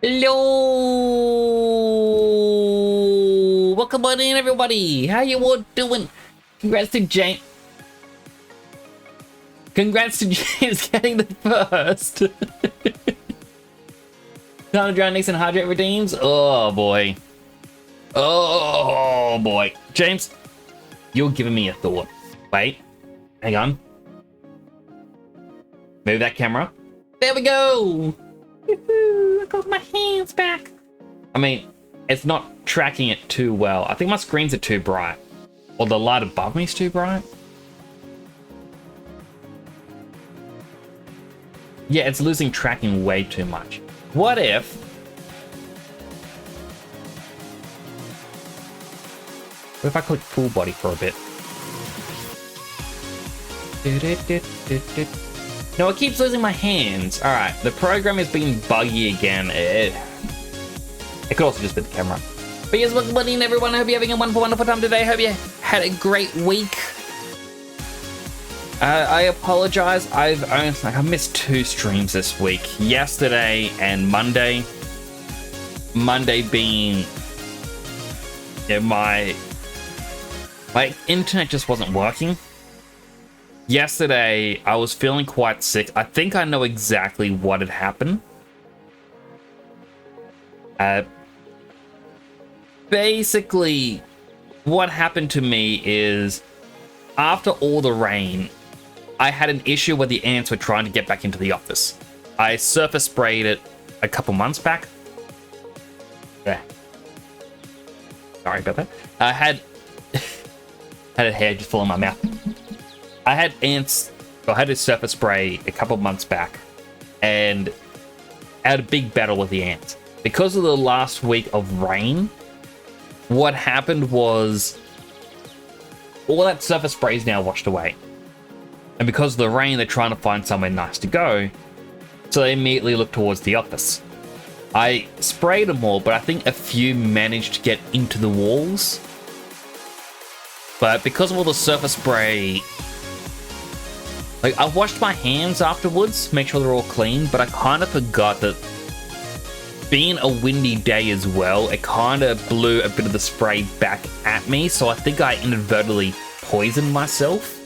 Hello! Welcome on in, everybody! How you all doing? Congrats to James. Congrats to James getting the first. Time to drown Nix and hydrate redeems. Oh boy. Oh boy. James, you're giving me a thought. Wait. Hang on. Move that camera. There we go! Woohoo! I got my hands back. I mean, it's not tracking it too well. I think my screens are too bright. Or the light above me is too bright. Yeah, it's losing tracking way too much. What if... What if I click full body for a bit? No, it keeps losing my hands. Alright, the program is being buggy again. It could also just be the camera. But yes, welcome in everyone. I hope you're having a wonderful time today. I hope you had a great week. I apologize. I missed 2 streams this week. Yesterday and Monday. Monday being... Yeah, my internet just wasn't working. Yesterday, I was feeling quite sick. I think I know exactly what had happened. Basically, what happened to me is, after all the rain, I had an issue where the ants were trying to get back into the office. I surface sprayed it a couple months back. Yeah. Sorry about that. I had a hair just fall in my mouth. I had a surface spray a couple months back, and I had a big battle with the ants. Because of the last week of rain, what happened was all that surface spray is now washed away. And because of the rain, they're trying to find somewhere nice to go, so they immediately look towards the office. I sprayed them all, but I think a few managed to get into the walls. But because of all the surface spray... Like, I washed my hands afterwards, make sure they're all clean, but I kind of forgot that being a windy day as well, it kind of blew a bit of the spray back at me, so I think I inadvertently poisoned myself.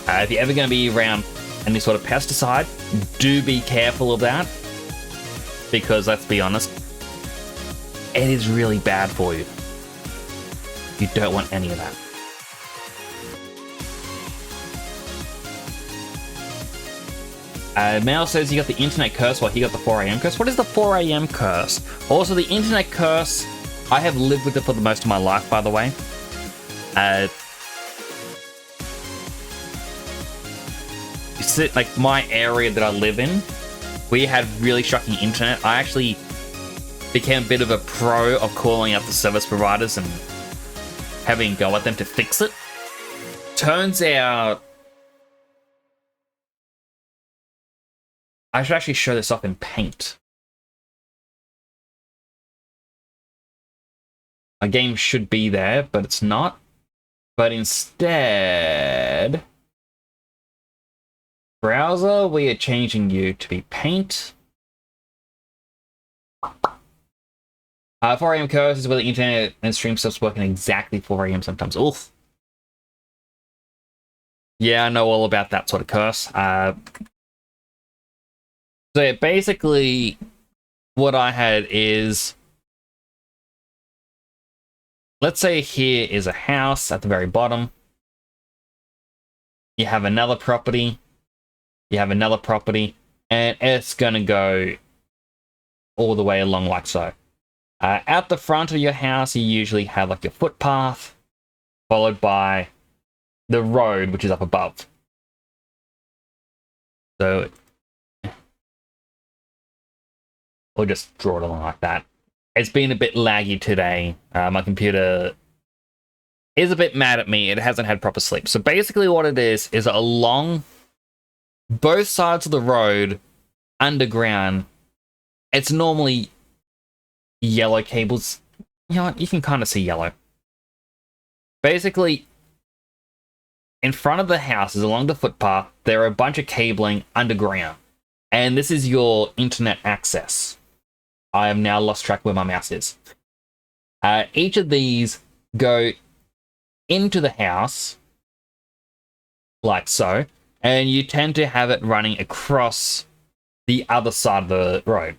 If you're ever going to be around any sort of pesticide, do be careful of that, because let's be honest, it is really bad for you. You don't want any of that. Mel says you got the internet curse while he got the 4 a.m. curse. What is the 4 a.m. curse? Also, the internet curse, I have lived with it for the most of my life, by the way. Like, my area that I live in, we had really shocking internet. I actually became a bit of a pro of calling out the service providers and having a go at them to fix it. Turns out... I should actually show this off in Paint. My game should be there, but it's not. But instead... Browser, we are changing you to be Paint. 4 a.m. curse is where the internet and stream stuff's working exactly 4 a.m. sometimes. Oof. Yeah, I know all about that sort of curse. So yeah, basically, what I had is, let's say here is a house at the very bottom. You have another property. You have another property. And it's going to go all the way along like so. Out the front of your house, you usually have like your footpath, followed by the road, which is up above. So... Or just draw it along like that. It's been a bit laggy today. My computer is a bit mad at me. It hasn't had proper sleep. So basically what it is along both sides of the road, underground, it's normally yellow cables. You know what? You can kind of see yellow. Basically, in front of the houses, along the footpath, there are a bunch of cabling underground. And this is your internet access. I have now lost track where my mouse is. Each of these go into the house, like so, and you tend to have it running across the other side of the road.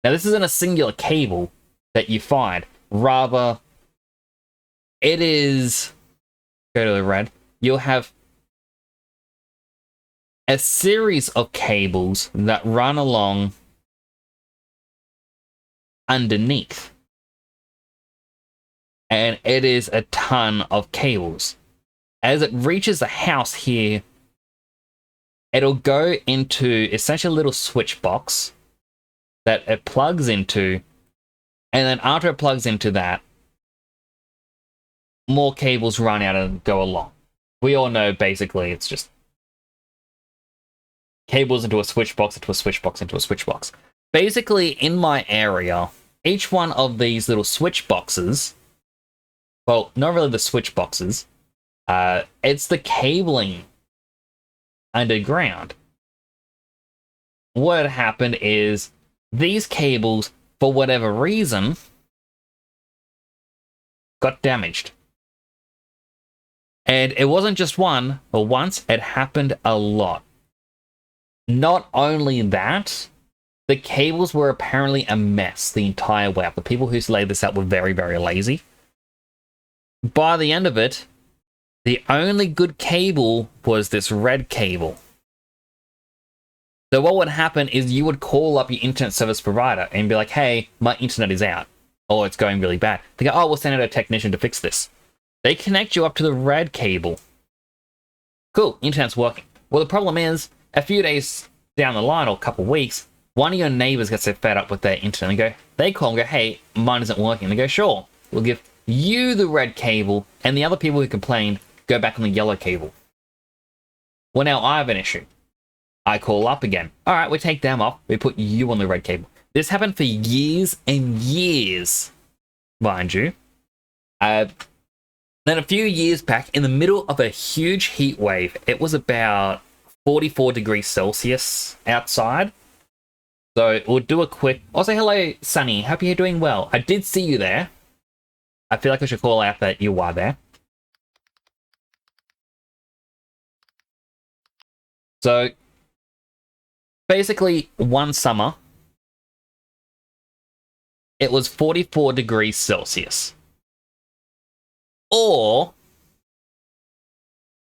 Now, this isn't a singular cable that you find. Rather, it is... Go to the red. You'll have a series of cables that run along underneath. And it is a ton of cables. As it reaches the house here, it'll go into essentially a little switch box that it plugs into, and then after it plugs into that, more cables run out and go along. We all know basically it's just cables into a switch box, into a switch box, into a switch box. Basically, in my area, each one of these little switch boxes, well, not really the switch boxes, it's the cabling underground. What had happened is these cables, for whatever reason, got damaged. And it wasn't just one or once, it happened a lot. Not only that, the cables were apparently a mess the entire way up. The people who laid this out were very, very lazy. By the end of it, the only good cable was this red cable. So what would happen is you would call up your internet service provider and be like, hey, my internet is out, or it's going really bad. They go, oh, we'll send out a technician to fix this. They connect you up to the red cable. Cool, internet's working. Well, the problem is, a few days down the line, or a couple of weeks, one of your neighbors gets so fed up with their internet, they call and go, hey, mine isn't working. They go, sure, we'll give you the red cable, and the other people who complained go back on the yellow cable. Well, now I have an issue. I call up again. All right, we take them off. We put you on the red cable. This happened for years and years, mind you. Then a few years back, in the middle of a huge heat wave, it was about 44 degrees Celsius outside. So we'll do a quick... Also, hello, Sunny. Hope you're doing well. I did see you there. I feel like I should call out that you are there. So, basically, one summer, it was 44 degrees Celsius. Or,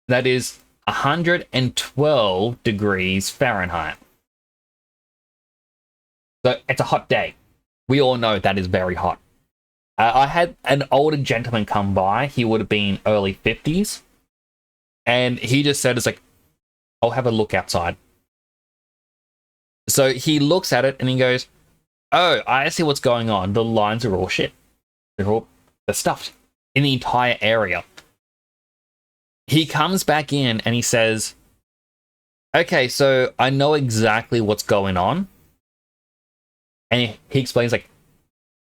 that is 112 degrees Fahrenheit. So, it's a hot day. We all know that is very hot. I had an older gentleman come by. He would have been early 50s. And he just said, it's like, I'll have a look outside. So he looks at it and he goes, oh, I see what's going on. The lines are all shit. They're stuffed in the entire area. He comes back in and he says, okay, so I know exactly what's going on. And he explains, like,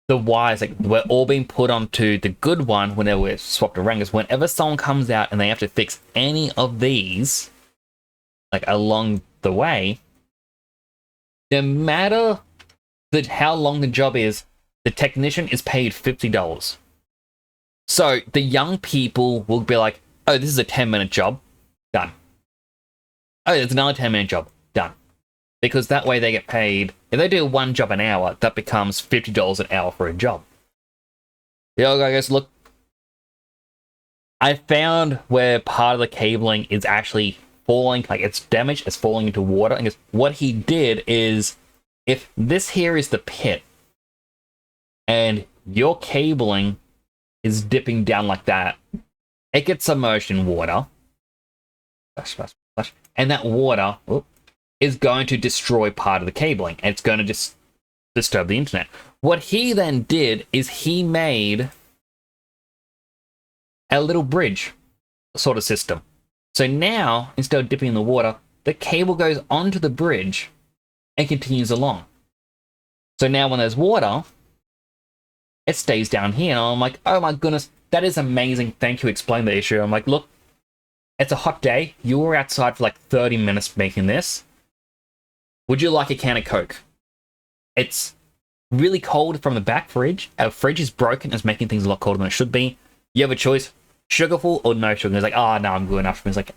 the wires, like, we're all being put onto the good one whenever we're swapped around. Because whenever someone comes out and they have to fix any of these, like, along the way, no matter how long the job is, the technician is paid $50. So the young people will be like, oh, this is a 10-minute job. Done. Oh, it's another 10-minute job. Done. Because that way they get paid. If they do one job an hour, that becomes $50 an hour for a job. The other guy goes, look, I found where part of the cabling is actually falling, like it's damaged, it's falling into water. And what he did is, if this here is the pit, and your cabling is dipping down like that, it gets submerged in water. And that water is going to destroy part of the cabling. And it's going to just disturb the internet. What he then did is he made a little bridge sort of system. So now, instead of dipping in the water, the cable goes onto the bridge and continues along. So now when there's water, it stays down here. And I'm like, oh my goodness, that is amazing. Thank you, explain the issue. I'm like, look, it's a hot day. You were outside for like 30 minutes making this. Would you like a can of Coke? It's really cold from the back fridge. Our fridge is broken. It's making things a lot colder than it should be. You have a choice, sugarful or no sugar. He's like, oh, no, I'm good enough. He's like,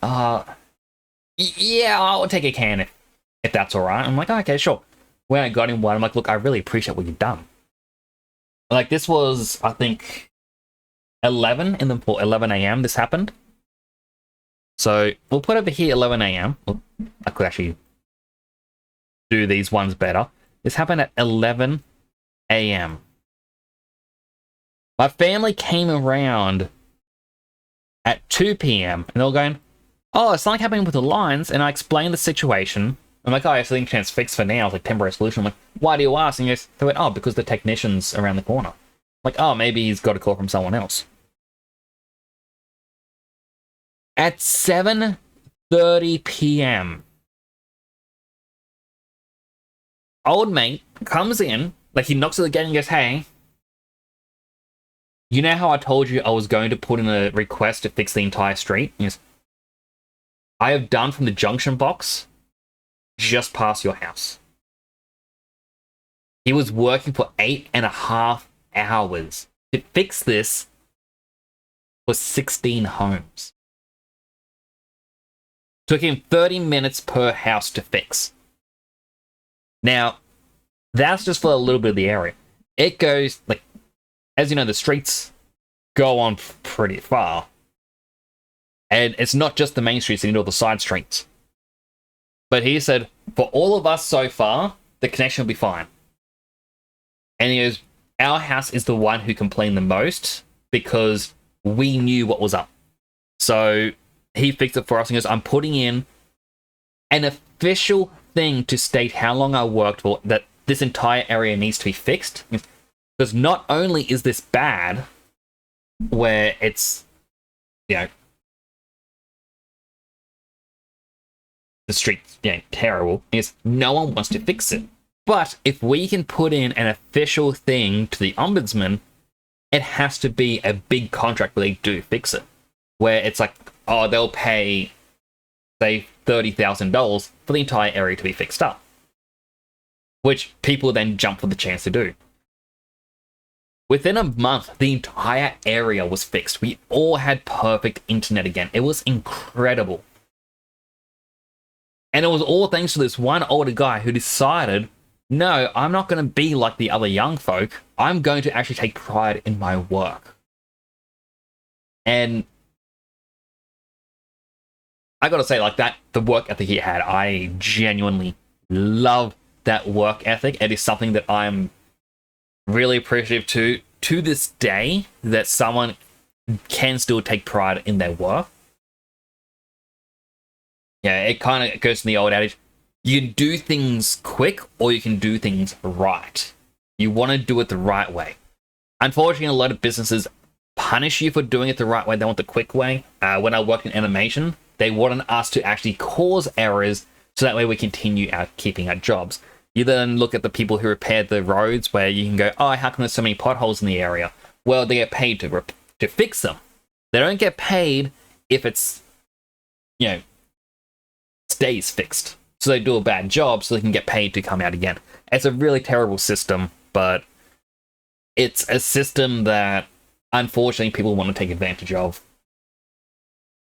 yeah, I'll take a can if that's all right. I'm like, oh, okay, sure. When I got him one, I'm like, look, I really appreciate what you've done. Like, this was, I think, 11 a.m. this happened. So we'll put over here 11 a.m. I could actually do these ones better. This happened at 11 a.m. My family came around at 2 p.m. and they were going, oh, it's something happening with the lines. And I explained the situation. I'm like, oh, I think it's fixed for now. It's like temporary solution. I'm like, why do you ask? And they went, oh, because the technician's around the corner. I'm like, oh, maybe he's got a call from someone else. At 7:30 p.m., old mate comes in, like he knocks at the gate and goes, hey, you know how I told you I was going to put in a request to fix the entire street? He goes, I have done from the junction box just past your house. He was working for 8.5 hours to fix this for 16 homes. Took him 30 minutes per house to fix. Now, that's just for a little bit of the area. It goes, like, as you know, the streets go on pretty far. And it's not just the main streets, you know, the side streets. But he said, for all of us so far, the connection will be fine. And he goes, our house is the one who complained the most because we knew what was up. So he fixed it for us and goes, I'm putting in an official thing to state how long I worked for, that this entire area needs to be fixed. Because not only is this bad, where it's, you know, the street's, you know, terrible, is no one wants to fix it. But if we can put in an official thing to the ombudsman, it has to be a big contract where they do fix it. Where it's like, oh, they'll pay, say, $30,000 for the entire area to be fixed up. Which people then jump for the chance to do. Within a month, the entire area was fixed. We all had perfect internet again. It was incredible. And it was all thanks to this one older guy who decided, no, I'm not going to be like the other young folk. I'm going to actually take pride in my work. And I got to say, like, that, the work ethic he had, I genuinely love that work ethic. It is something that I'm really appreciative to this day, that someone can still take pride in their work. Yeah, it kind of goes to the old adage, you can do things quick or you can do things right. You want to do it the right way. Unfortunately, a lot of businesses punish you for doing it the right way. They want the quick way. When I worked in animation, they wanted us to actually cause errors so that way we continue keeping our jobs. You then look at the people who repaired the roads, where you can go, oh, how come there's so many potholes in the area? Well, they get paid to fix them. They don't get paid if it's, you know, stays fixed. So they do a bad job so they can get paid to come out again. It's a really terrible system, but it's a system that unfortunately people want to take advantage of.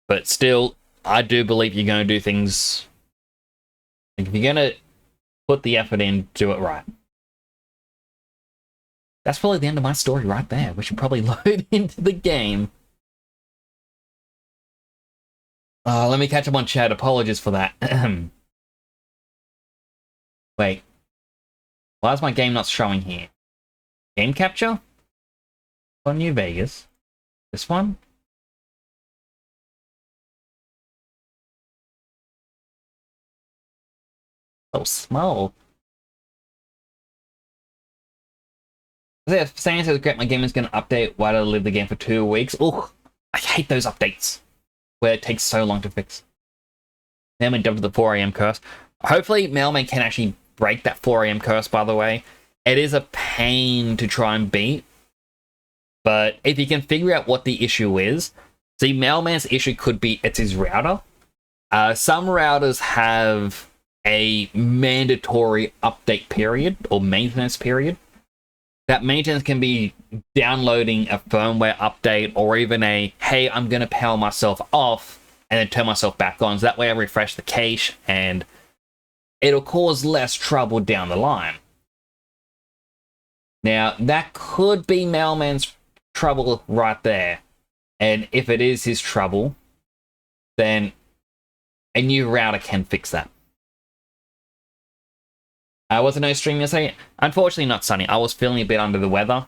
But still, I do believe you're going to do things, like, if you're going to put the effort in, do it right. That's probably the end of my story right there. We should probably load into the game. Let me catch up on chat. Apologies for that. Wait. Why is my game not showing here? Game capture? On New Vegas. This one? So small. Saying says, great, my game is going to update. Why did I leave the game for 2 weeks? Oh, I hate those updates where it takes so long to fix. Then we jumped to the 4 a.m. curse. Hopefully, Mailman can actually break that 4 a.m. curse, by the way. It is a pain to try and beat. But if you can figure out what the issue is, see, Mailman's issue could be it's his router. Some routers have a mandatory update period or maintenance period. that maintenance can be downloading a firmware update or even a, hey, I'm going to power myself off and then turn myself back on. So that way I refresh the cache and it'll cause less trouble down the line. Now, that could be Mailman's trouble right there. And if it is his trouble, then a new router can fix that. Was it no stream yesterday? Unfortunately, not Sunny. I was feeling a bit under the weather.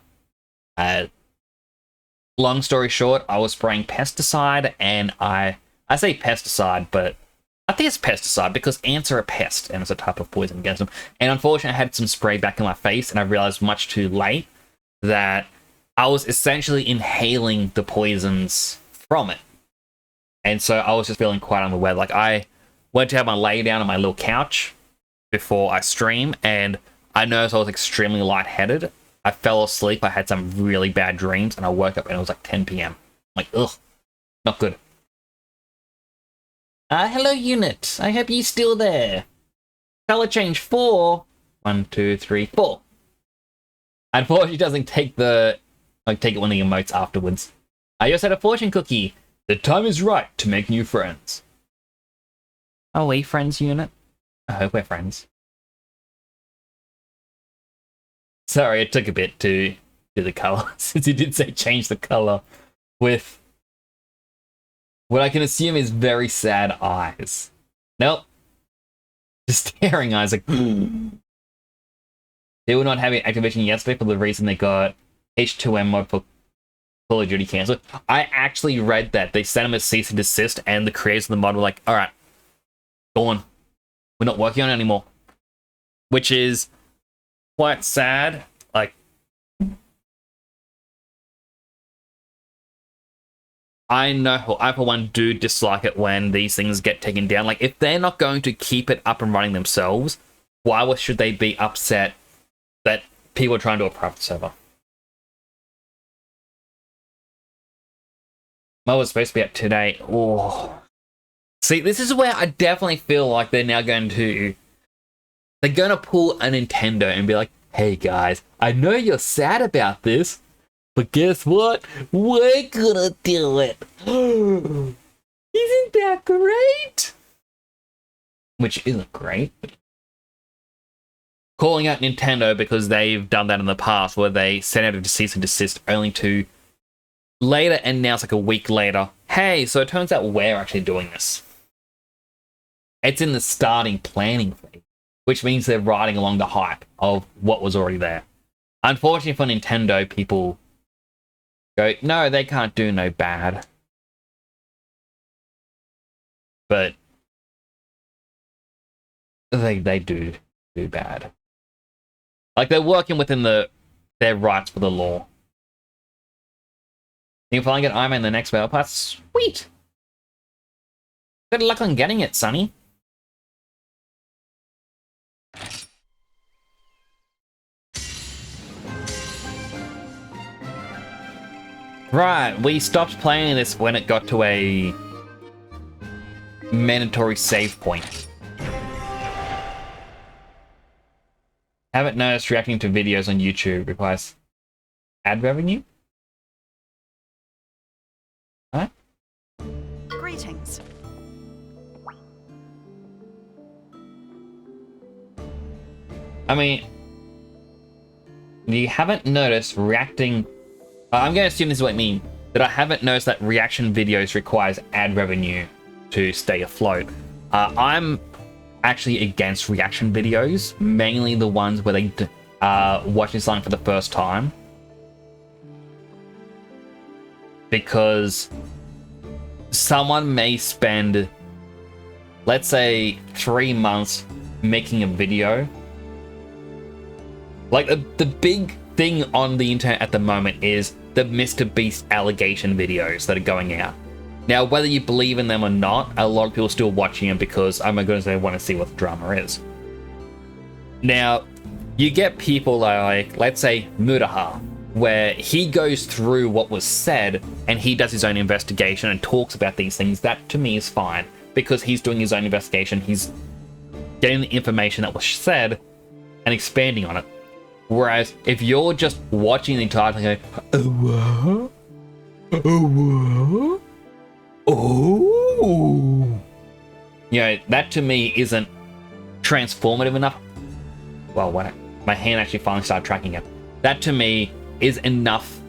Long story short, I was spraying pesticide, and I say pesticide, but I think it's pesticide because ants are a pest, and it's a type of poison against them. And unfortunately, I had some spray back in my face, and I realized much too late that I was essentially inhaling the poisons from it. And so I was just feeling quite under the weather. Like, I went to have my lay down on my little couch before I stream, and I noticed I was extremely lightheaded. I fell asleep, I had some really bad dreams, and I woke up and it was like 10 p.m. I'm like, ugh, not good. Hello, unit. I hope you're still there. Color change 4. 1, 2, 3, 4. Unfortunately, it doesn't take the... like, take it one of the emotes afterwards. I just had a fortune cookie. The time is right to make new friends. Are we friends, unit? I hope we're friends. Sorry, it took a bit to do the color, since he did say change the color with what I can assume is very sad eyes. Nope. Just staring eyes like... They were not having Activision yesterday for the reason they got H2M mod for Call of Duty cancelled. I actually read that. They sent them a cease and desist, and the creators of the mod were like, alright, go on. We're not working on it anymore. Which is quite sad. Like, I know, I for one do dislike it when these things get taken down. Like, if they're not going to keep it up and running themselves, why should they be upset that people are trying to do a private server? Mo was supposed to be up today. Oh. See, this is where I definitely feel like they're now going to... They're going to pull a Nintendo and be like, hey guys, I know you're sad about this, but guess what? We're gonna do it. Isn't that great? Which isn't great. Calling out Nintendo because they've done that in the past where they sent out a cease and desist only to later announce, like a week later, hey, so it turns out we're actually doing this. It's in the starting planning phase, which means they're riding along the hype of what was already there. Unfortunately for Nintendo, people go, no, they can't do no bad. But they do bad. Like, they're working within their rights for the law. You can finally get Iron Man in the next battle pass. Sweet! Good luck on getting it, Sonny. Right, we stopped playing this when it got to a mandatory save point. Haven't noticed reacting to videos on YouTube requires ad revenue? Huh? Greetings. I mean, you haven't noticed reacting... I'm going to assume this is what I mean, that I haven't noticed that reaction videos requires ad revenue to stay afloat. I'm actually against reaction videos, mainly the ones where they watching something for the first time. Because someone may spend, let's say, 3 months making a video. Like, the big thing on the internet at the moment is the Mr. Beast allegation videos that are going out. Now, whether you believe in them or not, a lot of people are still watching them because, oh my goodness, they want to see what the drama is. Now, you get people like, let's say, Mutaha, where he goes through what was said and he does his own investigation and talks about these things. That, to me, is fine because he's doing his own investigation. He's getting the information that was said and expanding on it. Whereas if you're just watching the entire thing going, oh, what? Oh, what? Oh. You know, that to me isn't transformative enough. Well, when my hand actually finally started tracking it, that to me is enough.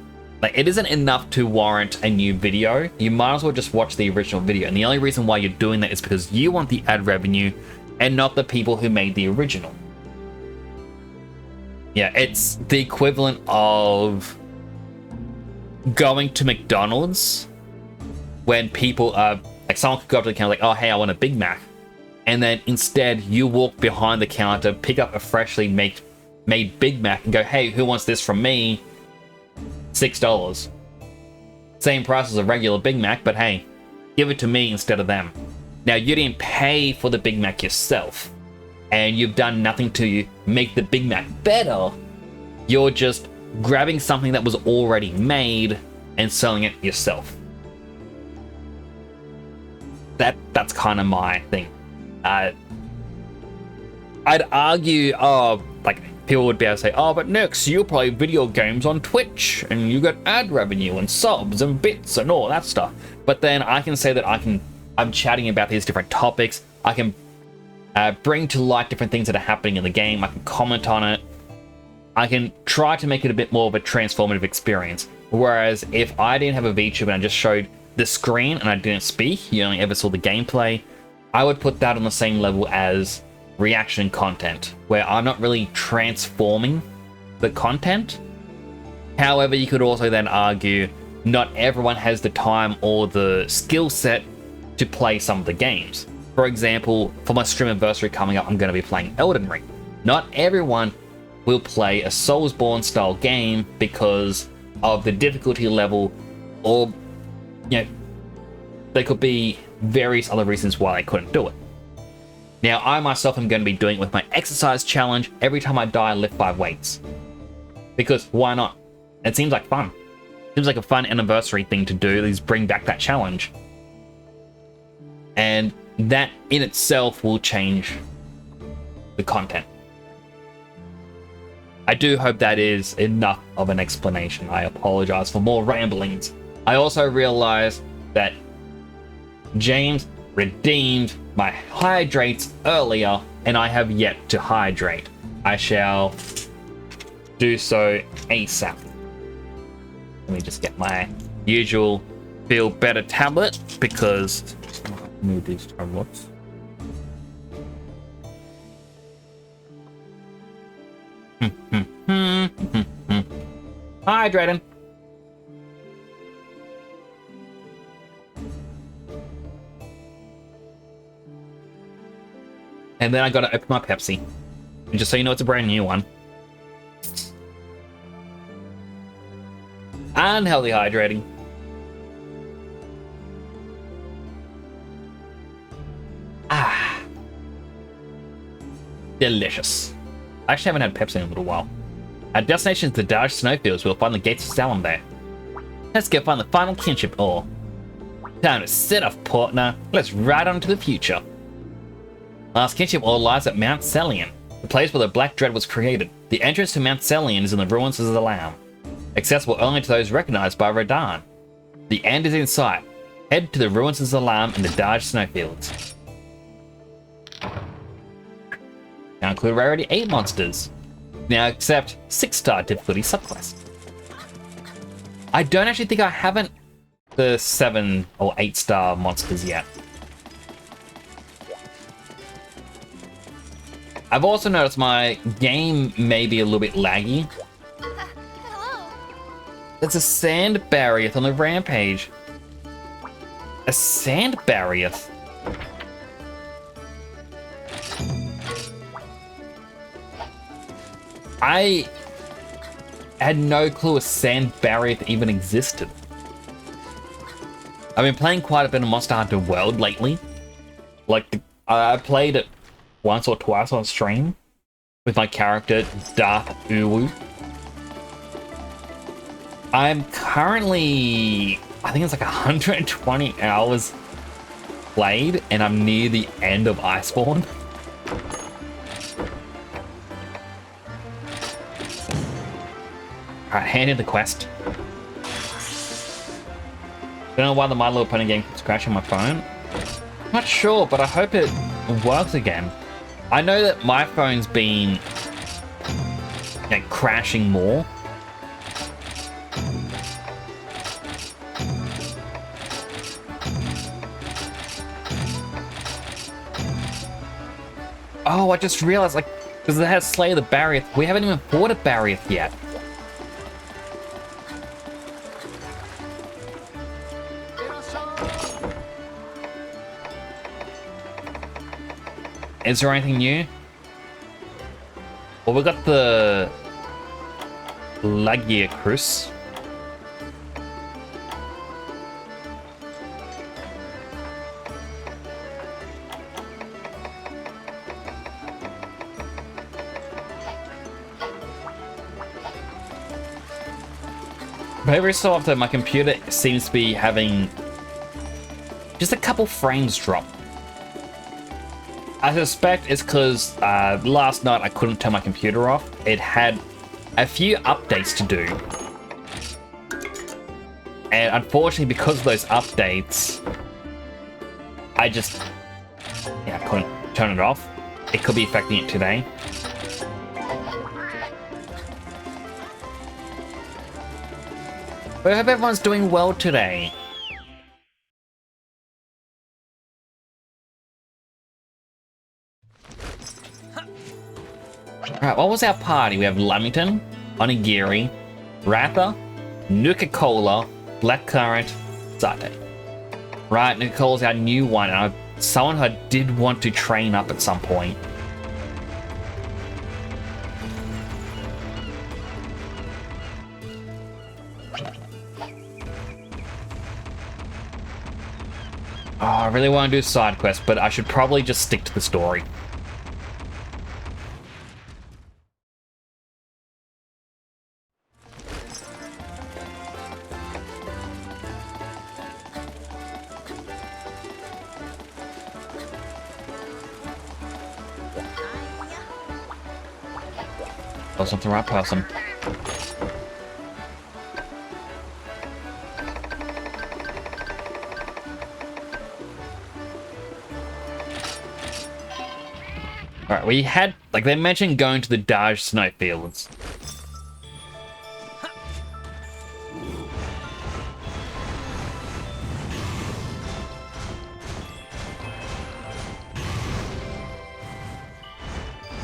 Like, it isn't enough to warrant a new video. You might as well just watch the original video. And the only reason why you're doing that is because you want the ad revenue and not the people who made the original. Yeah, it's the equivalent of going to McDonald's when people are like, someone could go up to the counter like, oh, hey, I want a Big Mac. And then instead you walk behind the counter, pick up a freshly made Big Mac and go, hey, who wants this from me? $6. Same price as a regular Big Mac, but hey, give it to me instead of them. Now, you didn't pay for the Big Mac yourself, and you've done nothing to make the Big Mac better. You're just grabbing something that was already made and selling it yourself. That's kind of my thing. I'd argue, like, people would be able to say, oh, but Nix, you play video games on Twitch and you get ad revenue and subs and bits and all that stuff. But then I can say that I'm chatting about these different topics. I can bring to light different things that are happening in the game. I can comment on it. I can try to make it a bit more of a transformative experience. Whereas if I didn't have a VTuber and I just showed the screen and I didn't speak, you only ever saw the gameplay, I would put that on the same level as reaction content, where I'm not really transforming the content. However, you could also then argue not everyone has the time or the skill set to play some of the games. For example, for my stream anniversary coming up, I'm going to be playing Elden Ring. Not everyone will play a Soulsborne style game because of the difficulty level, or, you know, there could be various other reasons why I couldn't do it. Now, I myself am going to be doing it with my exercise challenge. Every time I die, I lift 5 weights. Because why not? It seems like fun. It seems like a fun anniversary thing to do, is bring back that challenge. And that in itself will change the content. I do hope that is enough of an explanation. I apologize for more ramblings. I also realized that James redeemed my hydrates earlier, and I have yet to hydrate. I shall do so ASAP. Let me just get my usual Feel Better tablet, because I need these tablets. Hydrating. And then I gotta open my Pepsi. And just so you know, it's a brand new one. Unhealthy hydrating. Ah. Delicious. I actually haven't had Pepsi in a little while. Our destination is the Dark Snowfields. We'll find the gates of Salem there. Let's go find the final kinship ore. Time to set off, partner. Let's ride on to the future. Last kinship ore lies at Mount Celion, the place where the Black Dread was created. The entrance to Mount Celion is in the ruins of the Lamb, accessible only to those recognized by Radahn. The end is in sight. Head to the ruins of the Lamb in the Dark Snowfields. Now include rarity 8 monsters. Now accept 6-star difficulty subquest. I don't actually think I haven't the 7 or 8-star monsters yet. I've also noticed my game may be a little bit laggy. Hello. There's a sand barrier on the rampage. A sand barrier. I had no clue a sand barrier even existed. I've been playing quite a bit of Monster Hunter World lately. Like, I played it once or twice on stream with my character, Darth Uwu. I'm currently, I think it's like 120 hours played, and I'm near the end of Iceborne. Alright, hand in the quest. Don't know why the My Little Pony game keeps crashing my phone. Not sure, but I hope it works again. I know that my phone's been like crashing more. Oh, I just realized, like, because it has Slay the Barrier. We haven't even fought a Barrier yet. Is there anything new? Well, we got the Lagia Cruise. But every so often, my computer seems to be having just a couple frames drop. I suspect it's because last night I couldn't turn my computer off. It had a few updates to do. And unfortunately, because of those updates, I couldn't turn it off. It could be affecting it today. But I hope everyone's doing well today. Alright, what was our party? We have Lamington, Onigiri, Ratha, Nuka-Cola, Blackcurrant, Satay. Right, Nuka-Cola's our new one, and someone who I did want to train up at some point. Oh, I really want to do a side quest, but I should probably just stick to the story. Wasn't the right person. Alright, we had, like, they mentioned going to the Daj snowfields.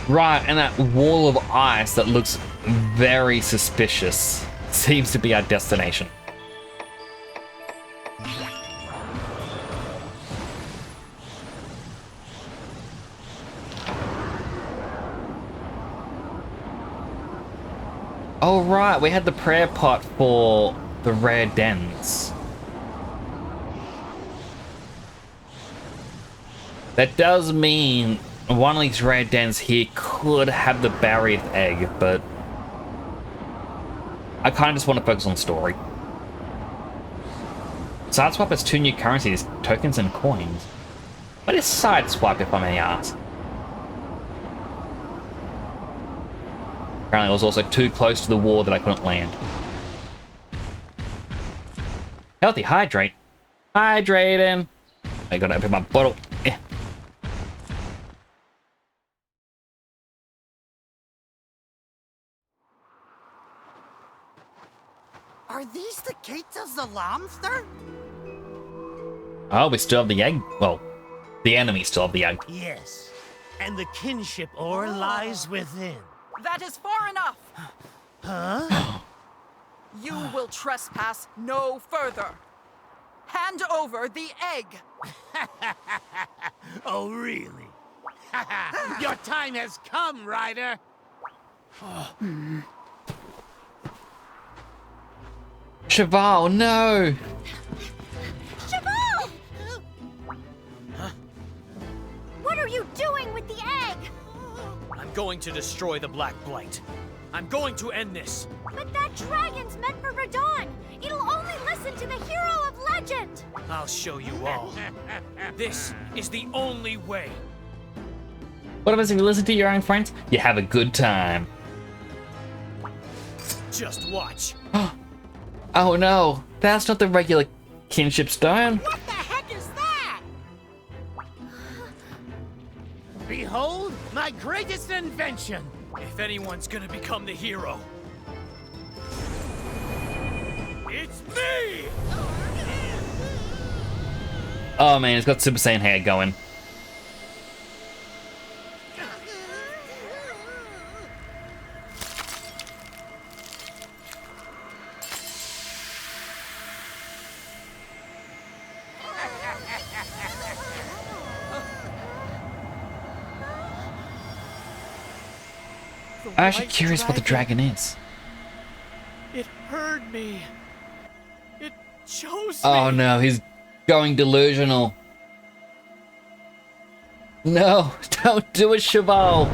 Right, and that wall of ice that looks very suspicious seems to be our destination. Oh right, we had the prayer pot for the rare dens. That does mean one of these rare dens here could have the barrier egg, but I kind of just want to focus on story. Sideswipe has 2 new currencies, tokens and coins. What is Sideswipe, if I may ask? Apparently I was also too close to the wall that I couldn't land. Healthy hydrate. Hydrating. I gotta open my bottle. Eh. Are these the gates of the Lamster? Oh, we still have the egg. Well, the enemy still have the egg. Yes, and the kinship ore lies within. That is far enough! Huh? You will trespass no further. Hand over the egg! Oh, really? Your time has come, Ryder! Cheval, no! Cheval! What are you doing with the egg? I'm going to destroy the Black Blight. I'm going to end this. But that dragon's meant for Radon. It'll only listen to the hero of legend. I'll show you all. This is the only way. What happens if you listen to your own friends? You have a good time. Just watch. Oh no, that's not the regular kinship stone. What the heck is that? Behold, my greatest invention. If anyone's gonna become the hero, it's me! Oh man, it's got Super Saiyan hair going. I'm actually curious what the dragon is. It heard me. It chose Oh me. no, he's going delusional. No, don't do it, Cheval.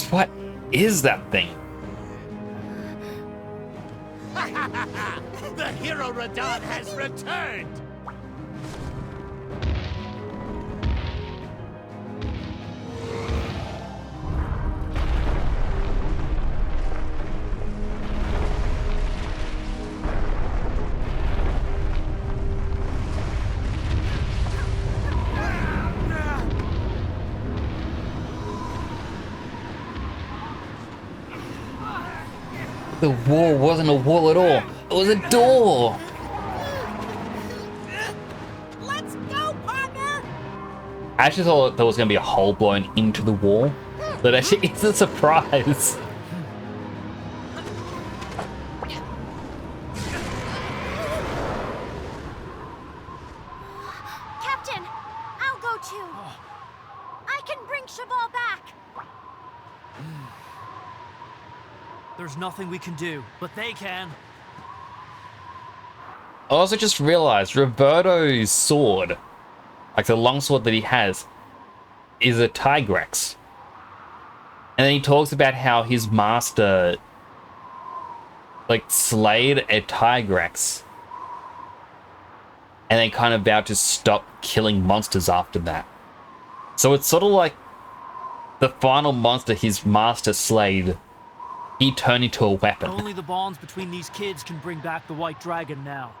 What is that thing? The hero Radon has returned. The wall wasn't a wall at all. It was a door. Let's go, partner! I actually thought there was going to be a hole blown into the wall. But actually, it's a surprise. Captain, I'll go too. I can bring Cheval back. There's nothing we can do, but they can. I also just realized Roberto's sword, like the longsword that he has, is a Tigrex. And then he talks about how his master, like, slayed a Tigrex. And then kind of vowed to stop killing monsters after that. So it's sort of like the final monster his master slayed, he turned into a weapon. Only the bonds between these kids can bring back the White Dragon now.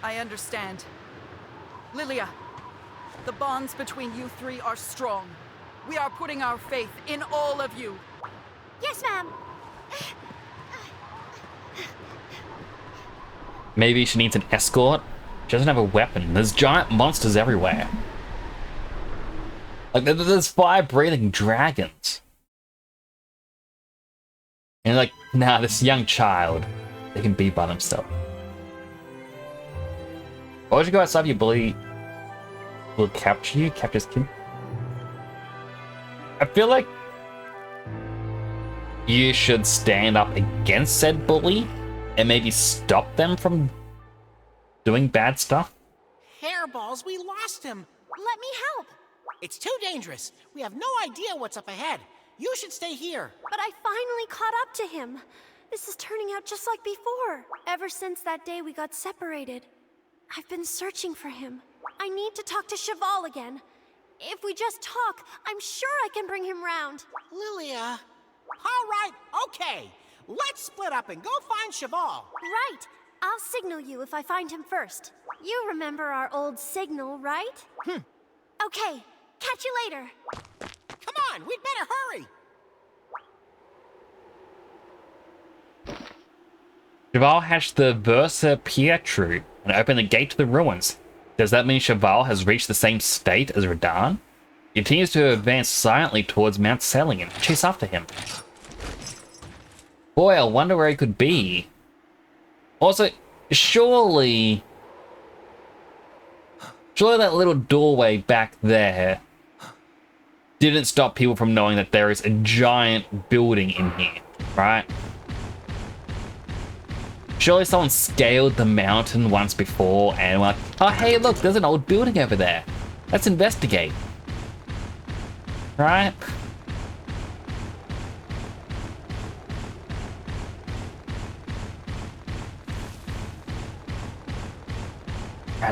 I understand. Lilia, the bonds between you three are strong. We are putting our faith in all of you. Yes, ma'am. Maybe she needs an escort? She doesn't have a weapon. There's giant monsters everywhere. Like, there's fire-breathing dragons. And like, nah, this young child, they can be by themselves. Why would you go outside? Your bully will capture you, capture his kid. I feel like you should stand up against said bully and maybe stop them from doing bad stuff. Hairballs, we lost him. Let me help. It's too dangerous. We have no idea what's up ahead. You should stay here. But I finally caught up to him. This is turning out just like before. Ever since that day we got separated, I've been searching for him. I need to talk to Cheval again. If we just talk, I'm sure I can bring him round. Lilia. All right, okay. Let's split up and go find Cheval. Right. I'll signal you if I find him first. You remember our old signal, right? Okay. Catch you later. Come on, we'd better hurry. Cheval hatched the Versa Pietru and opened the gate to the ruins. Does that mean Cheval has reached the same state as Radon? He continues to advance silently towards Mount Celian. Chase after him. Boy, I wonder where he could be. Also, surely that little doorway back there didn't stop people from knowing that there is a giant building in here, right? Surely someone scaled the mountain once before and went, oh hey look, there's an old building over there. Let's investigate. Right?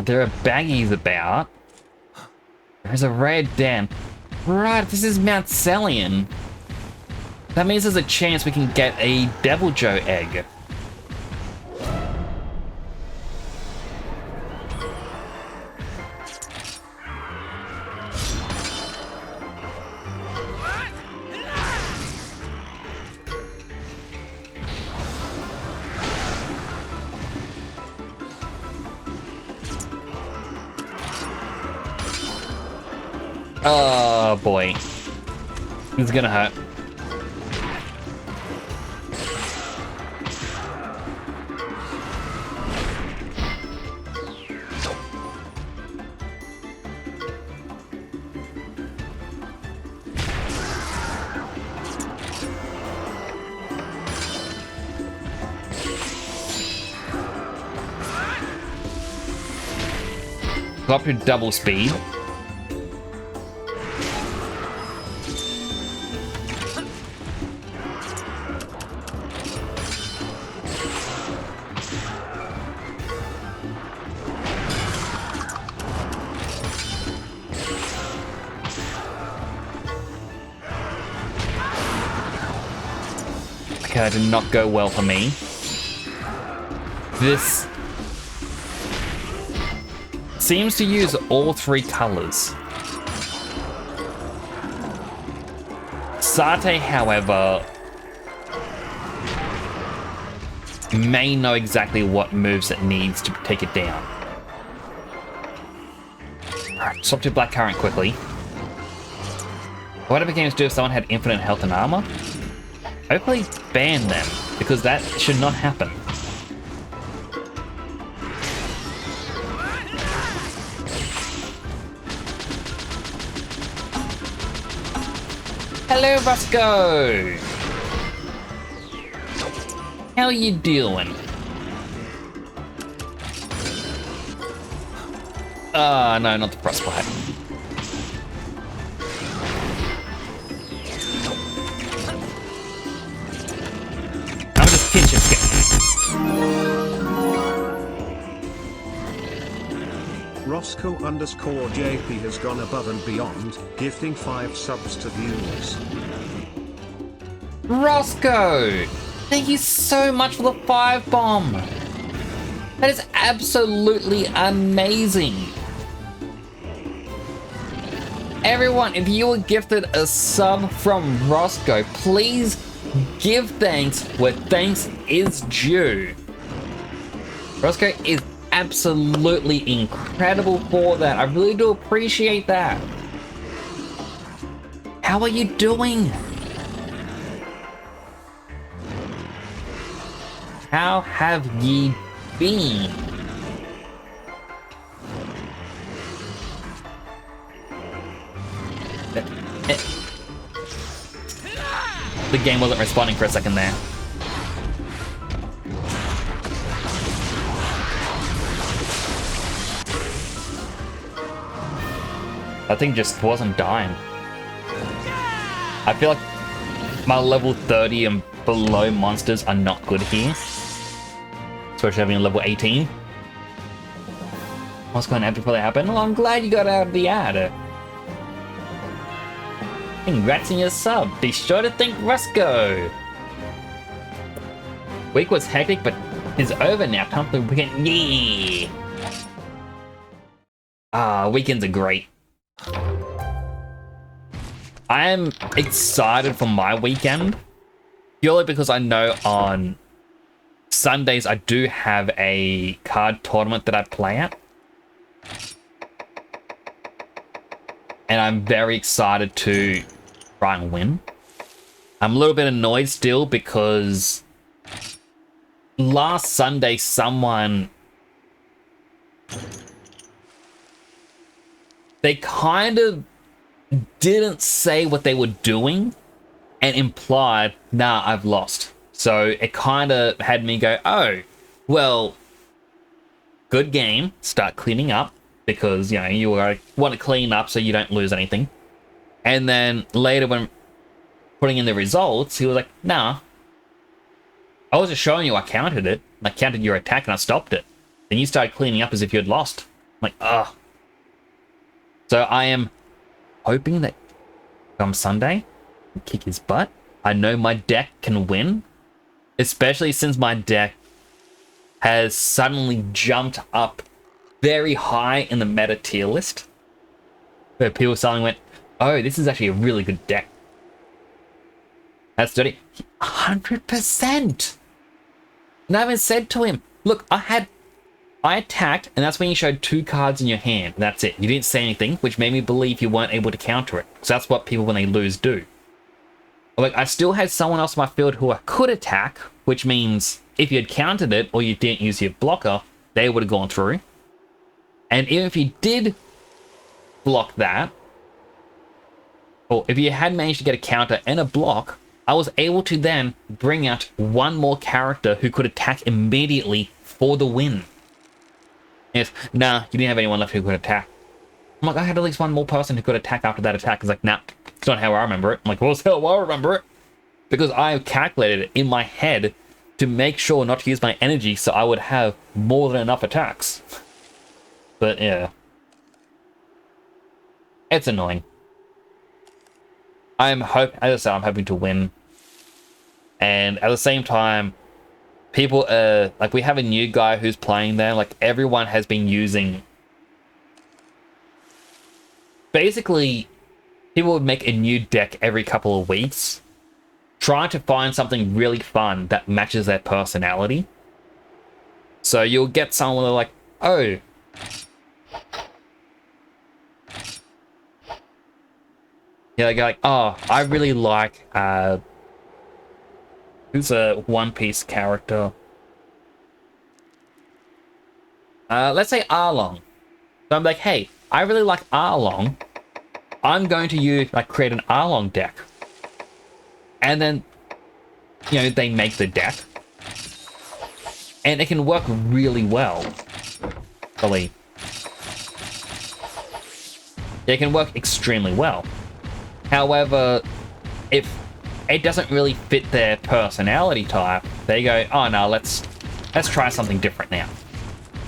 There are baggies about. There's a red den. Right, this is Mount Celian. That means there's a chance we can get a Deviljho egg. Oh boy. This is gonna hurt. Go up to double speed. Okay, that did not go well for me. This seems to use all three colors. Sate, however, may know exactly what moves it needs to take it down. Alright, swap to Blackcurrant quickly. Whatever games do if someone had infinite health and armor? Hopefully ban them, because that should not happen. Hello, Roscoe! How you doing? No, not the frostbite. I'm just kitchen Roscoe_JP has gone above and beyond, gifting 5 subs to viewers. Roscoe! Thank you so much for the 5 bomb! That is absolutely amazing! Everyone, if you were gifted a sub from Roscoe, please give thanks where thanks is due. Roscoe is absolutely incredible for that. I really do appreciate that. How are you doing? How have ye been? The game wasn't responding for a second there. That thing just wasn't dying. I feel like my level 30 and below monsters are not good here. Especially having a level 18. What's going to happen before they happen? Well, I'm glad you got out of the ad. Congrats on your sub. Be sure to thank Roscoe. Week was hectic, but it's over now. Time for the weekend. Yeah. Weekends are great. I am excited for my weekend. Purely because I know on Sundays I do have a card tournament that I play at. And I'm very excited to try and win. I'm a little bit annoyed still because last Sunday someone... They kind of didn't say what they were doing and implied, nah, I've lost. So it kind of had me go, oh, well, good game. Start cleaning up because, you know, you want to clean up so you don't lose anything. And then later when putting in the results, he was like, nah, I was just showing you I counted it. I counted your attack and I stopped it. Then you started cleaning up as if you had lost. I'm like, ugh. So I am hoping that come Sunday, I kick his butt. I know my deck can win, especially since my deck has suddenly jumped up very high in the meta tier list. Where people suddenly went, oh, this is actually a really good deck. That's dirty. 100%. And I even said to him, look, I attacked, and that's when you showed 2 cards in your hand. That's it. You didn't say anything, which made me believe you weren't able to counter it. So that's what people, when they lose, do. Like, I still had someone else in my field who I could attack, which means if you had countered it or you didn't use your blocker, they would have gone through. And even if you did block that, or if you had managed to get a counter and a block, I was able to then bring out one more character who could attack immediately for the win. Yes, nah, you didn't have anyone left who could attack. I'm like, I had at least one more person who could attack after that attack. It's like, nah, it's not how I remember it. I'm like, well, it's how I remember it. Because I calculated it in my head to make sure not to use my energy so I would have more than enough attacks. But yeah. It's annoying. As I said, I'm hoping to win. And at the same time, people, like, we have a new guy who's playing there. Like, everyone has been using... Basically, people would make a new deck every couple of weeks, trying to find something really fun that matches their personality. So you'll get someone that's like, oh... Yeah, they go like, oh, I really like, who's a One Piece character? Let's say Arlong. So I'm like, hey, I really like Arlong. I'm going to create an Arlong deck. And then, you know, they make the deck. And it can work really well. Really. It can work extremely well. However, if it doesn't really fit their personality type, they go, oh no, let's try something different now.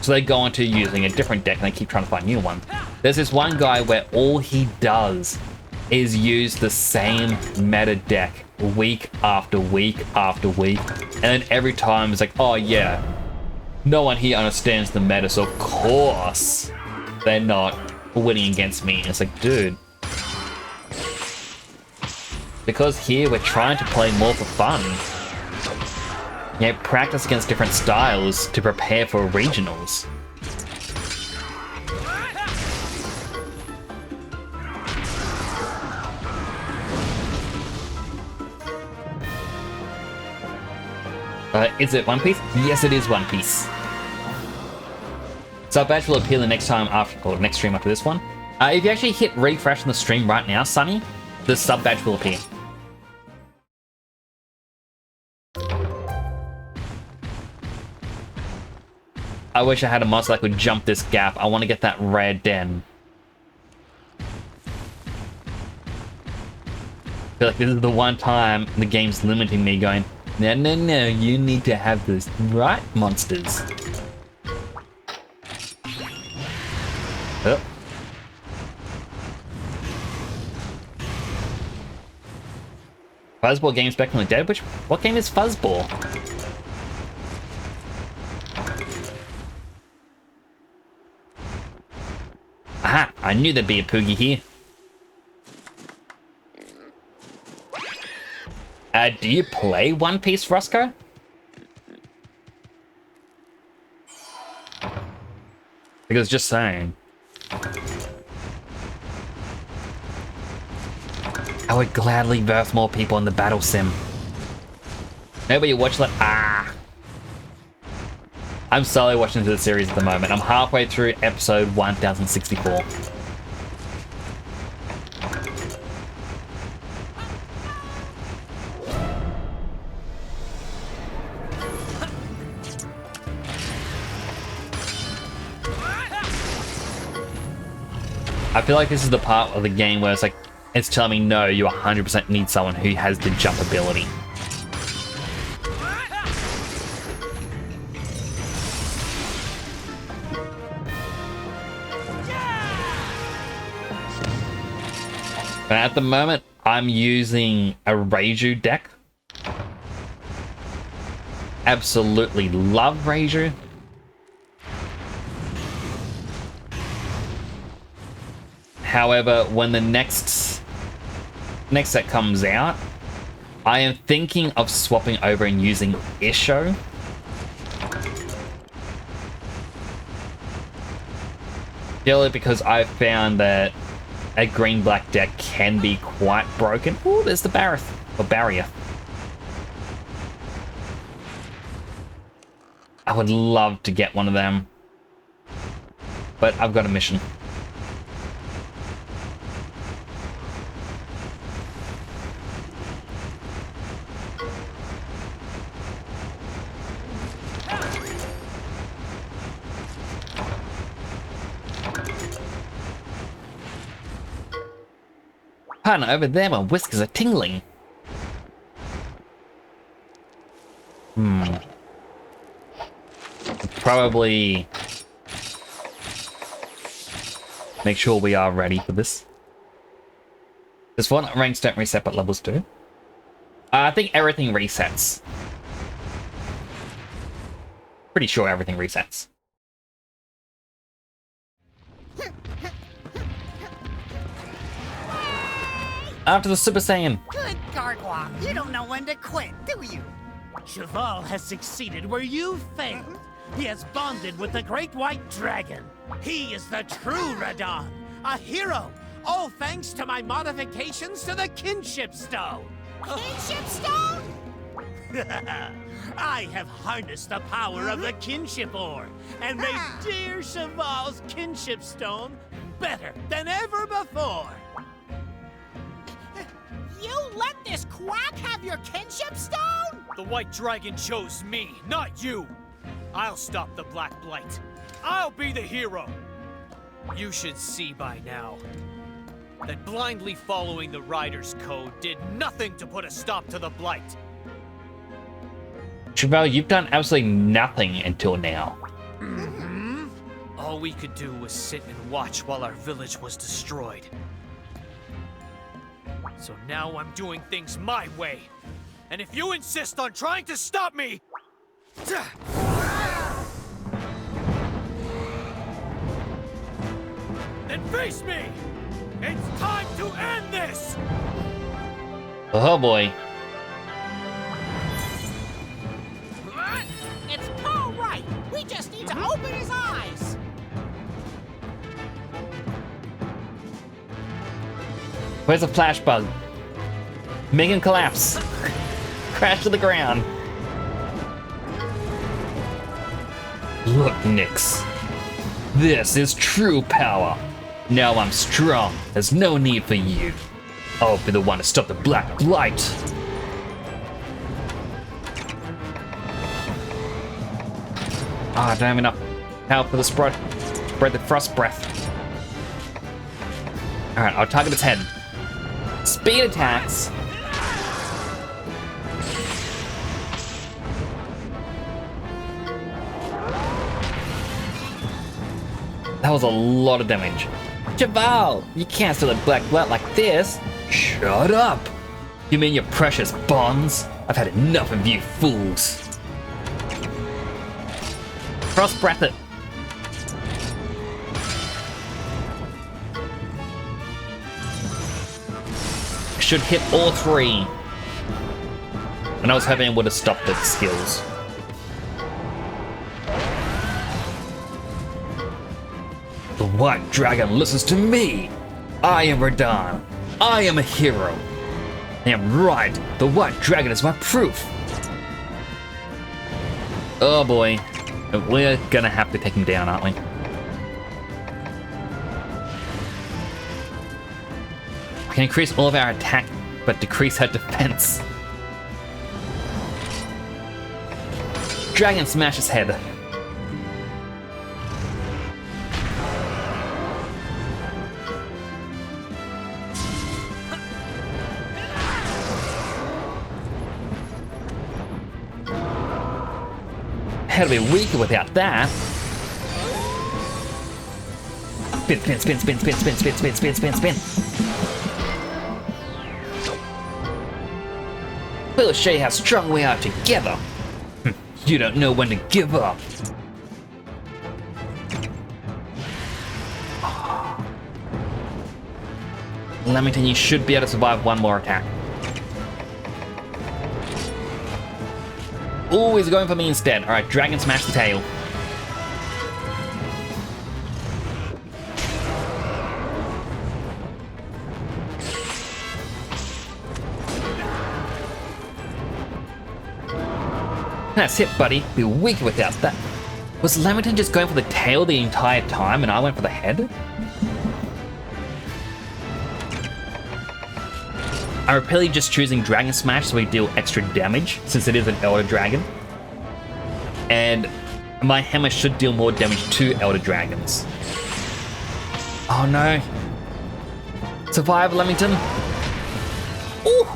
So they go into using a different deck and they keep trying to find new ones. There's this one guy where all he does is use the same meta deck week after week after week. And then every time it's like, oh yeah, no one here understands the meta, so of course they're not winning against me. And it's like, dude. Because here we're trying to play more for fun. You know, practice against different styles to prepare for regionals. Is it One Piece? Yes, it is One Piece. So badge will appear the next time after, or next stream after this one. If you actually hit refresh on the stream right now, Sunny, the sub badge will appear. I wish I had a monster that could jump this gap. I want to get that rare den. I feel like this is the one time the game's limiting me, going, no, no, no, you need to have the right monsters. Oh. Fuzzball games back from the dead? What game is Fuzzball? Aha! I knew there'd be a Poogie here. Do you play One Piece, Roscoe? Because just saying. I would gladly birth more people in the battle sim. Nobody watch that. Ah! I'm slowly watching the series at the moment. I'm halfway through episode 1064. I feel like this is the part of the game where it's like, it's telling me, no, you 100% need someone who has the jump ability. But at the moment, I'm using a Reiju deck. Absolutely love Reiju. However, when the next set comes out, I am thinking of swapping over and using Isho. Purely because I've found that a green-black deck can be quite broken. Oh, there's the barrier. I would love to get one of them, but I've got a mission. Partner, over there, my whiskers are tingling. Probably make sure we are ready for this. This one, ranks don't reset, but levels do. I think everything resets. Pretty sure everything resets. After the Super Saiyan. Good Gargoyle, you don't know when to quit, do you? Cheval has succeeded where you failed. He has bonded with the Great White Dragon. He is the true Radon, a hero, all thanks to my modifications to the Kinship Stone. Kinship Stone? I have harnessed the power of the Kinship Orb and made dear Cheval's Kinship Stone better than ever before. You let this quack have your Kinship Stone? The White Dragon chose me, not you. I'll stop the Black Blight. I'll be the hero. You should see by now that blindly following the Rider's Code did nothing to put a stop to the Blight. Cheval, you've done absolutely nothing until now. All we could do was sit and watch while our village was destroyed. So now I'm doing things my way. And if you insist on trying to stop me... then face me! It's time to end this! Oh boy. It's all right. We just need to open his eyes. Where's the flash bug? Make him collapse. Crash to the ground. Look, Nyx. This is true power. Now I'm strong. There's no need for you. I'll be the one to stop the Black Blight. Ah, don't have enough power for the spread the frost breath. Alright, I'll target its head. Speed attacks. That was a lot of damage. Cheval, you can't steal a Black Blight like this. Shut up. You mean your precious bonds? I've had enough of you fools. Frost breath it. Should hit all three. And I was hoping it would have stopped its skills. The White Dragon listens to me. I am Radon. I am a hero. I am right. The White Dragon is my proof. Oh boy. We're gonna have to take him down, aren't we? We can increase all of our attack, but decrease our defense. Dragon smash his head. Had to be weaker without that. Spin, spin, spin, spin, spin, spin, spin, spin, spin, spin, spin. We'll show you how strong we are together. You don't know when to give up. Lamington, you should be able to survive one more attack. Oh, he's going for me instead. Alright, Dragon Smash the tail. That's it, buddy. Be weak without that. Was Lamington just going for the tail the entire time and I went for the head? I'm repeatedly just choosing Dragon Smash so we deal extra damage, since it is an Elder Dragon. And my hammer should deal more damage to Elder Dragons. Oh no. Survive, Lamington. Ooh.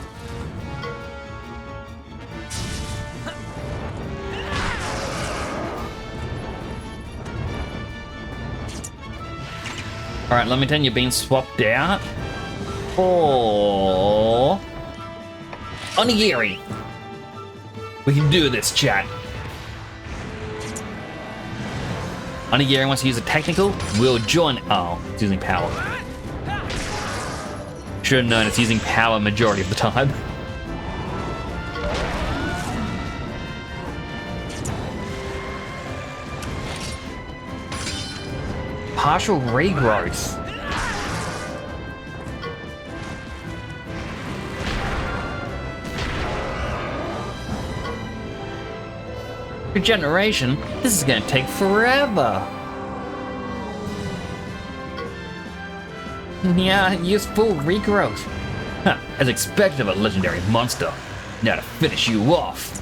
Alright, Lamington, you're being swapped out. Oh, Onigiri. We can do this, chat. Onigiri wants to use a technical. We'll join. Oh, it's using power. Should have known it's using power majority of the time. Partial regrowth. Regeneration? This is gonna take forever. Yeah, use full regrowth. Huh, as expected of a legendary monster. Now to finish you off.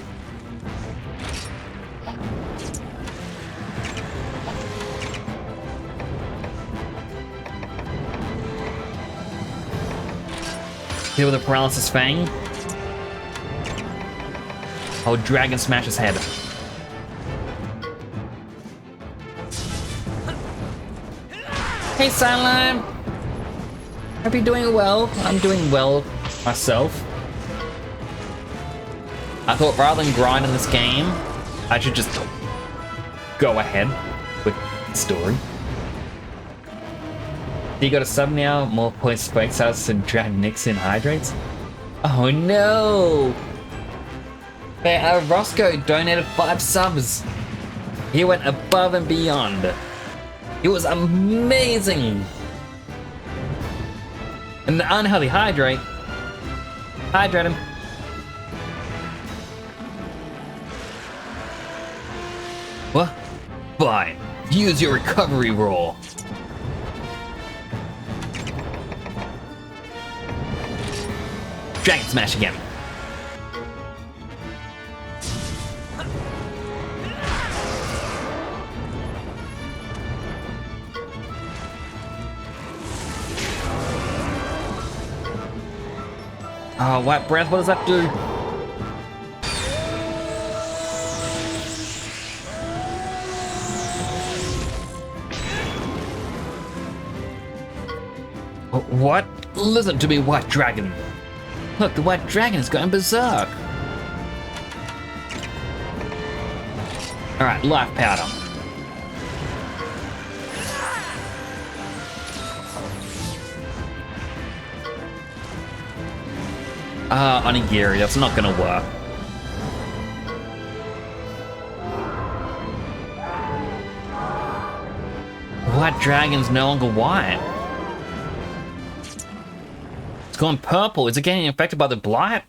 Hit with a paralysis fang. Oh, Dragon Smash his head. Hey, Silent! Hope you're doing well. I'm doing well myself. I thought rather than grind in this game, I should just go ahead with the story. You got a sub now, more points spikes us and drag Nixon hydrates? Oh no! Hey, Roscoe donated 5 subs. He went above and beyond. It was amazing! And the unhealthy hydrate. Hydrate him. What? Fine. Use your recovery roll. Dragon Smash again. Oh, White Breath, what does that do? What? Listen to me, White Dragon. Look, the White Dragon is going berserk. Alright, life powder. Onigiri, that's not gonna work. White Dragon's no longer white. It's gone purple. Is it getting infected by the blight?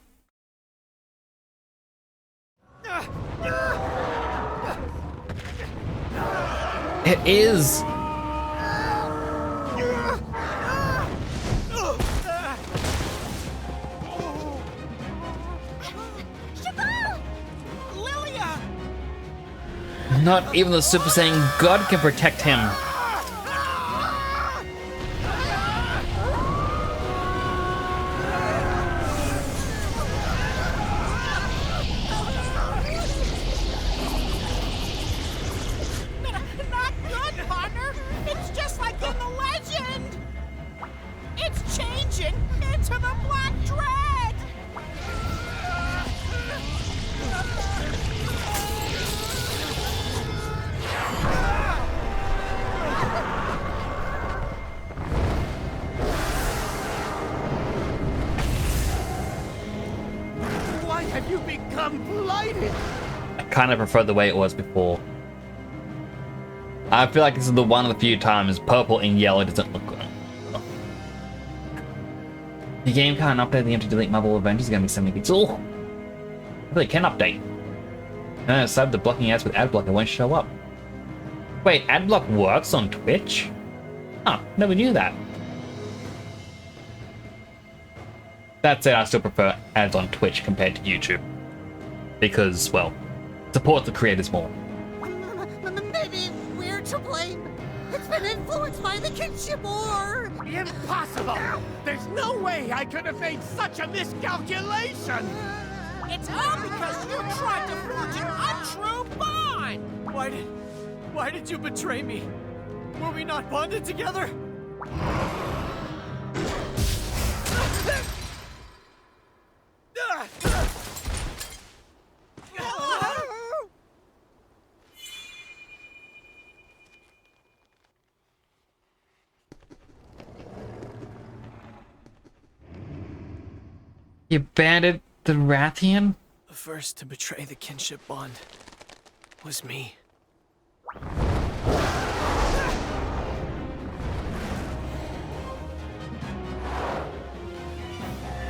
It is. Not even the Super Saiyan God can protect him. You become blighted. I kind of prefer the way it was before. I feel like this is the one of the few times purple and yellow doesn't look good. The game can't update the empty delete Marvel Avengers is gonna be 70 pixels. Hopefully it can update. Sub the blocking ads with adblock, it won't show up. Wait, adblock works on Twitch? Huh, never knew that. That said, I still prefer ads on Twitch compared to YouTube. Because, well, support the creators more. Maybe we're to blame. It's been influenced by the kinship war. Impossible! There's no way I could have made such a miscalculation! It's all because you tried to forge an untrue bond! Why did you betray me? Were we not bonded together? You banded the Rathian? The first to betray the kinship bond was me.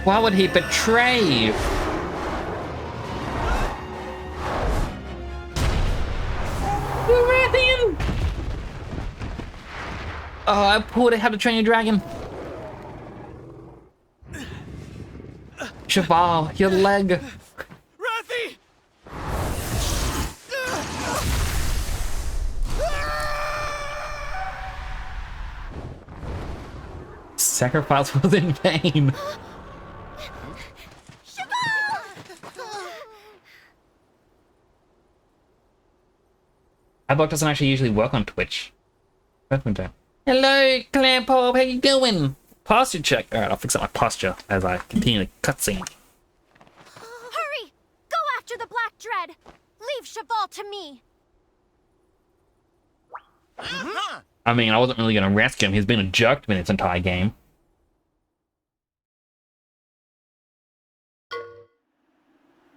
Why would he betray you? Rathian! Oh, I pulled it. How to Train Your Dragon. Cheval, your leg. Rathi! Sacrifice was in vain. Adblock doesn't actually usually work on Twitch. Hello, Clan Pop, how you doing? Posture check. Alright, I'll fix up my posture as I continue the cutscene. Hurry! Go after the Black Dread! Leave Cheval to me! I mean, I wasn't really going to rescue him. He's been a jerk to me this entire game.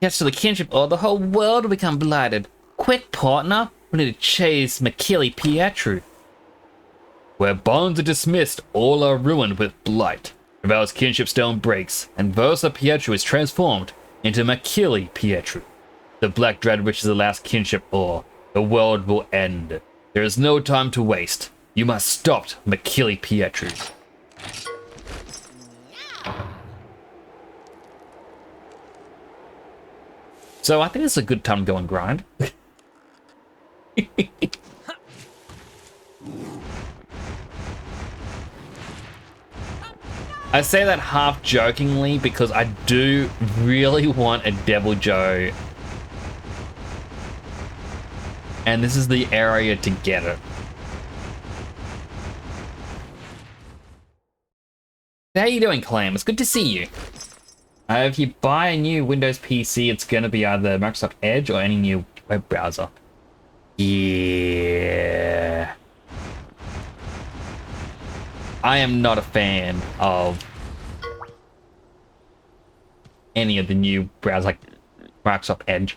Gets to the kinship, or the whole world will become blighted. Quick, partner. We need to chase Machili Pietru. Where bonds are dismissed, all are ruined with blight. Ravel's kinship stone breaks, and Versa Pietru is transformed into Machili Pietru. The Black Dread reaches the last kinship ore. The world will end. There is no time to waste. You must stop Machili Pietru. So I think it's a good time to go and grind. I say that half jokingly because I do really want a Deviljho, and this is the area to get it. How you doing, Clam? It's good to see you. If you buy a new Windows PC, it's going to be either Microsoft Edge or any new web browser. Yeah. I am not a fan of any of the new browsers like Microsoft Edge.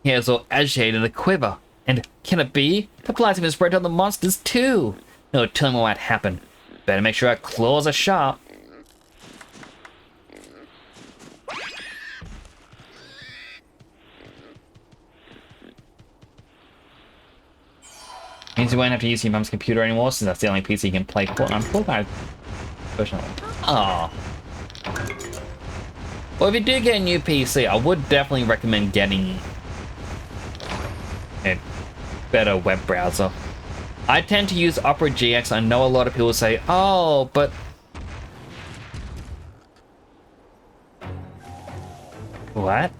Here's all agitated in a quiver. And can it be? The plasma is spread on the monsters too. No telling what might happen. Better make sure our claws are sharp. Means you won't have to use your mum's computer anymore, since that's the only PC you can play Fortnite. Aww. Well, if you do get a new PC, I would definitely recommend getting a better web browser. I tend to use Opera GX. I know a lot of people say, oh, but... What?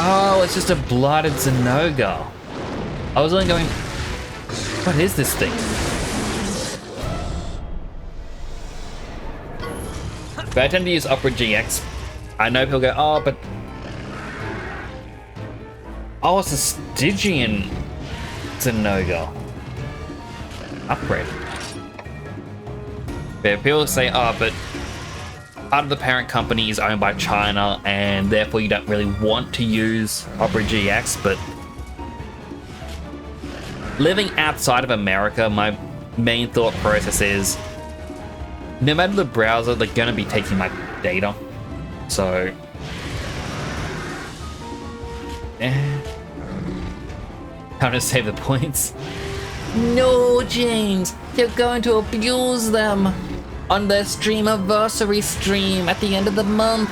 Oh, it's just a blighted Zenoga. I was only going... What is this thing? But I tend to use Opera GX. I know people go, oh, but... Oh, it's a Stygian Zenoga. Upgrade. But people say, oh, but... part of the parent company is owned by China, and therefore you don't really want to use Opera GX, but living outside of America, my main thought process is no matter the browser, they're going to be taking my data. So, time to save the points. No, James, they're going to abuse them on their streamiversary stream at the end of the month.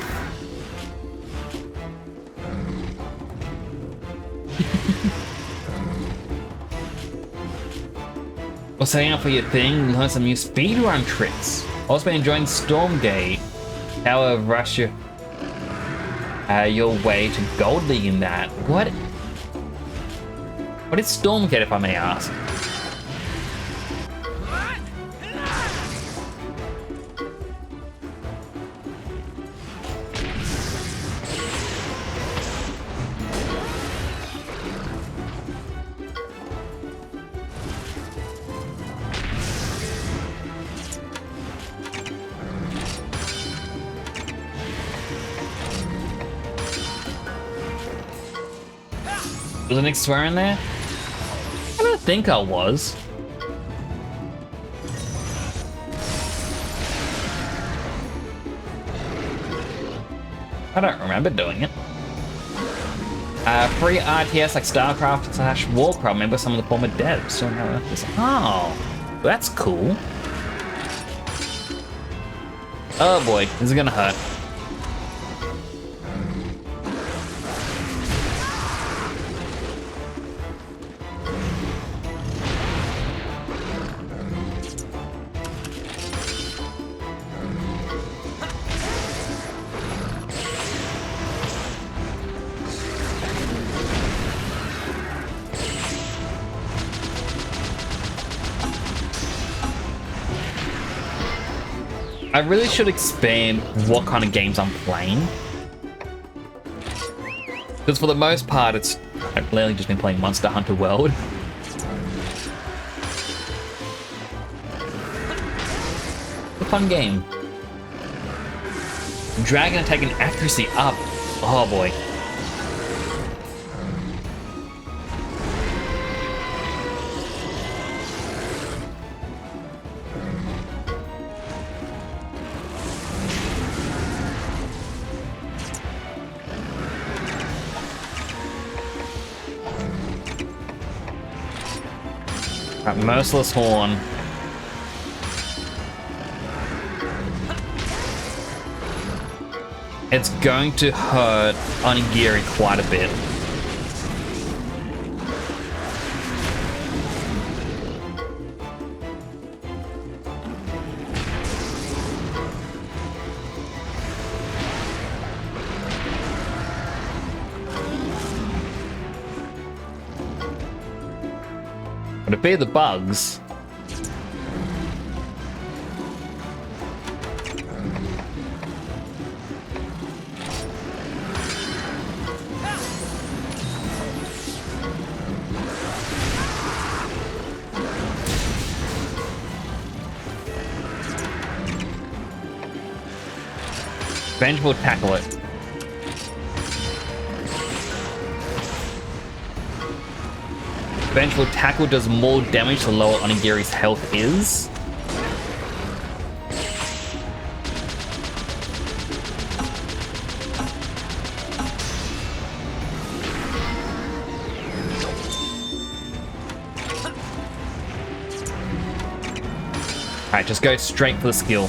Well, setting up for your thing, learn some new speedrun tricks. Also been enjoying Stormgate. How have rushed your way to Gold League in that? What is Stormgate, if I may ask? Was the Nick swearing there? I don't think I was. I don't remember doing it. Free RTS like StarCraft / Warcraft. Remember some of the former devs. So how this? Oh, that's cool. Oh boy, this is gonna hurt. I really should expand what kind of games I'm playing. Because for the most part, I've lately just been playing Monster Hunter World. It's a fun game. Dragon attack and accuracy up. Oh boy. Merciless Horn. It's going to hurt Onigiri quite a bit. But to fear the bugs, Venge will tackle it. Vengeful Tackle does more damage the lower Onigiri's health is. Alright, just go straight for the skill.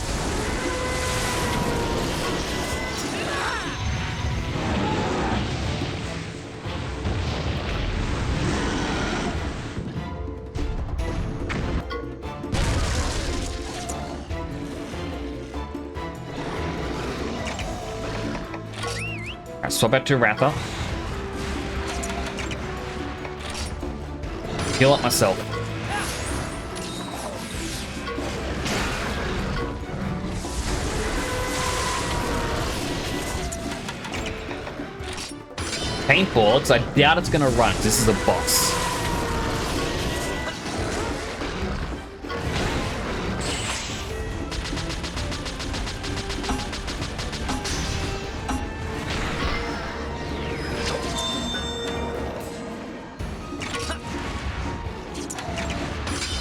Swap back to Ratha. Heal up myself. Paintball, because I doubt it's gonna run. This is a boss.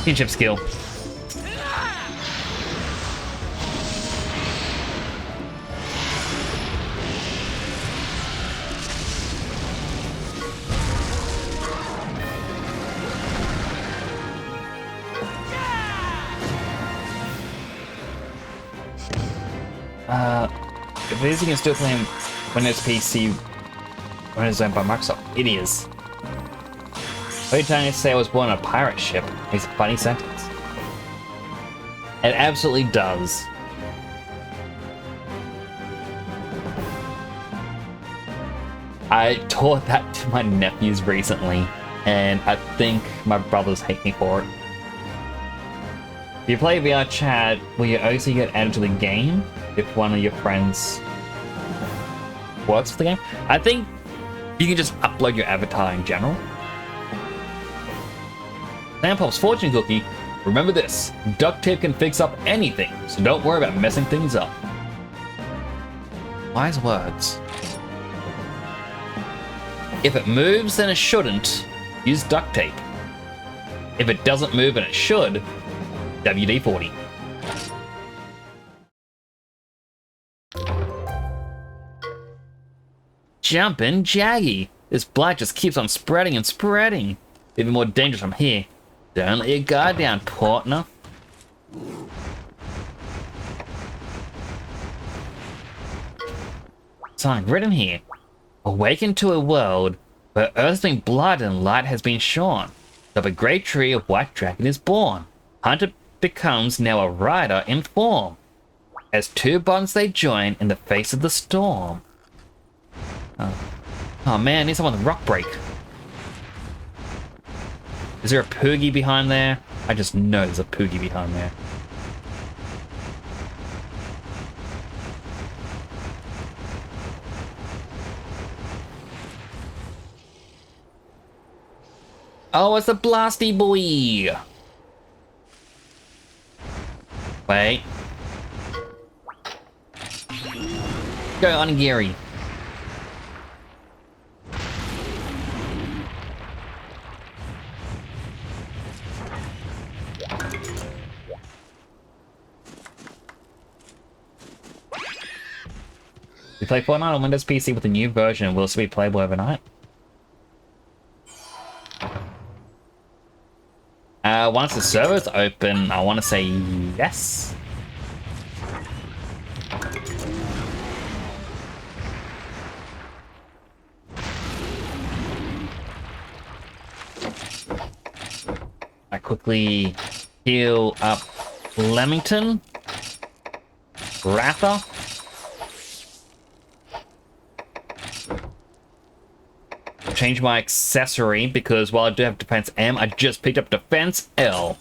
Kinship skill. If it is, you can still play Windows PC when it's owned by Microsoft. It is. Every time you say I was born on a pirate ship, it's a funny sentence. It absolutely does. I taught that to my nephews recently, and I think my brothers hate me for it. If you play VR chat, will you also get added to the game if one of your friends works for the game? I think you can just upload your avatar in general. Sampop's fortune cookie. Remember this, duct tape can fix up anything, so don't worry about messing things up. Wise words. If it moves, then it shouldn't. Use duct tape. If it doesn't move and it should, WD-40. Jumpin' Jaggy. This blight just keeps on spreading and spreading. Even more dangerous from here. Don't let your guard down, partner. Something written here. Awaken to a world where earth's been blood and light has been shorn. Of a great tree of white dragon is born. Hunter becomes now a rider in form. As two bonds they join in the face of the storm. Oh man, I need someone with rock break. Is there a Poogie behind there? I just know there's a Poogie behind there. Oh, it's the Blasty Boy! Wait. Go on, Gary. We play Fortnite on Windows PC with a new version. Will it still be playable overnight? Once the server's open, I want to say yes. I quickly heal up Leamington, Ratha. Change my accessory because while I do have defense M, I just picked up defense L.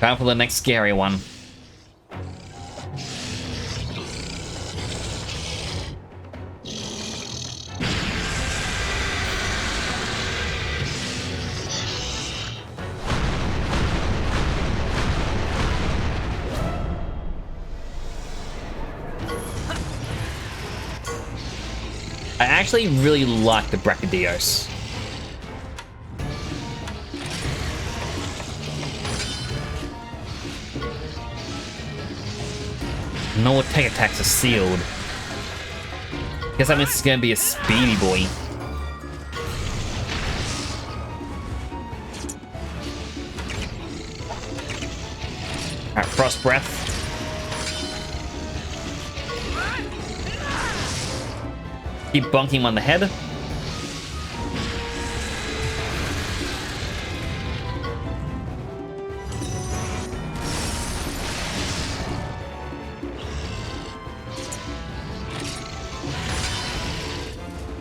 Time for the next scary one. I actually really like the Brachydios. No attack attacks are sealed. Guess that means it's gonna be a speedy boy. Alright, Frost Breath. Keep bonking him on the head.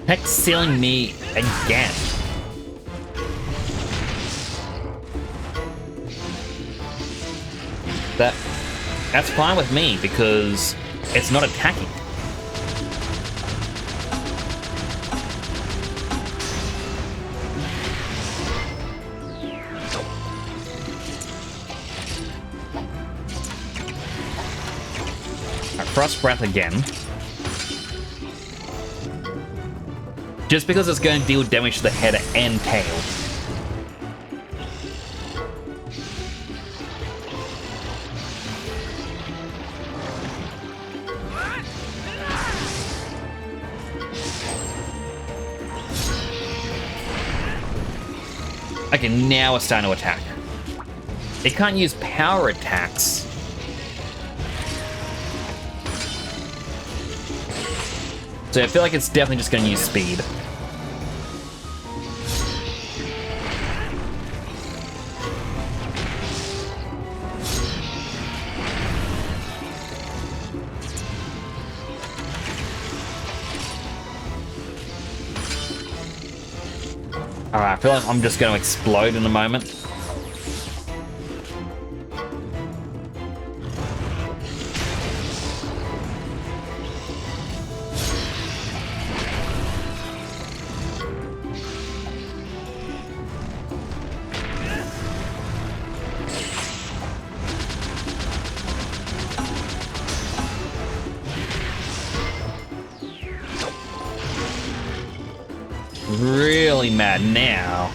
Heck, sealing me again. That's fine with me because it's not attacking. Frost Breath again. Just because it's going to deal damage to the head and tail. Okay, now it's starting to attack. It can't use power attacks. So I feel like it's definitely just going to use speed. Alright, I feel like I'm just going to explode in a moment. Really mad now.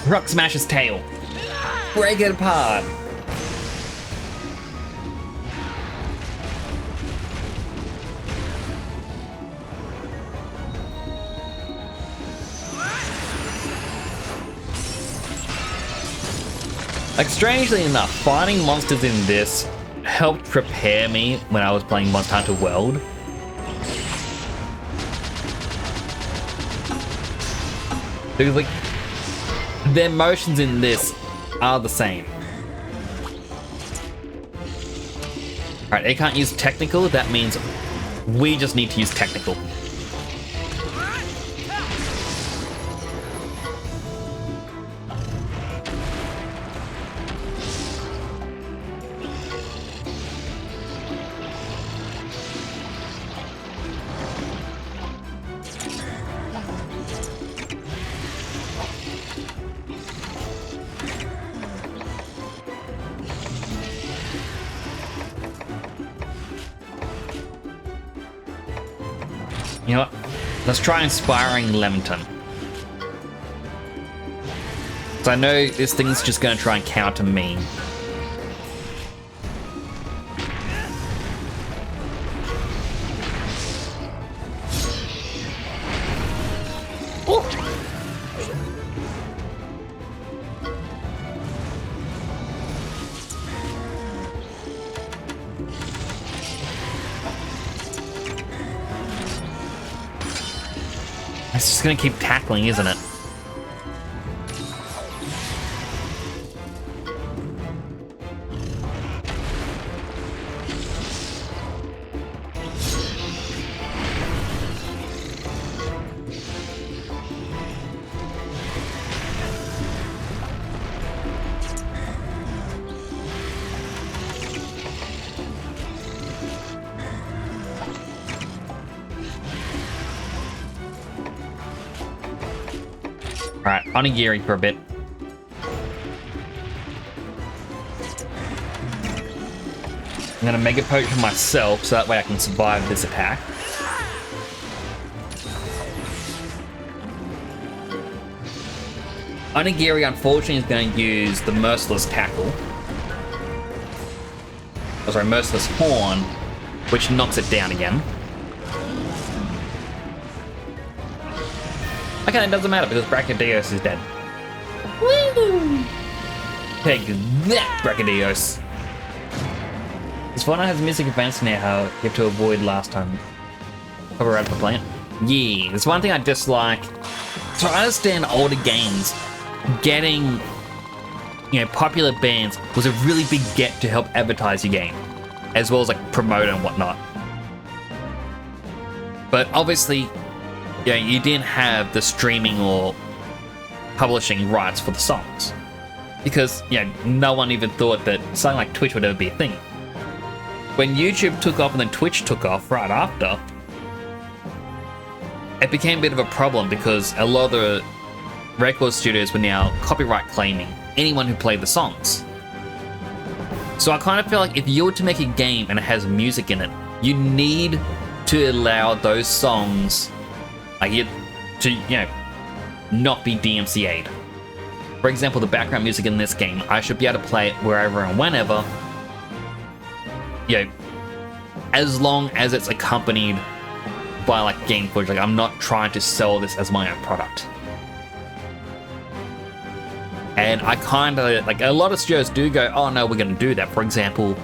Rock smash his tail. Break it apart. Like, strangely enough, fighting monsters in this helped prepare me when I was playing Monster Hunter World. Because, like, their motions in this are the same. Alright, they can't use technical, that means we just need to use technical. You know what? Let's try inspiring Leamington. So I know this thing's just going to try and counter me. It's just gonna keep tackling, isn't it? Alright, onigiri for a bit. I'm gonna Mega Potion myself so that way I can survive this attack. Onigiri, unfortunately, is going to use the Merciless Tackle. Oh, sorry, Merciless Horn, which knocks it down again. Okay, it doesn't matter because Brachydios is dead. Woo! Take that, Brachydios. This Fortnite has music events now how you have to avoid last time. Copyright for playing. Yeah, there's one thing I dislike. So I understand older games, getting, you know, popular bands was a really big get to help advertise your game, as well as like promote and whatnot. But obviously, you didn't have the streaming or publishing rights for the songs. Because, no one even thought that something like Twitch would ever be a thing. When YouTube took off and then Twitch took off right after, it became a bit of a problem because a lot of the record studios were now copyright claiming anyone who played the songs. So I kind of feel like if you were to make a game and it has music in it, you need to allow those songs to not be DMCA'd. For example, the background music in this game, I should be able to play it wherever and whenever, as long as it's accompanied by game footage. I'm not trying to sell this as my own product. And I kind of a lot of studios do go, oh no, we're going to do that. For example,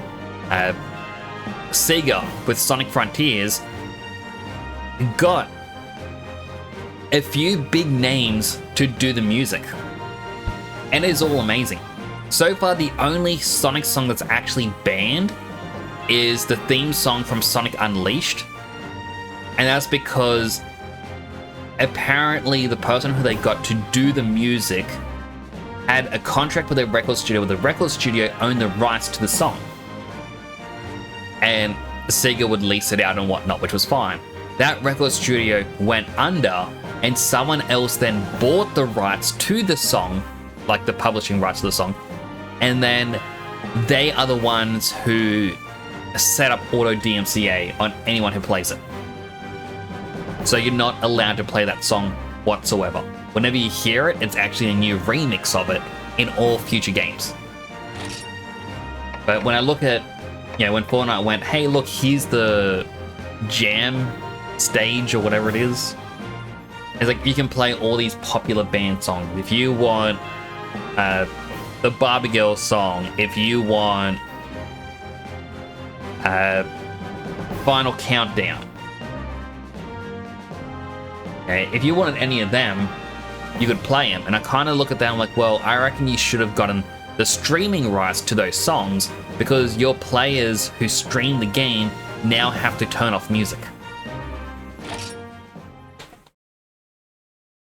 Sega with Sonic Frontiers got a few big names to do the music, and it is all amazing. So far, the only Sonic song that's actually banned is the theme song from Sonic Unleashed, and that's because apparently the person who they got to do the music had a contract with a record studio, where the record studio owned the rights to the song, and Sega would lease it out and whatnot, which was fine. That record studio went under, and someone else then bought the rights to the song, the publishing rights to the song, and then they are the ones who set up auto DMCA on anyone who plays it. So you're not allowed to play that song whatsoever. Whenever you hear it, it's actually a new remix of it in all future games. But when I look at, when Fortnite went, hey look, here's the jam stage or whatever it is, it's you can play all these popular band songs. If you want the Barbie Girl song, if you want Final Countdown, if you wanted any of them, you could play them. And I kind of look at that and I'm like, well, I reckon you should have gotten the streaming rights to those songs, because your players who stream the game now have to turn off music.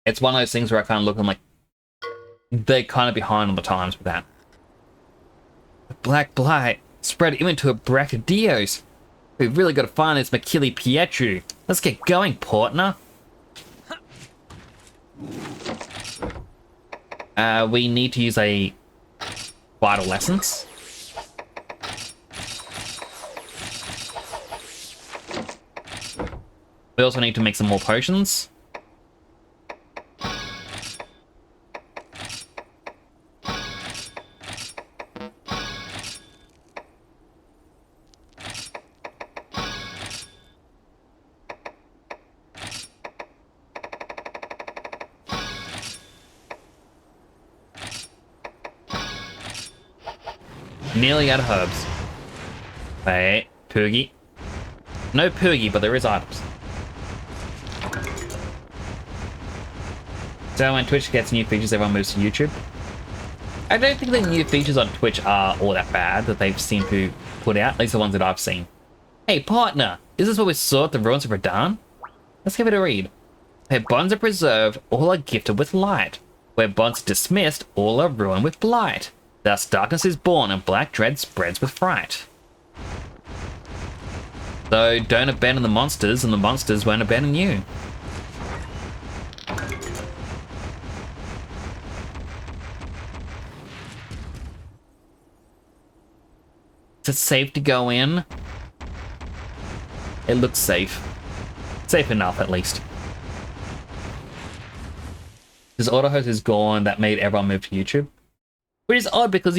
It's one of those things where I kind of look and I'm like, they're kind of behind on the times with that. The Black Blight spread even to a bracket Dios. We've really got to find this Makili Pietru. Let's get going, partner. We need to use a Vital Lessons. We also need to make some more potions. Nearly out of herbs. Wait, Poogie. No Poogie, but there is items. So when Twitch gets new features, everyone moves to YouTube. I don't think the new features on Twitch are all that bad that they've seemed to put out, at least the ones that I've seen. Hey partner, is this what we saw at the ruins of Radahn? Let's give it a read. Where bonds are preserved, all are gifted with light. Where bonds are dismissed, all are ruined with blight. Thus darkness is born and black dread spreads with fright. So don't abandon the monsters, and the monsters won't abandon you. Is it safe to go in? It looks safe. Safe enough, at least. This auto host is gone, that made everyone move to YouTube. Which is odd because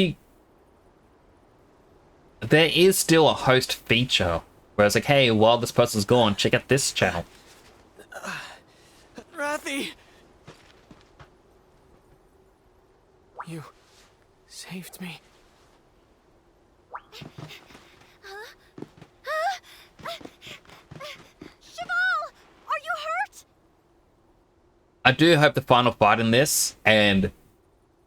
there is still a host feature where it's like, hey, while this person's gone, check out this channel. Rathy! You saved me. Cheval! Are you hurt? I do hope the final fight in this, and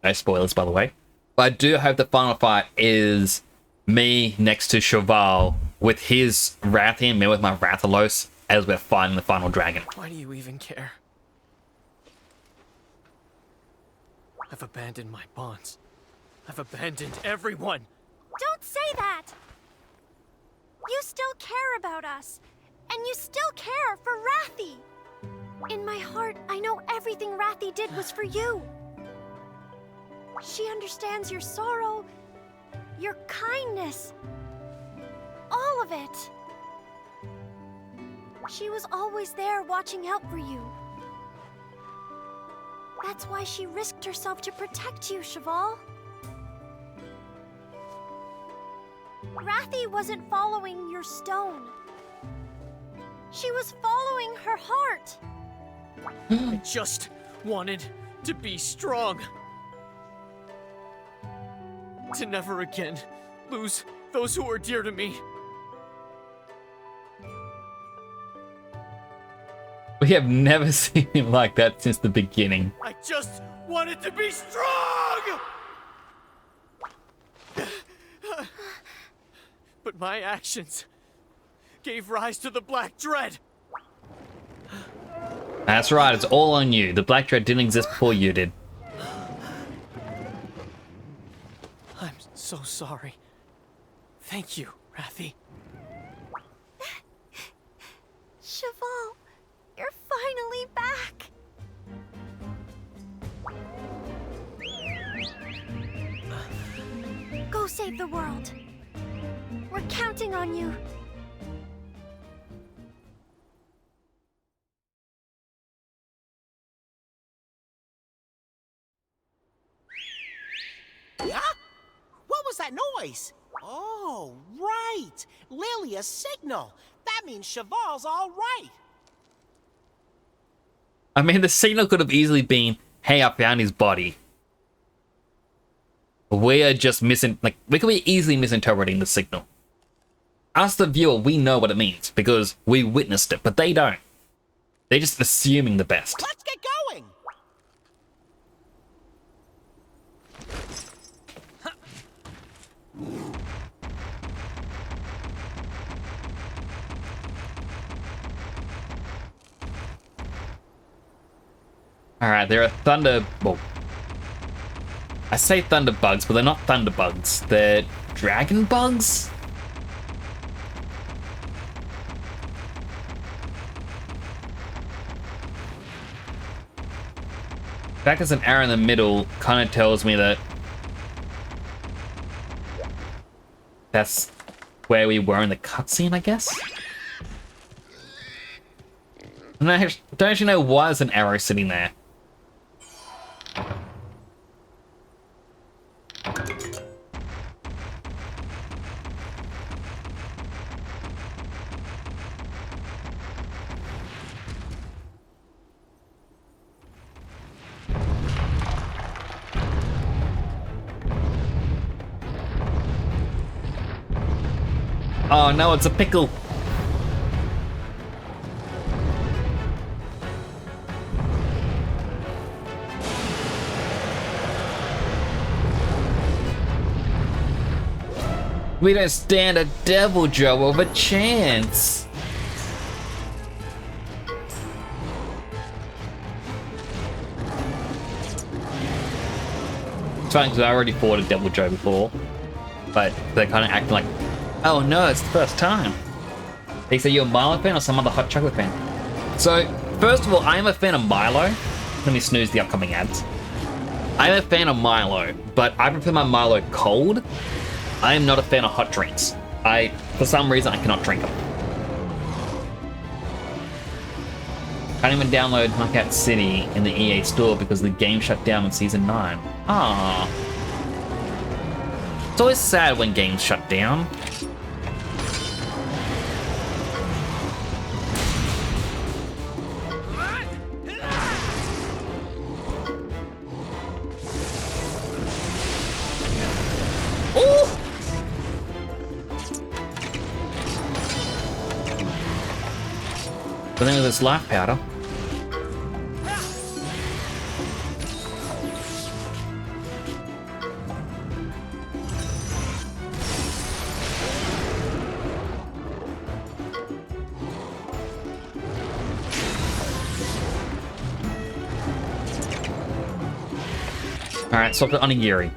no spoilers by the way, but I do hope the final fight is me next to Cheval with his Rathy and me with my Rathalos as we're fighting the final dragon. Why do you even care? I've abandoned my bonds. I've abandoned everyone. Don't say that! You still care about us, and you still care for Rathy. In my heart, I know everything Rathy did was for you. She understands your sorrow, your kindness, all of it. She was always there watching out for you. That's why she risked herself to protect you, Cheval. Rathy wasn't following your stone. She was following her heart. I just wanted to be strong. To never again lose those who are dear to me. We have never seen him like that since the beginning. I just wanted to be strong! But my actions gave rise to the Black Dread. That's right, it's all on you. The Black Dread didn't exist before you did. I'm so sorry. Thank you, Rathy. Cheval, you're finally back. Go save the world. We're counting on you. Yeah? What was that noise? Oh, right. Lilia's signal. That means Cheval's all right. I mean, the signal could have easily been, hey, I found his body. We are just we could be easily misinterpreting the signal. Us, the viewer, we know what it means because we witnessed it, but they don't. They're just assuming the best. Let's get going. Alright, there are well, I say thunder bugs, but they're not thunder bugs. They're dragon bugs? The fact there's an arrow in the middle kind of tells me that that's where we were in the cutscene, I guess? And I don't actually know why there's an arrow sitting there. Oh no, it's a pickle. We don't stand a Deviljho of a chance. It's fine because I already fought a Deviljho before, but they're kind of acting like, oh no, it's the first time. They say you're a Milo fan or some other hot chocolate fan. So, first of all, I am a fan of Milo. Let me snooze the upcoming ads. I am a fan of Milo, but I prefer my Milo cold. I am not a fan of hot drinks. For some reason, I cannot drink them. Can't even download Knockout City in the EA store because the game shut down in Season 9. Ah. It's always sad when games shut down. But then with this life powder. Alright, swap it on a Yuri.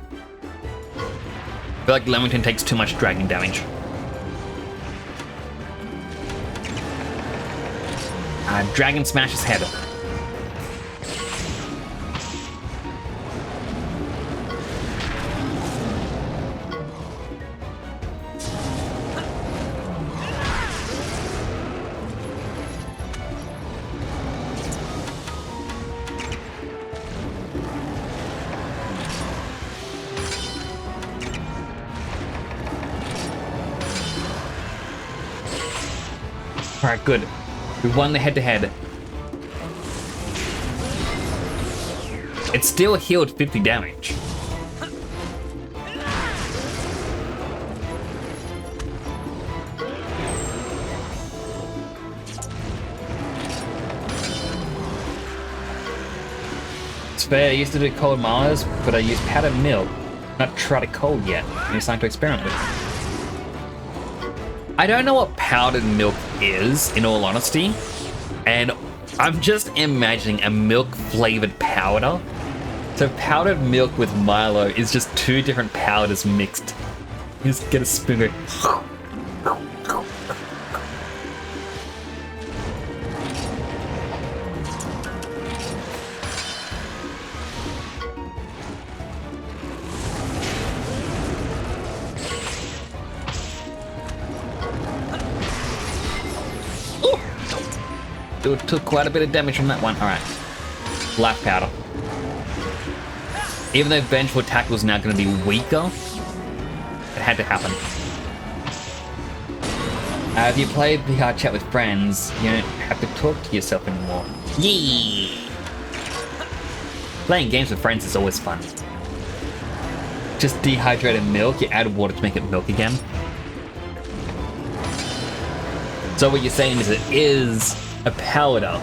I feel like Leamington takes too much dragon damage. Dragon smash his head. Alright, good. We won the head-to-head. It still healed 50 damage. It's fair, I used to do cold miles, but I used powdered milk. Not tried it cold yet. I'm starting to experiment with it. I don't know what powdered milk is, in all honesty, and I'm just imagining a milk-flavored powder. So powdered milk with Milo is just two different powders mixed. You just get a spoon and go... It took quite a bit of damage from that one. Alright. Life powder. Even though vengeful tackle is now going to be weaker, it had to happen. If you play VR chat with friends, you don't have to talk to yourself anymore. Yeah! Playing games with friends is always fun. Just dehydrated milk, you add water to make it milk again. So what you're saying is it is a powder.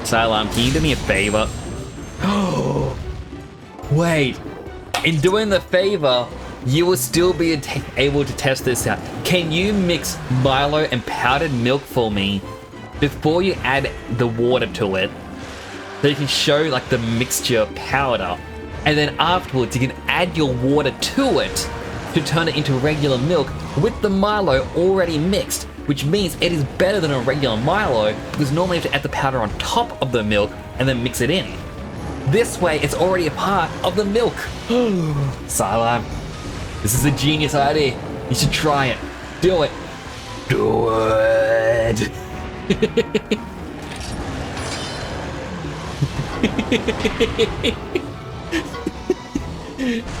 Silam, can you do me a favor? Oh, wait. In doing the favor, you will still be able to test this out. Can you mix Milo and powdered milk for me before you add the water to it? So you can show like the mixture powder. And then afterwards, you can add your water to it to turn it into regular milk with the Milo already mixed, which means it is better than a regular Milo because normally you have to add the powder on top of the milk and then mix it in. This way, it's already a part of the milk. Silam, this is a genius idea. You should try it. Do it. Do it.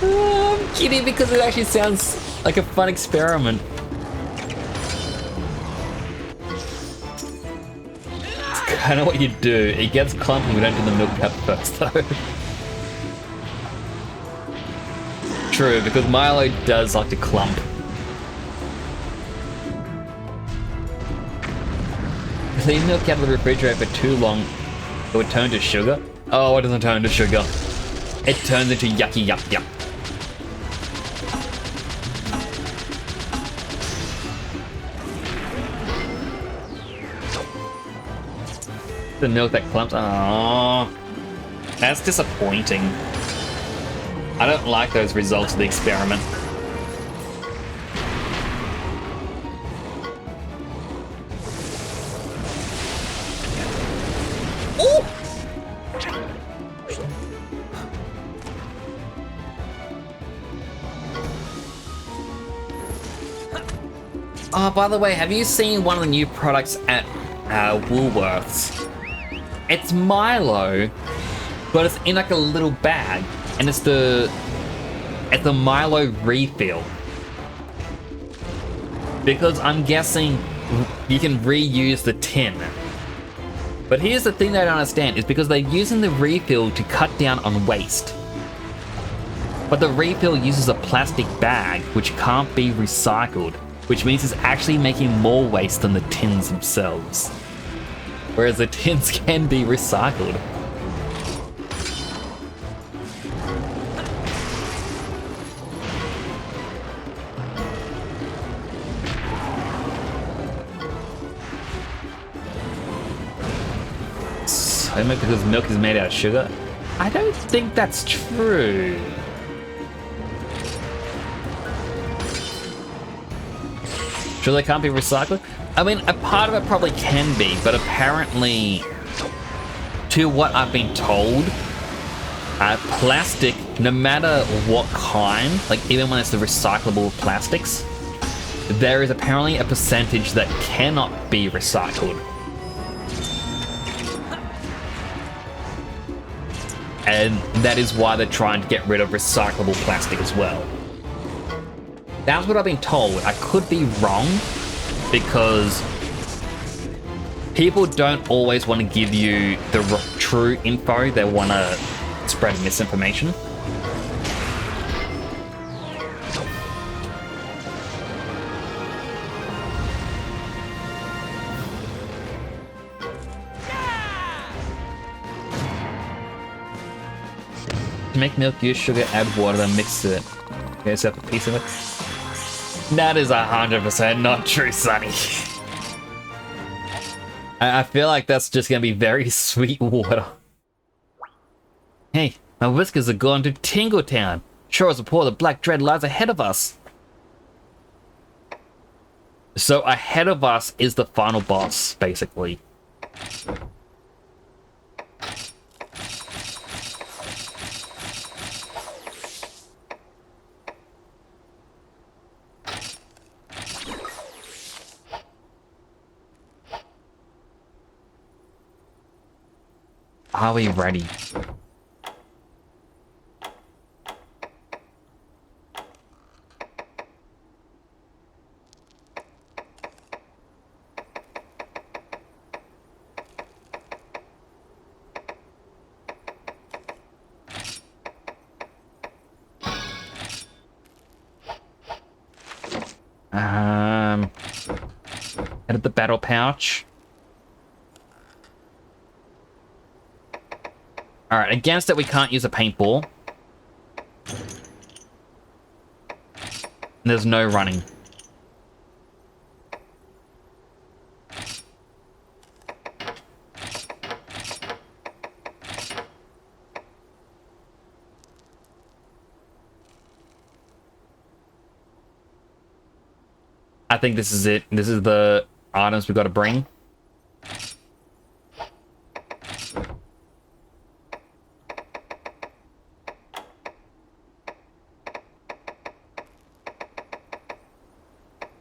I'm kidding because it actually sounds like a fun experiment. It's kind of what you do. It gets clumpy, we don't do the milk cup first though. True, because Milo does like to clump. If you leave milk out of the refrigerator for too long, it would turn to sugar. Oh, it doesn't turn to sugar. It turns into yucky yuck yuck. The milk that clumps. Oh, that's disappointing. I don't like those results of the experiment. Oh, by the way, have you seen one of the new products at Woolworths? It's Milo, but it's in like a little bag, and it's the Milo refill. Because I'm guessing you can reuse the tin. But here's the thing that I don't understand, is because they're using the refill to cut down on waste. But the refill uses a plastic bag, which can't be recycled, which means it's actually making more waste than the tins themselves. Whereas the tins can be recycled. soy milk because milk is made out of sugar? I don't think that's true. Sure they can't be recycled? I mean, a part of it probably can be, but apparently, to what I've been told, plastic, no matter what kind, like even when it's the recyclable plastics, there is apparently a percentage that cannot be recycled. And that is why they're trying to get rid of recyclable plastic as well. That's what I've been told. I could be wrong, because people don't always want to give you the true info. They want to spread misinformation. To make milk, use sugar, add water, then mix it. Okay, so a piece of it. That is 100% not true, Sonny. I feel like that's just gonna be very sweet water. Hey, my whiskers are going to Tingletown. Sure as a pour, the Black Dread lies ahead of us. So ahead of us is the final boss, basically. Are we ready? Edit the battle pouch. Alright, against it we can't use a paintball. There's no running. I think this is it. This is the items we got to bring.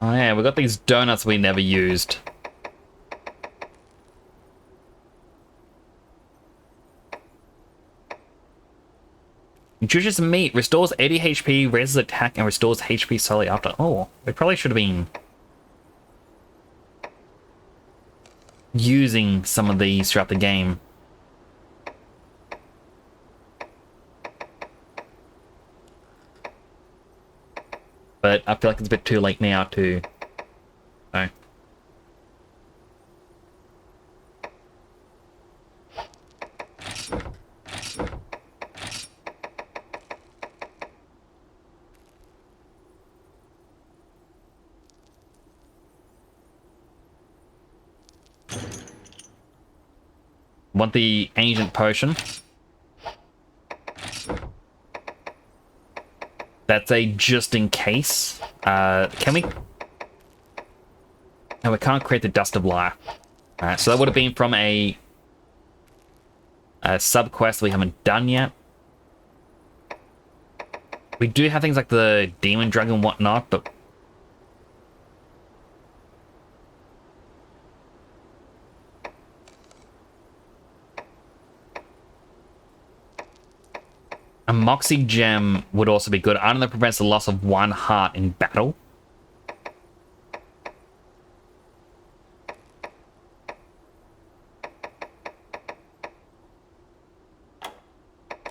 Oh yeah, we got these donuts we never used. Nutritious meat restores 80 HP, raises attack, and restores HP slowly after. Oh, we probably should have been using some of these throughout the game. But I feel like it's a bit too late now to... So. Want the ancient potion. That's a just in case. Can we? No, we can't create the Dust of Life. Alright, so that would have been from a sub-quest we haven't done yet. We do have things like the Demon Drug and whatnot, but... A Moxie Gem would also be good. Item that prevents the loss of 1 heart in battle.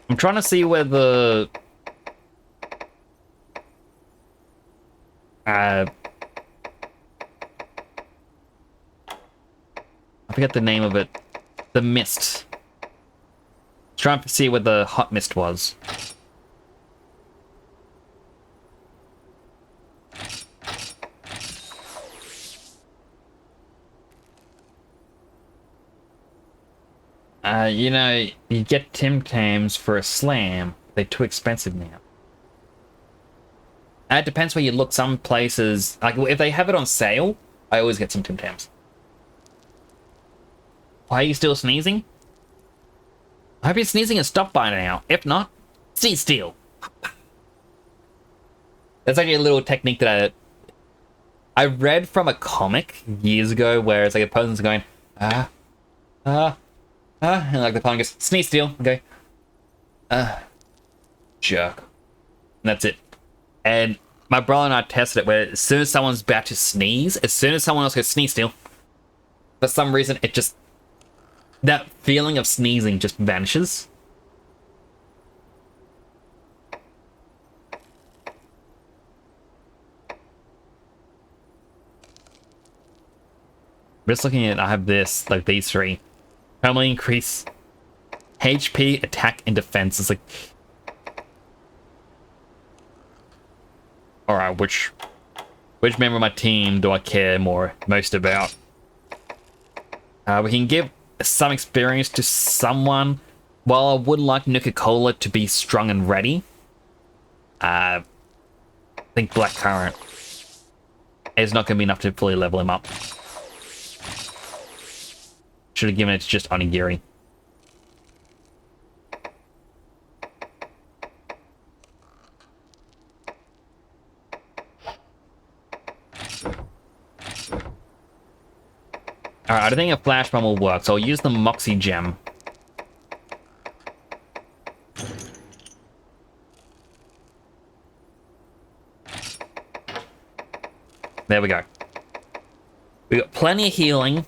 I'm trying to see where the... I forget the name of it. The mist. Trying to see where the hot mist was. You know, you get Tim Tams for a slam. They're too expensive now. It depends where you look. Some places, like if they have it on sale, I always get some Tim Tams. Why are you still sneezing? I hope you're sneezing and stop by now. If not, sneeze still. That's actually a little technique that I read from a comic years ago, where it's like a person's going, and like the opponent goes, sneeze still, okay, jerk. And that's it. And my brother and I tested it, where as soon as someone's about to sneeze, as soon as someone else goes, sneeze still, for some reason, it just, that feeling of sneezing just vanishes. Just looking at, I have this, like these three. Permanently increase HP, attack, and defense. It's like, all right, which member of my team do I care most about? We can give some experience to someone. While I would like Nuka-Cola to be strong and ready, I think Blackcurrant is not going to be enough to fully level him up. Should have given it to just Onigiri. Alright, I don't think a flash bomb will work, so I'll use the Moxie Gem. There we go. We got plenty of healing.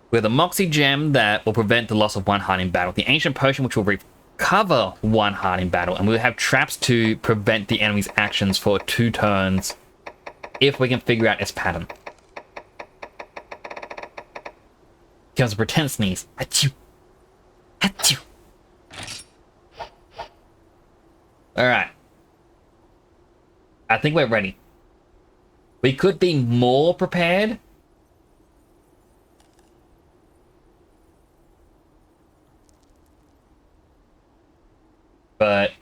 We have the Moxie Gem that will prevent the loss of 1 heart in battle. The Ancient Potion, which will recover 1 heart in battle. And we'll have traps to prevent the enemy's actions for 2 turns, if we can figure out its pattern. Comes a pretend sneeze. Achoo. Achoo. Alright. I think we're ready. We could be more prepared. But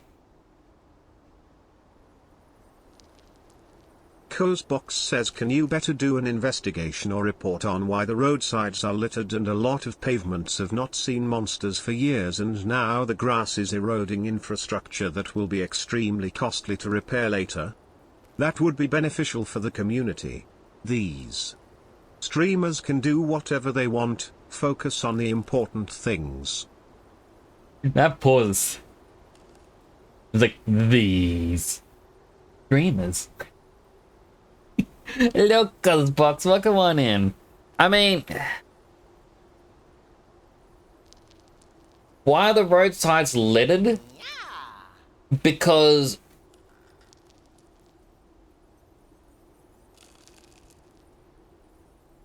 Cozebox says, can you better do an investigation or report on why the roadsides are littered and a lot of pavements have not seen monsters for years, and now the grass is eroding infrastructure that will be extremely costly to repair later? That would be beneficial for the community. These streamers can do whatever they want, focus on the important things. that pause. It's like, these streamers. Look, Cozebox, welcome on in. I mean, why are the roadsides littered? Because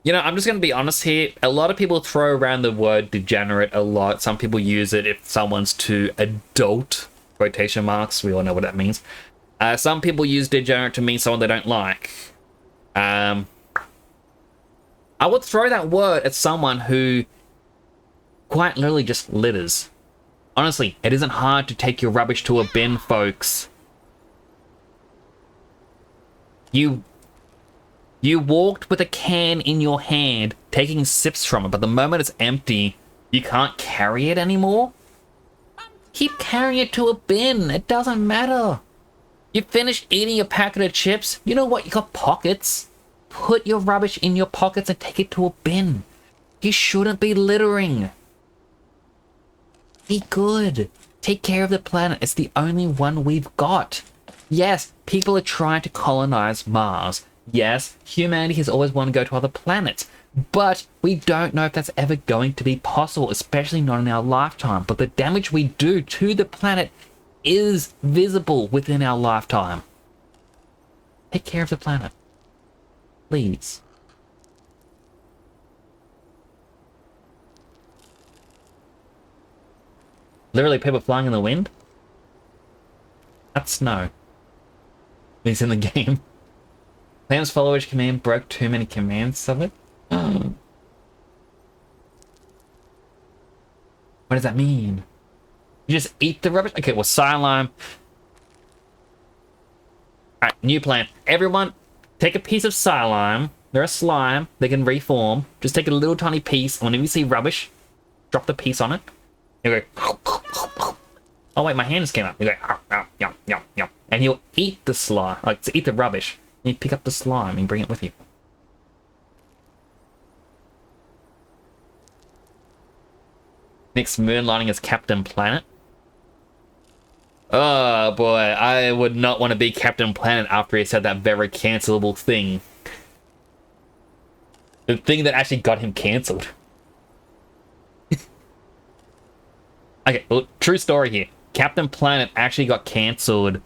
you know, I'm just going to be honest here. A lot of people throw around the word degenerate a lot. Some people use it if someone's too adult, quotation marks. We all know what that means. Some people use degenerate to mean someone they don't like. I would throw that word at someone who quite literally just litters. Honestly, it isn't hard to take your rubbish to a bin, folks. You walked with a can in your hand, taking sips from it, but the moment it's empty, you can't carry it anymore? Keep carrying it to a bin. It doesn't matter. You finished eating your packet of chips. You know what? You got pockets. Put your rubbish in your pockets and take it to a bin. You shouldn't be littering. Be good. Take care of the planet. It's the only one we've got. Yes, people are trying to colonize Mars. Yes, humanity has always wanted to go to other planets. But we don't know if that's ever going to be possible, especially not in our lifetime. But the damage we do to the planet is visible within our lifetime. Take care of the planet. Please. Literally paper flying in the wind? That's snow. He's in the game. Plans follow each command broke too many commands of it. What does that mean? You just eat the rubbish? Okay, well, slime. Alright, new plan. Everyone, take a piece of slime. They're a slime. They can reform. Just take a little tiny piece. And whenever you see rubbish, drop the piece on it. You go... Oh, wait, my hand just came up. You go... Yum, yum, yum. And you'll eat the slime. Like, to eat the rubbish. And you pick up the slime and bring it with you. Next moonlighting is Captain Planet. Oh boy, I would not want to be Captain Planet after he said that very cancelable thing. The thing that actually got him cancelled. Okay, well, true story here. Captain Planet actually got cancelled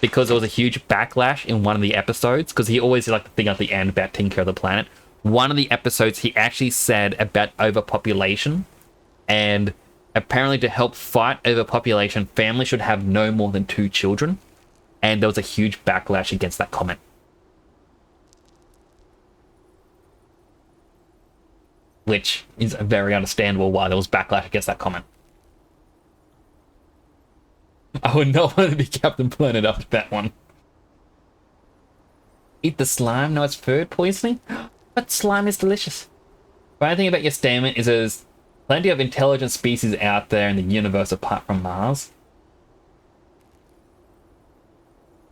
because there was a huge backlash in one of the episodes, because he always did like the thing at the end about taking care of the planet. One of the episodes he actually said about overpopulation, and apparently to help fight overpopulation, families should have no more than 2 children, and there was a huge backlash against that comment. Which is very understandable why there was backlash against that comment. I would not want to be Captain Planet after that one. Eat the slime? No, it's food poisoning? But slime is delicious. But I think about your statement is there's plenty of intelligent species out there in the universe apart from Mars.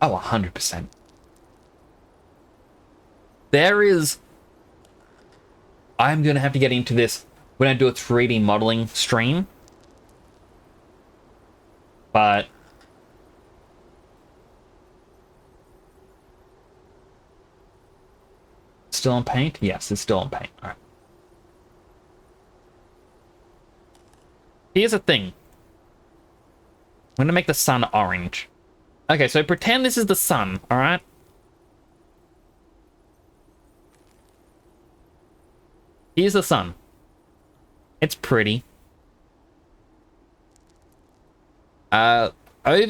Oh, 100%. There is... I'm going to have to get into this when I do a 3D modeling stream. But... Still on paint? Yes, it's still on paint. All right. Here's the thing. I'm going to make the sun orange. Okay, so pretend this is the sun, all right? Here's the sun. It's pretty. Over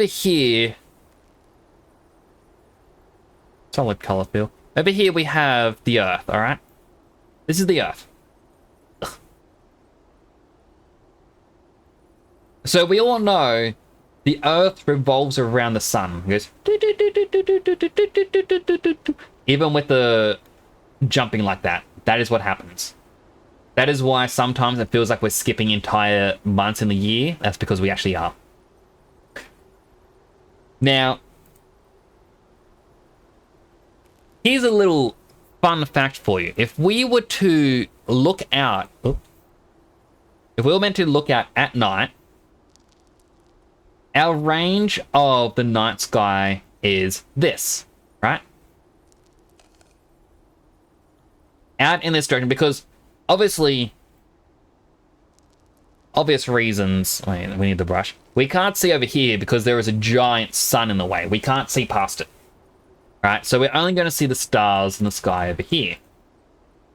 here... Solid color feel. Over here we have the Earth, alright? This is the Earth. Ugh. So we all know the Earth revolves around the sun. It goes... Even with the jumping like that. That is what happens. That is why sometimes it feels like we're skipping entire months in the year. That's because we actually are. Now, here's a little fun fact for you. If we were to look out... If we were meant to look out at night, our range of the night sky is this, right? Out in this direction, because obviously, obvious reasons, wait, we need the brush. We can't see over here because there is a giant sun in the way. We can't see past it. Right, so we're only going to see the stars in the sky over here.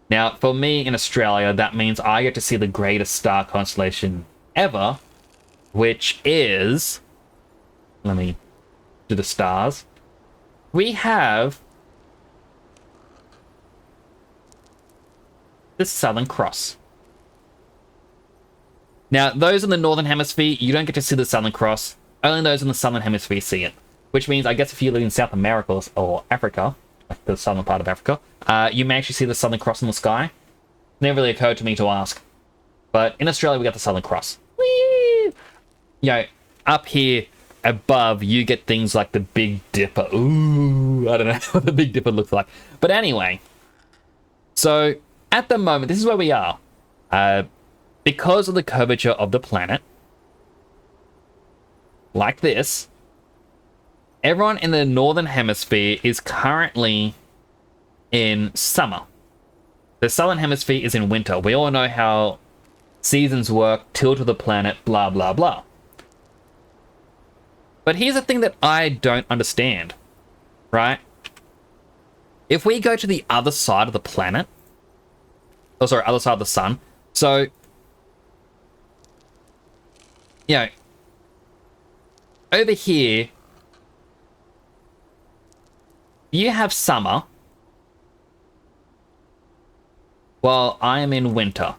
Now, for me in Australia, that means I get to see the greatest star constellation ever, which is... Let me do the stars. We have the Southern Cross. Now, those in the Northern Hemisphere, you don't get to see the Southern Cross. Only those in the Southern Hemisphere see it. Which means, I guess if you live in South America or Africa, like the southern part of Africa, you may actually see the Southern Cross in the sky. Never really occurred to me to ask. But in Australia, we got the Southern Cross. Whee! You know, up here above, you get things like the Big Dipper. Ooh, I don't know what the Big Dipper looks like. But anyway, so at the moment, this is where we are. Because of the curvature of the planet, like this, everyone in the Northern Hemisphere is currently in summer. The Southern Hemisphere is in winter. We all know how seasons work, tilt of the planet, blah, blah, blah. But here's the thing that I don't understand, right? If we go to the other side of the planet, oh, sorry, other side of the sun, so, you know, over here, you have summer, while I am in winter.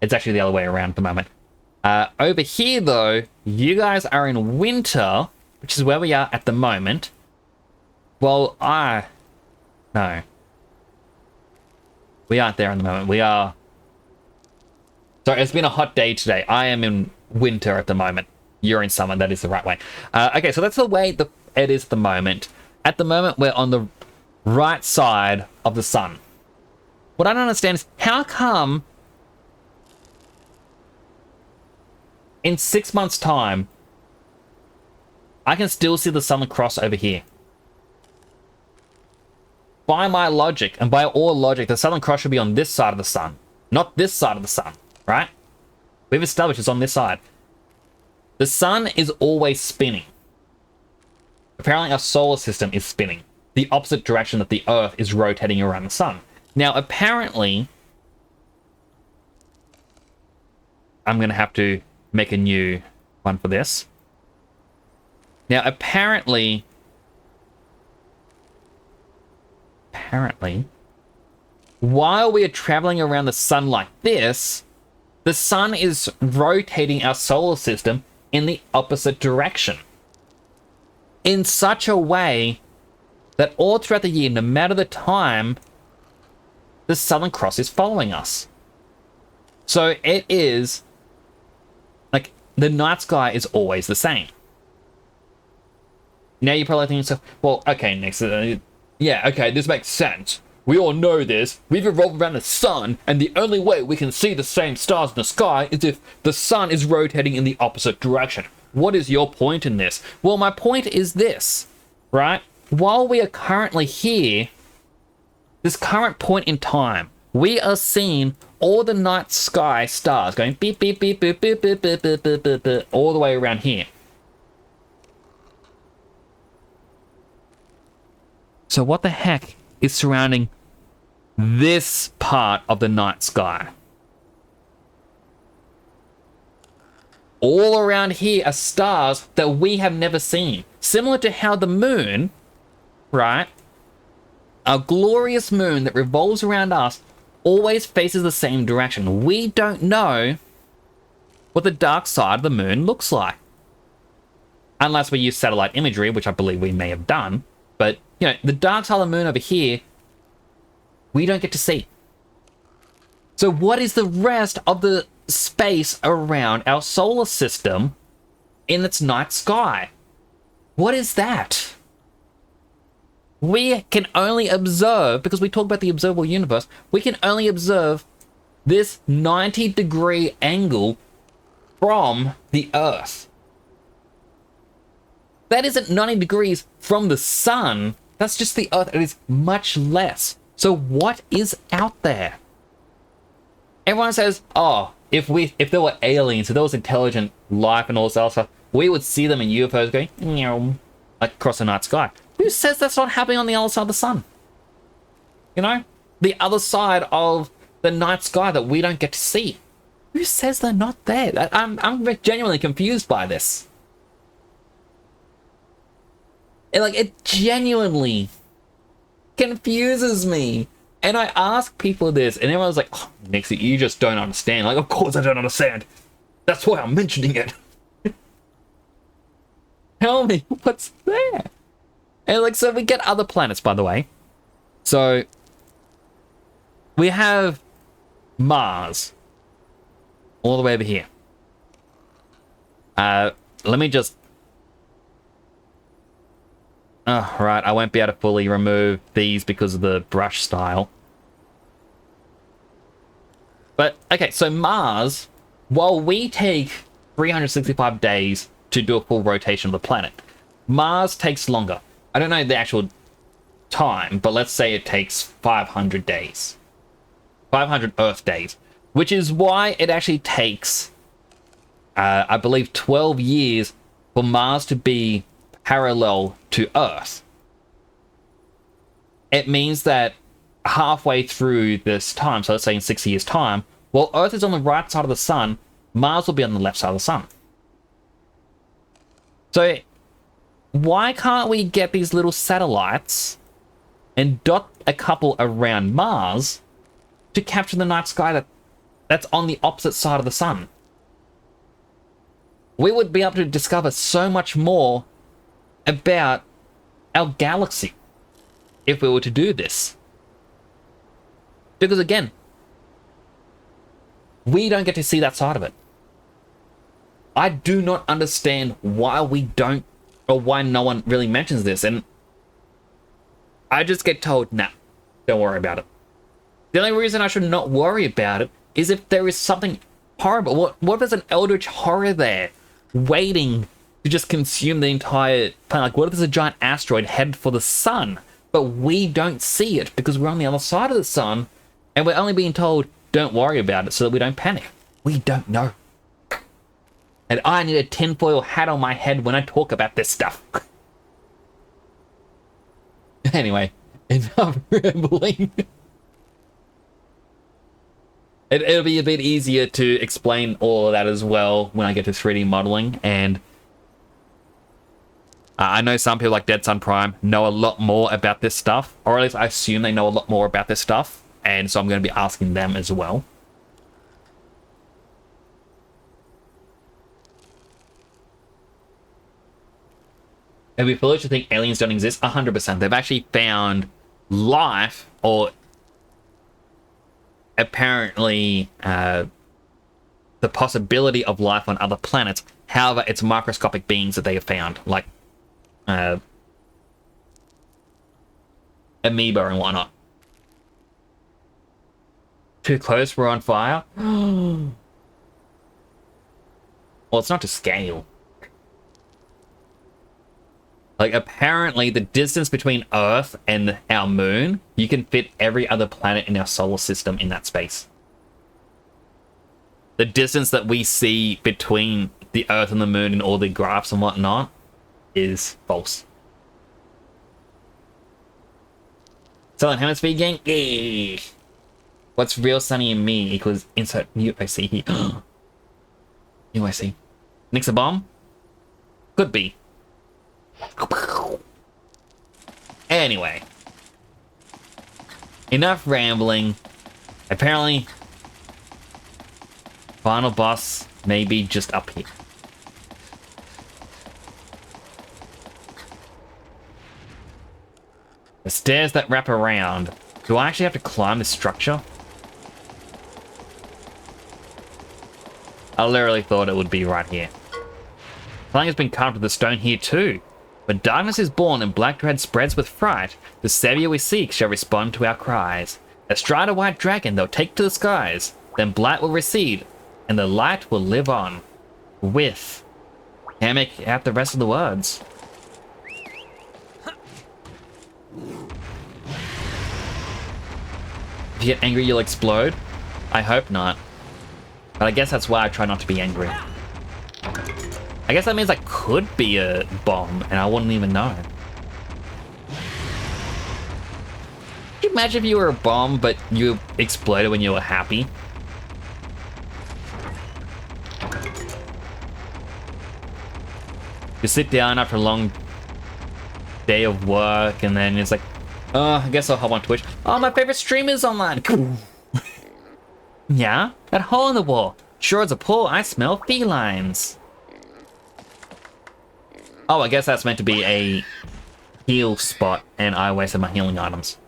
It's actually the other way around at the moment. Over here, though, you guys are in winter, which is where we are at the moment. Well, no. We aren't there at the moment. We are... Sorry, it's been a hot day today. I am in winter at the moment. You're in summer. That is the right way. Okay, so that's the way it is at the moment. At the moment, we're on the right side of the sun. What I don't understand is, how come in 6 months' time, I can still see the Southern Cross over here? By my logic, and by all logic, the Southern Cross should be on this side of the sun, not this side of the sun, right? We've established it's on this side. The sun is always spinning. Apparently our solar system is spinning, the opposite direction that the Earth is rotating around the sun. Now, apparently, I'm going to have to make a new one for this. Now, apparently, while we are traveling around the sun like this, the sun is rotating our solar system in the opposite direction. In such a way that all throughout the year, no matter the time, the Southern Cross is following us. So it is, like, the night sky is always the same. Now you're probably thinking to yourself, well, okay, Nick, yeah, okay, this makes sense. We all know this. We've revolved around the sun, and the only way we can see the same stars in the sky is if the sun is rotating in the opposite direction. What is your point in this? Well, my point is this, right? While we are currently here, this current point in time, we are seeing all the night sky stars going beep, beep, beep, beep, beep, beep, beep, beep, beep, beep, beep, all the way around here. So what the heck is surrounding this part of the night sky? All around here are stars that we have never seen. Similar to how the moon, right? Our glorious moon that revolves around us always faces the same direction. We don't know what the dark side of the moon looks like. Unless we use satellite imagery, which I believe we may have done. But, you know, the dark side of the moon over here, we don't get to see. So what is the rest of the space around our solar system in its night sky? What is that? We can only observe, because we talk about the observable universe, we can only observe this 90-degree angle from the Earth. That isn't 90 degrees from the sun. That's just the Earth. It is much less. So what is out there? Everyone says, oh, if there were aliens, if there was intelligent life and all this other stuff, we would see them in UFOs going, meow, like across the night sky. Who says that's not happening on the other side of the sun? You know? The other side of the night sky that we don't get to see. Who says they're not there? I'm genuinely confused by this. It genuinely confuses me. And I ask people this, and everyone's like, oh, Nixie, you just don't understand. Like, of course I don't understand. That's why I'm mentioning it. Tell me what's there. And so we get other planets, by the way. So we have Mars all the way over here. Let me just... Oh, right, I won't be able to fully remove these because of the brush style. But, okay, so Mars, while we take 365 days to do a full rotation of the planet, Mars takes longer. I don't know the actual time, but let's say it takes 500 days. 500 Earth days. Which is why it actually takes, I believe, 12 years for Mars to be parallel to Earth. It means that halfway through this time, so let's say in 6 years' time, while Earth is on the right side of the sun, Mars will be on the left side of the sun. So why can't we get these little satellites and dot a couple around Mars to capture the night sky that that's on the opposite side of the sun. We would be able to discover so much more about our galaxy if we were to do this. Because again, we don't get to see that side of it. I do not understand why we don't, or why no one really mentions this, and I just get told, nah, don't worry about it. The only reason I should not worry about it is if there is something horrible. What if there's an eldritch horror there waiting to just consume the entire planet? Like, what if there's a giant asteroid headed for the sun, but we don't see it because we're on the other side of the sun, and we're only being told, don't worry about it so that we don't panic? We don't know. And I need a tinfoil hat on my head when I talk about this stuff. Anyway, enough rambling. It'll be a bit easier to explain all of that as well when I get to 3D modeling, and I know some people like Dead Sun Prime know a lot more about this stuff, or at least I assume they know a lot more about this stuff, and so I'm going to be asking them as well. It'd be foolish to think aliens don't exist. 100%. They've actually found life, or apparently the possibility of life on other planets. However, it's microscopic beings that they have found, like amoeba and whatnot. Too close, we're on fire? Well, it's not to scale. Like, apparently, the distance between Earth and our moon, you can fit every other planet in our solar system in that space. The distance that we see between the Earth and the moon in all the graphs and whatnot is false. Southern Hemisphere gang? Yeah. What's real Sunny and me equals insert UIC here. UIC. Nick's a bomb? Could be. Anyway, enough rambling. Apparently, final boss may be just up here. The stairs that wrap around. Do I actually have to climb this structure? I literally thought it would be right here. Something has been carved with the stone here too. When darkness is born and black dread spreads with fright, the savior we seek shall respond to our cries. Astride a white dragon they'll take to the skies, then blight will recede, and the light will live on. With. Can't make out the rest of the words. If you get angry, you'll explode? I hope not. But I guess that's why I try not to be angry. I guess that means I could be a bomb and I wouldn't even know. Can you imagine if you were a bomb but you exploded when you were happy? You sit down after a long day of work and then it's like, oh, I guess I'll hop on Twitch. Oh, my favorite streamer's online. Yeah? That hole in the wall. Sure as a pool, I smell felines. Oh, I guess that's meant to be a heal spot, and I wasted my healing items.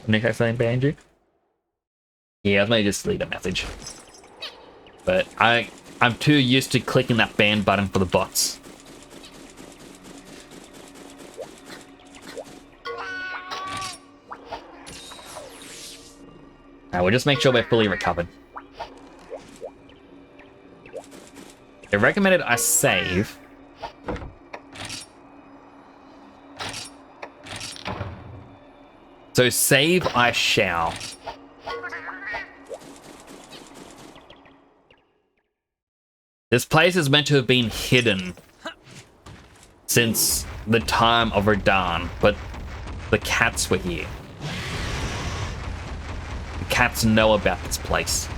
Nick, I saying banned you? Yeah, I was maybe just leave a message. But I'm too used to clicking that ban button for the bots. Alright, we'll just make sure we're fully recovered. They recommended I save. So save I shall. This place is meant to have been hidden since the time of Radahn, but the cats were here. The cats know about this place.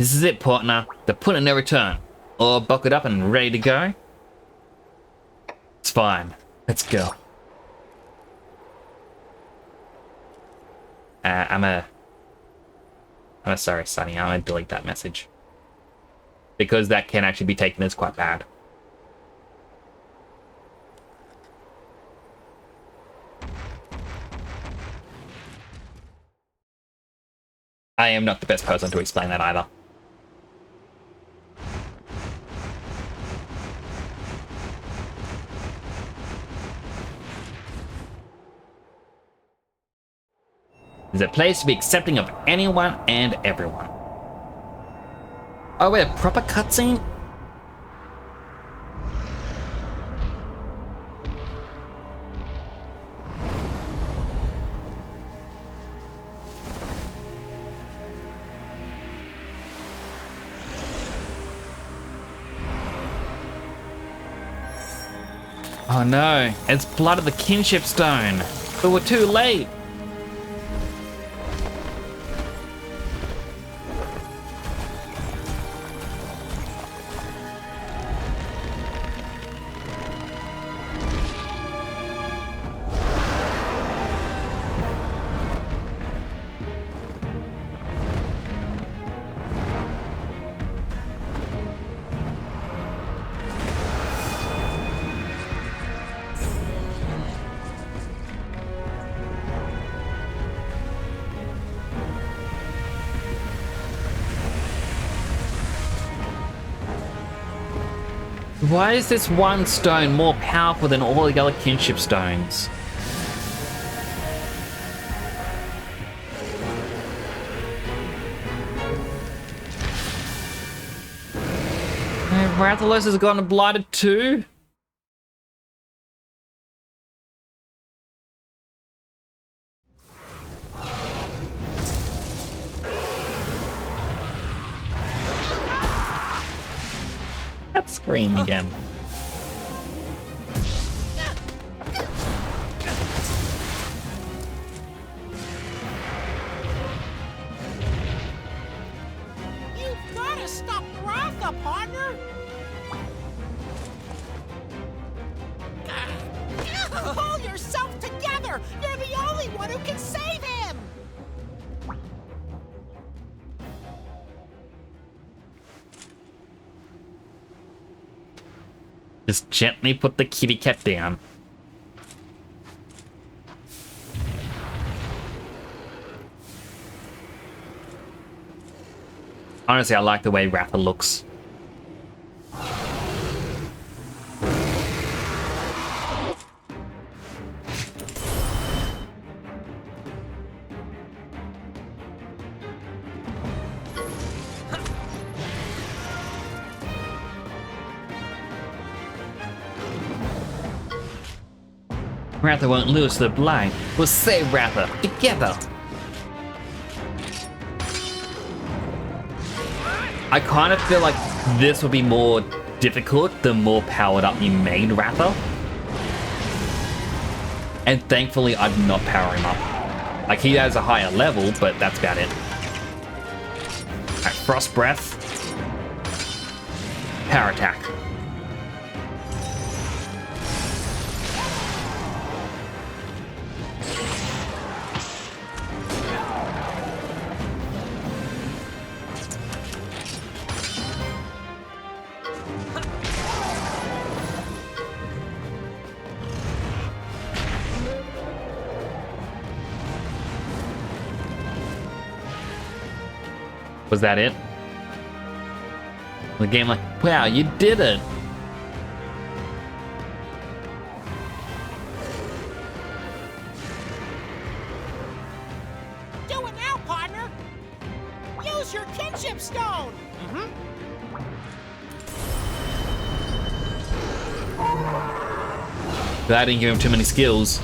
This is it, partner. The point of no return. All buckled up and ready to go? It's fine. Let's go. I'm sorry, Sonny. I'm gonna delete that message. Because that can actually be taken as quite bad. I am not the best person to explain that either. It's a place to be accepting of anyone and everyone. Oh wait, a proper cutscene? Oh no, it's blood of the kinship stone. But we're too late. Why is this one stone more powerful than all the other kinship stones? Rathalos has gotten blighted too? That scream again. You've gotta stop Ratha, partner! Pull yourself together! You're the only one who can save him! Just gently put the kitty cat down. Honestly, I like the way Ratha looks. Ratha won't lose to the blind. We'll save Ratha together. I kind of feel like this would be more difficult the more powered up you made Ratha. And thankfully I did not power him up. Like, he has a higher level, but that's about it. Alright, Frost Breath. Power Attack. Was that it? The game like, wow, you did it! Do it now, partner! Use your kinship stone! I didn't give him too many skills.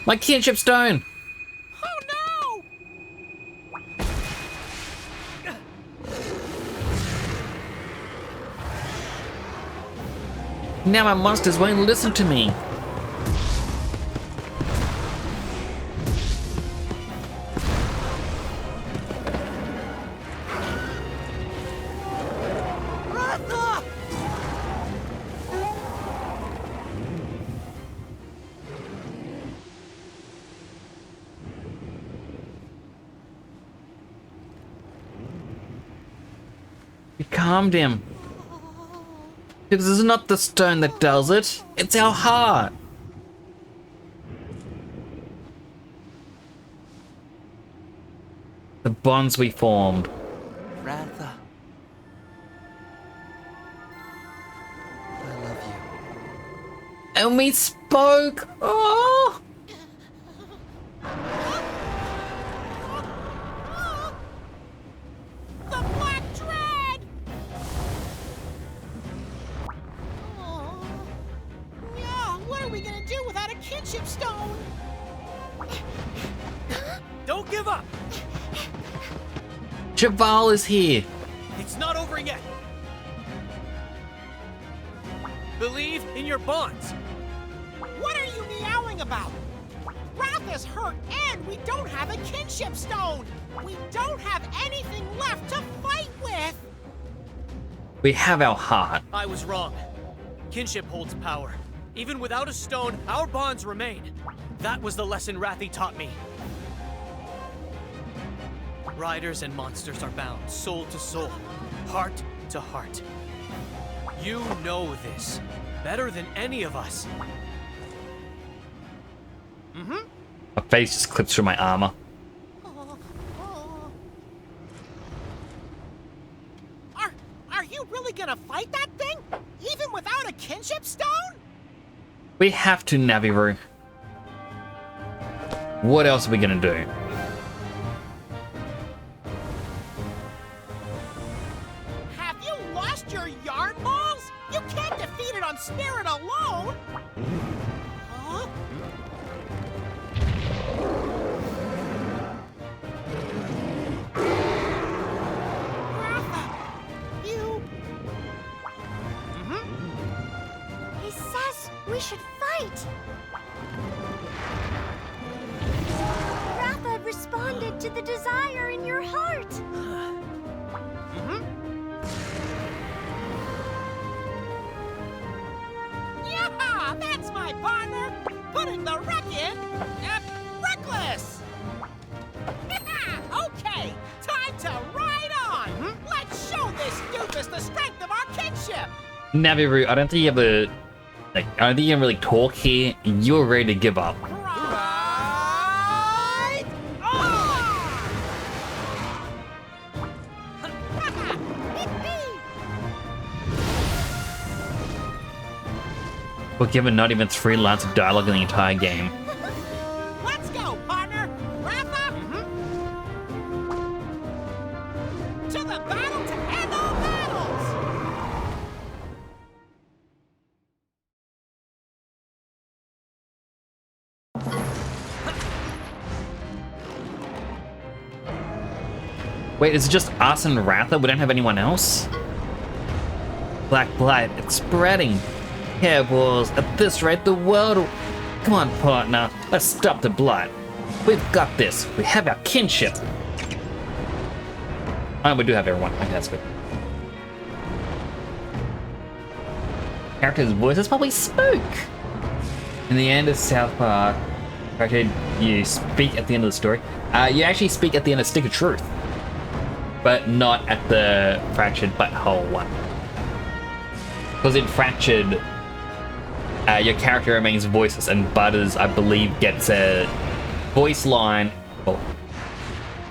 My kinship stone! Now my monsters won't listen to me. calmed him. Because it's not the stone that does it, it's our heart. The bonds we formed. Ratha. I love you. And we spoke. Oh! The Black Drag! Oh. Yeah, what are we gonna do without a kinship stone? Don't give up! Cheval is here. It's not over yet. Believe in your bonds. What are you meowing about? Ratha's hurt and we don't have a kinship stone! We don't have anything left to fight with! We have our heart. I was wrong. Kinship holds power. Even without a stone, our bonds remain. That was the lesson Rathi taught me. Riders and monsters are bound, soul to soul, heart to heart. You know this better than any of us. My face just clips through my armor. Are you really gonna fight that thing? Even without a kinship stone? We have to, Naviru. What else are we gonna do? Have you lost your yarn balls? You can't defeat it on spirit alone! Huh? Ratha, you... He says we should fight. Ratha responded to the desire in your heart. Yeah, that's my partner! Putting the wreck in... reckless! Okay, time to ride on! Let's show this doofus the strength of our kinship! Naviru, I don't think you ever... Like, I don't think you can really talk here. You're ready to give up. Ride on! We're given not even 3 lines of dialogue in the entire game. Let's go, partner! Ratha! To the battle to end all battles! Wait, is it just us and Ratha? We don't have anyone else? Black Blight, it's spreading. Hairballs, at this rate, the world will... Come on, partner, let's stop the blight. We've got this. We have our kinship. Oh, we do have everyone. Okay, that's good. Character's voices probably spoke. In the end of South Park, okay, you speak at the end of the story. You actually speak at the end of Stick of Truth, but not at the Fractured Butthole one. Because in Fractured, your character remains voiceless, and Butters, I believe, gets a voice line. Well,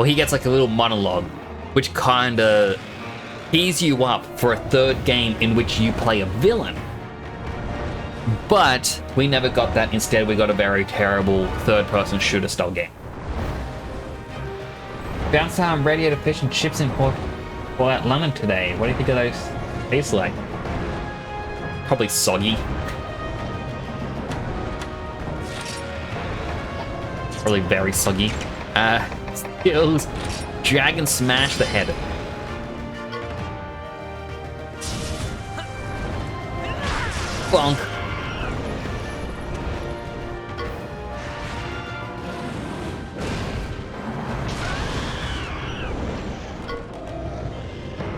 he gets like a little monologue, which kind of tees you up for a third game in which you play a villain. But we never got that. Instead, we got a very terrible third-person shooter-style game. Found some radiator fish and chips in Port London today. What do you think of those taste like? Probably soggy. Probably very soggy. Skills. Dragon smash the head. Bonk.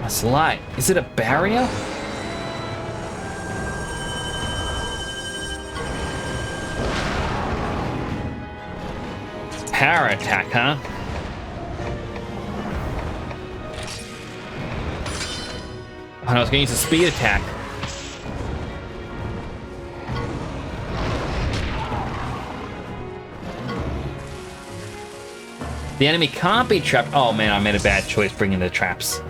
That's light. Is it a barrier? Power attack, huh? And I was going to use a speed attack. The enemy can't be trapped. Oh man, I made a bad choice bringing the traps.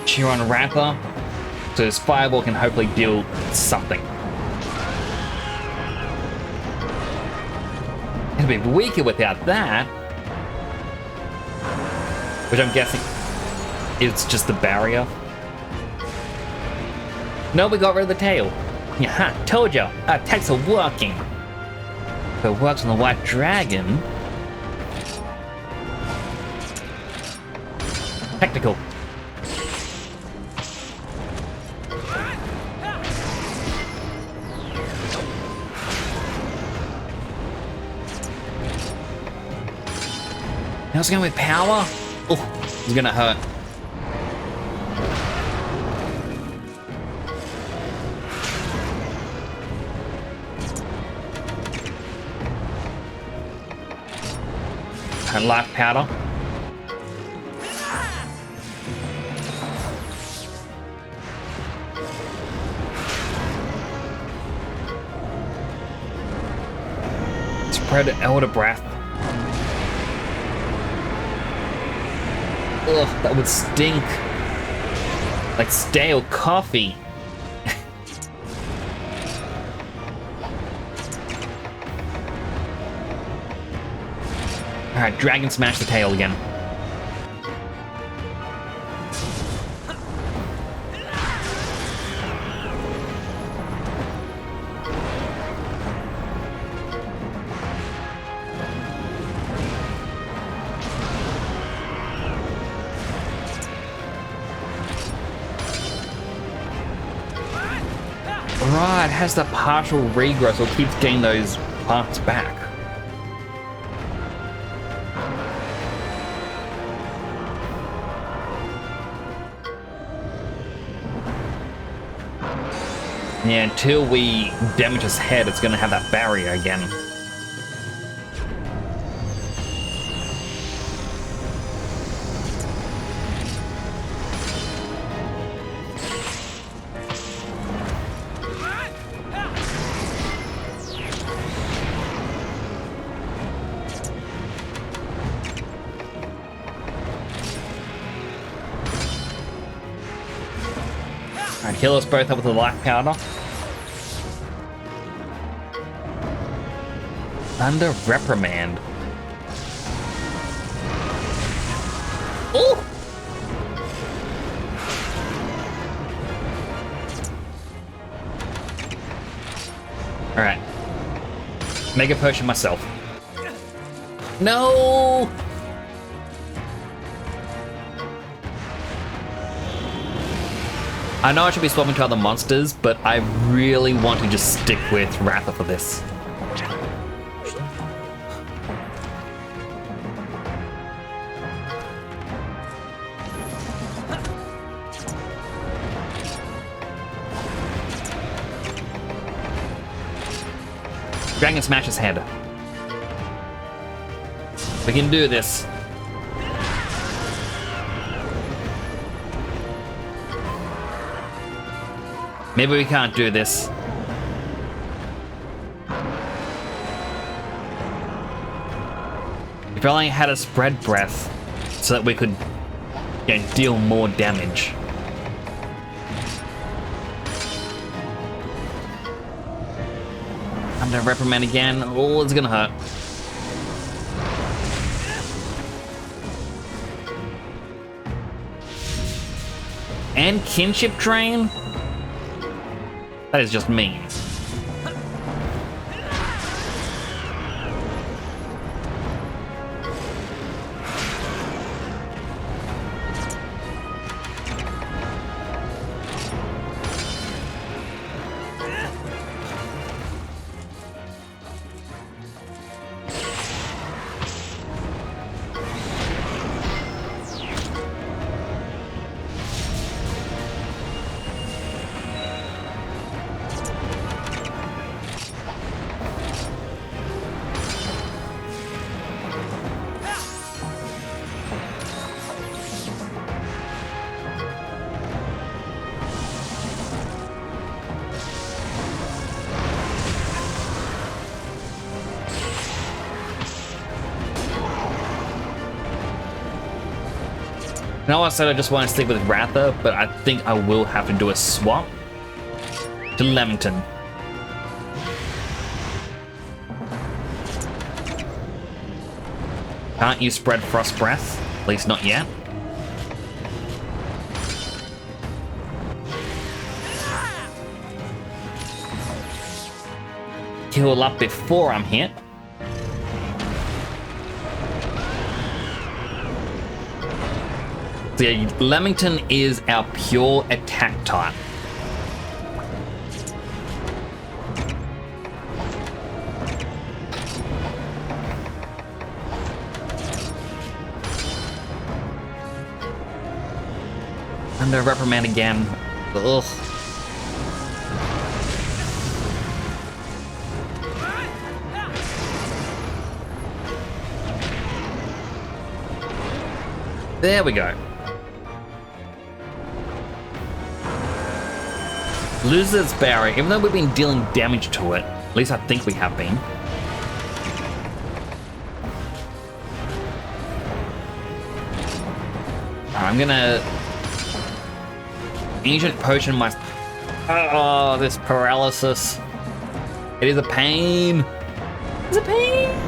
Cheer on Ratha, so this fireball can hopefully deal something. It'll be weaker without that, which I'm guessing it's just the barrier. No, we got rid of the tail. Yeah, told you, our attacks are working. If it works on the white dragon. Technical. Now it's going with power. Oh, it's gonna hurt. And life powder. Spread Elder Breath. Ugh, that would stink. Like stale coffee. Alright, Dragon Smash the tail again. Right, it has the partial regrowth, so it keeps getting those parts back. Yeah, until we damage his head, it's gonna have that barrier again. Alright, heal us both up with the life powder. Under reprimand. Ooh! Alright. Mega potion myself. No! I know I should be swapping to other monsters, but I really want to just stick with Ratha for this. Dragon Smash his head. We can do this. Maybe we can't do this. If I only had a spread breath so that we could, you know, deal more damage. I'm gonna reprimand again. Oh, it's gonna hurt. And kinship drain? That is just mean. know I said I just want to stick with Ratha, but I think I will have to do a swap to Leamington. Can't you spread Frost Breath? At least not yet. Heal up before I'm hit. So yeah, Leamington is our pure attack type. Under reprimand again. Ugh. There we go. Loses barrier, even though we've been dealing damage to it. At least I think we have been. I'm gonna Ancient Potion my... Oh, this paralysis. It is a pain. It's a pain.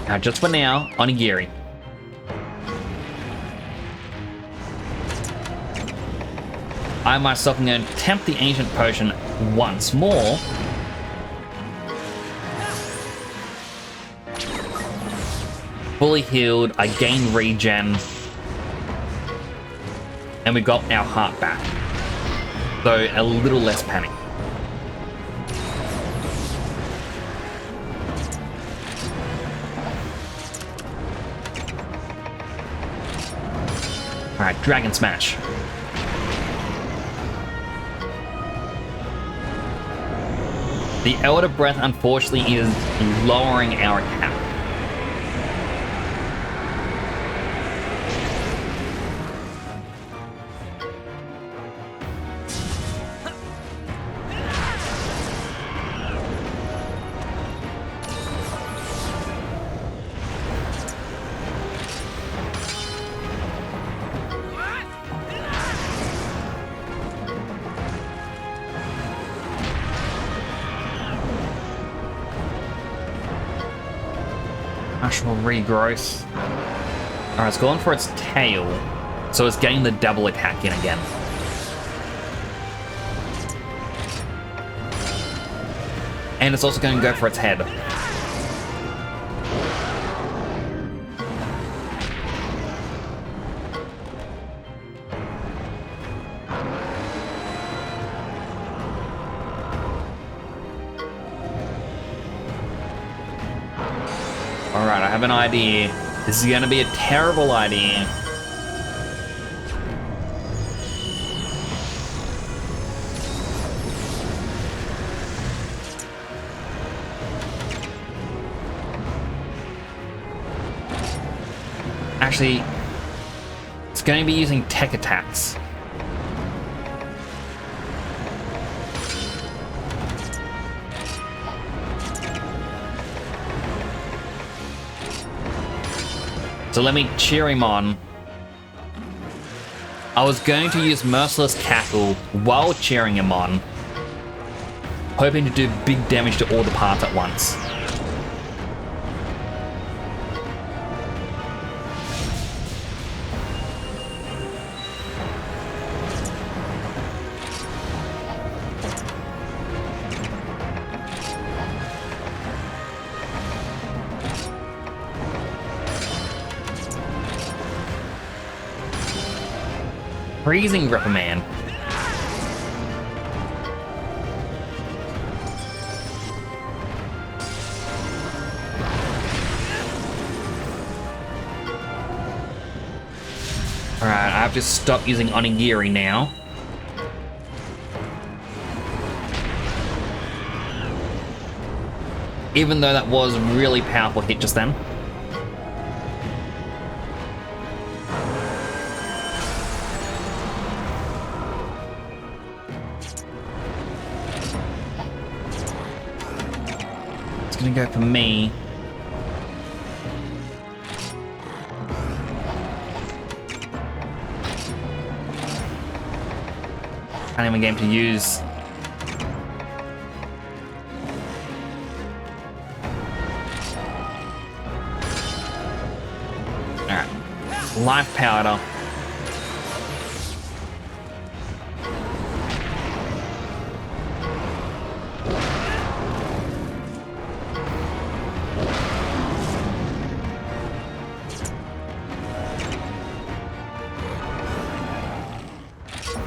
Now, just for now, Onigiri. I myself am going to attempt the Ancient Potion once more. Fully healed, I gain regen. And we got our heart back. So a little less panic. Alright, Dragon Smash. The Elder Breath, unfortunately, is lowering our attack. National regrowth. Alright, it's going for its tail. So it's getting the double attack in again. And it's also going to go for its head. Alright, I have an idea. This is going to be a terrible idea. Actually, it's going to be using tech attacks. So let me cheer him on. I was going to use Merciless Cackle while cheering him on, hoping to do big damage to all the parts at once. Freezing reprimand. Alright, I have to stop using Onigiri now. Even though that was a really powerful hit just then. It's gonna go for me. Can't even get him to use. Alright. Life powder.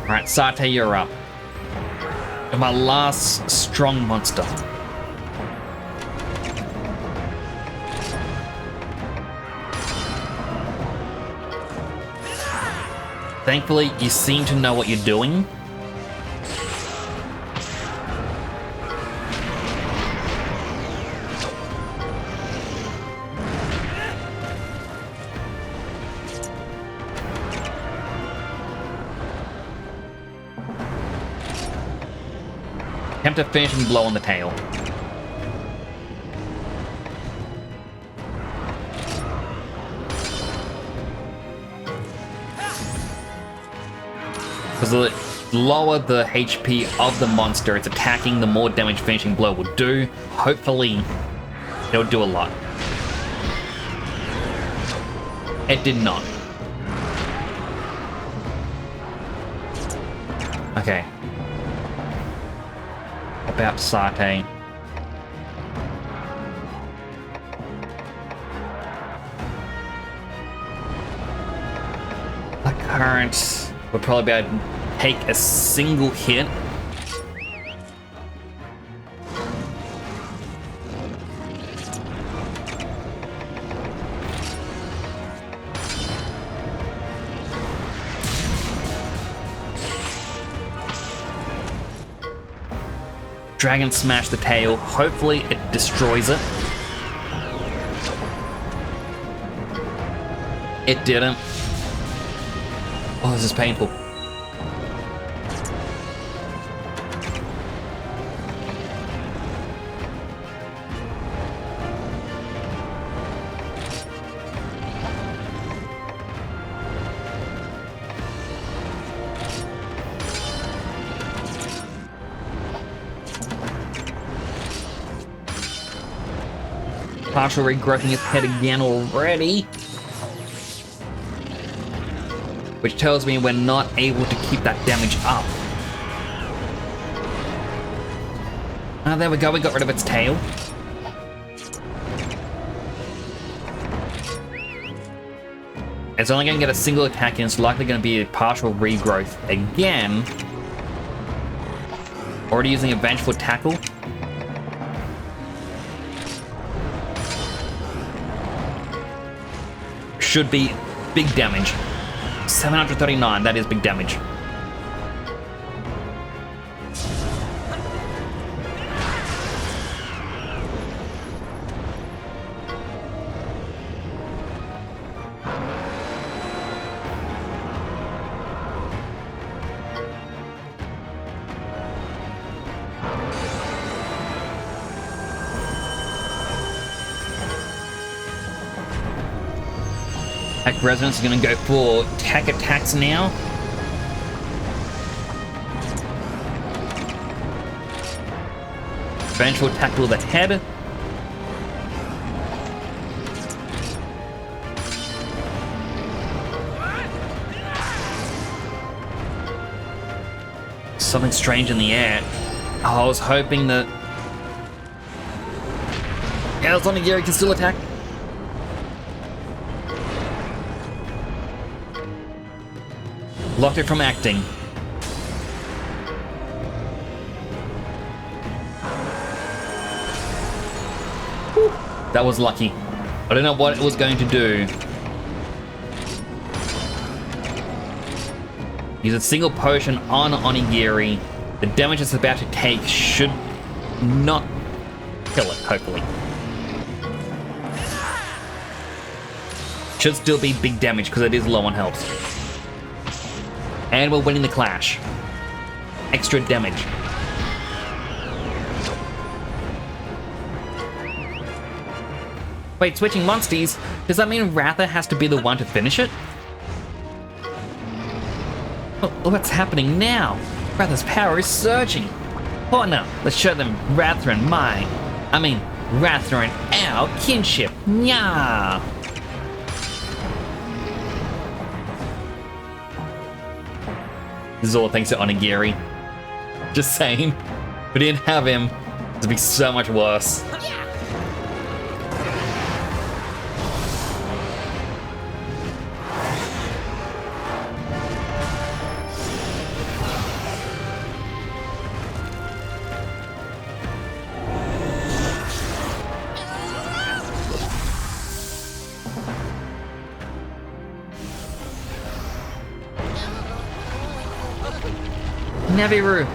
Alright, Satay, you're up. And my last strong monster. Thankfully, you seem to know what you're doing. Attempt a finishing blow on the tail. Because the lower the HP of the monster it's attacking, the more damage finishing blow will do. Hopefully, it'll do a lot. It did not. Okay. About Satay. The current would probably be able to take a single hit. Dragon smash the tail. Hopefully it destroys it. It didn't. Oh, this is painful. Partial regrowing his head again already. Which tells me we're not able to keep that damage up. Ah, there we go, we got rid of its tail. It's only going to get a single attack and it's likely going to be a partial regrowth again. Already using a Vengeful Tackle. Should be big damage. 739, that is big damage. Attack Resonance is going to go for tech attacks now. Vengeful Tackle the head. Something strange in the air. Oh, I was hoping that... Yeah, Onigiri can still attack. Blocked it from acting. Whew. That was lucky. I don't know what it was going to do. Use a single potion on Onigiri. The damage it's about to take should not kill it, hopefully. Should still be big damage because it is low on health. And we're winning the clash. extra damage. Wait, switching monsters? Does that mean Ratha has to be the one to finish it? What's happening now? Ratha's power is surging. Oh no, let's show them Ratha and Ratha and our kinship. Nya! This is all thanks to Onigiri. Just saying. If we didn't have him, it'd be so much worse. Naviru.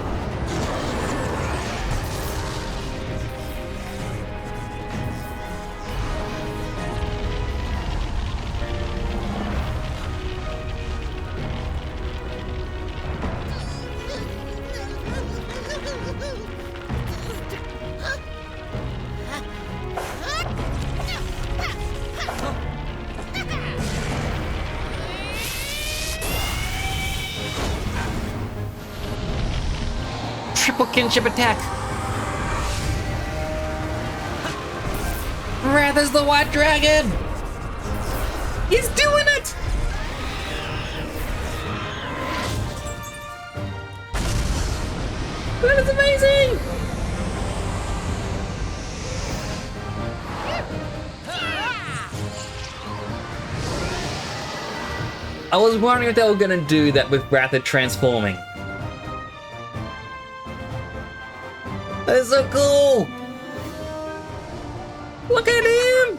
Triple kinship attack. Ratha's the white dragon. He's doing it. That is amazing. I was wondering if they were gonna do that with Ratha transforming. That is so cool! Look at him!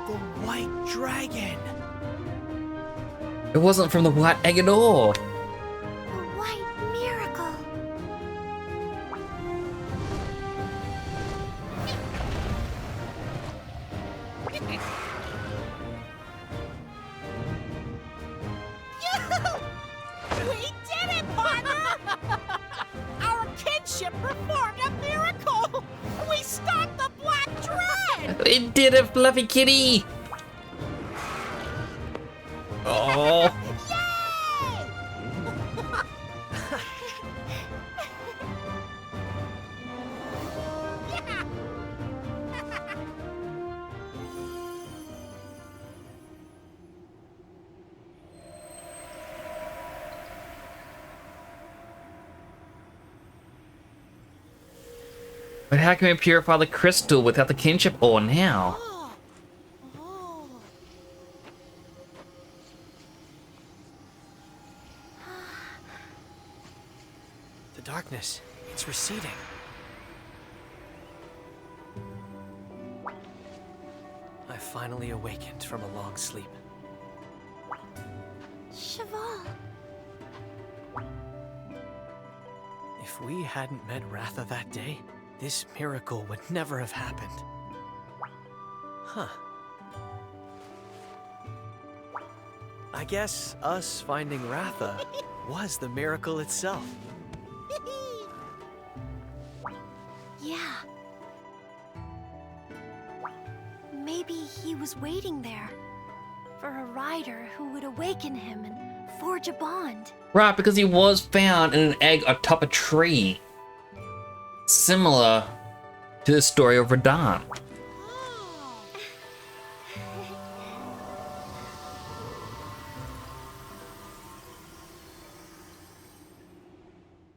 The white dragon! It wasn't from the white egg at all. The white miracle. We did it, partner! Our kinship performed a miracle! We stopped the Black Dread! It did it, Fluffy Kitty! Oh. But how can we purify the crystal without the kinship ore now? The darkness, it's receding. I finally awakened from a long sleep. Cheval. If we hadn't met Ratha that day, this miracle would never have happened. Huh. I guess us finding Ratha was the miracle itself. Yeah. Maybe he was waiting there for a rider who would awaken him and forge a bond. Right, because he was found in an egg atop a tree. Similar to the story of Radahn.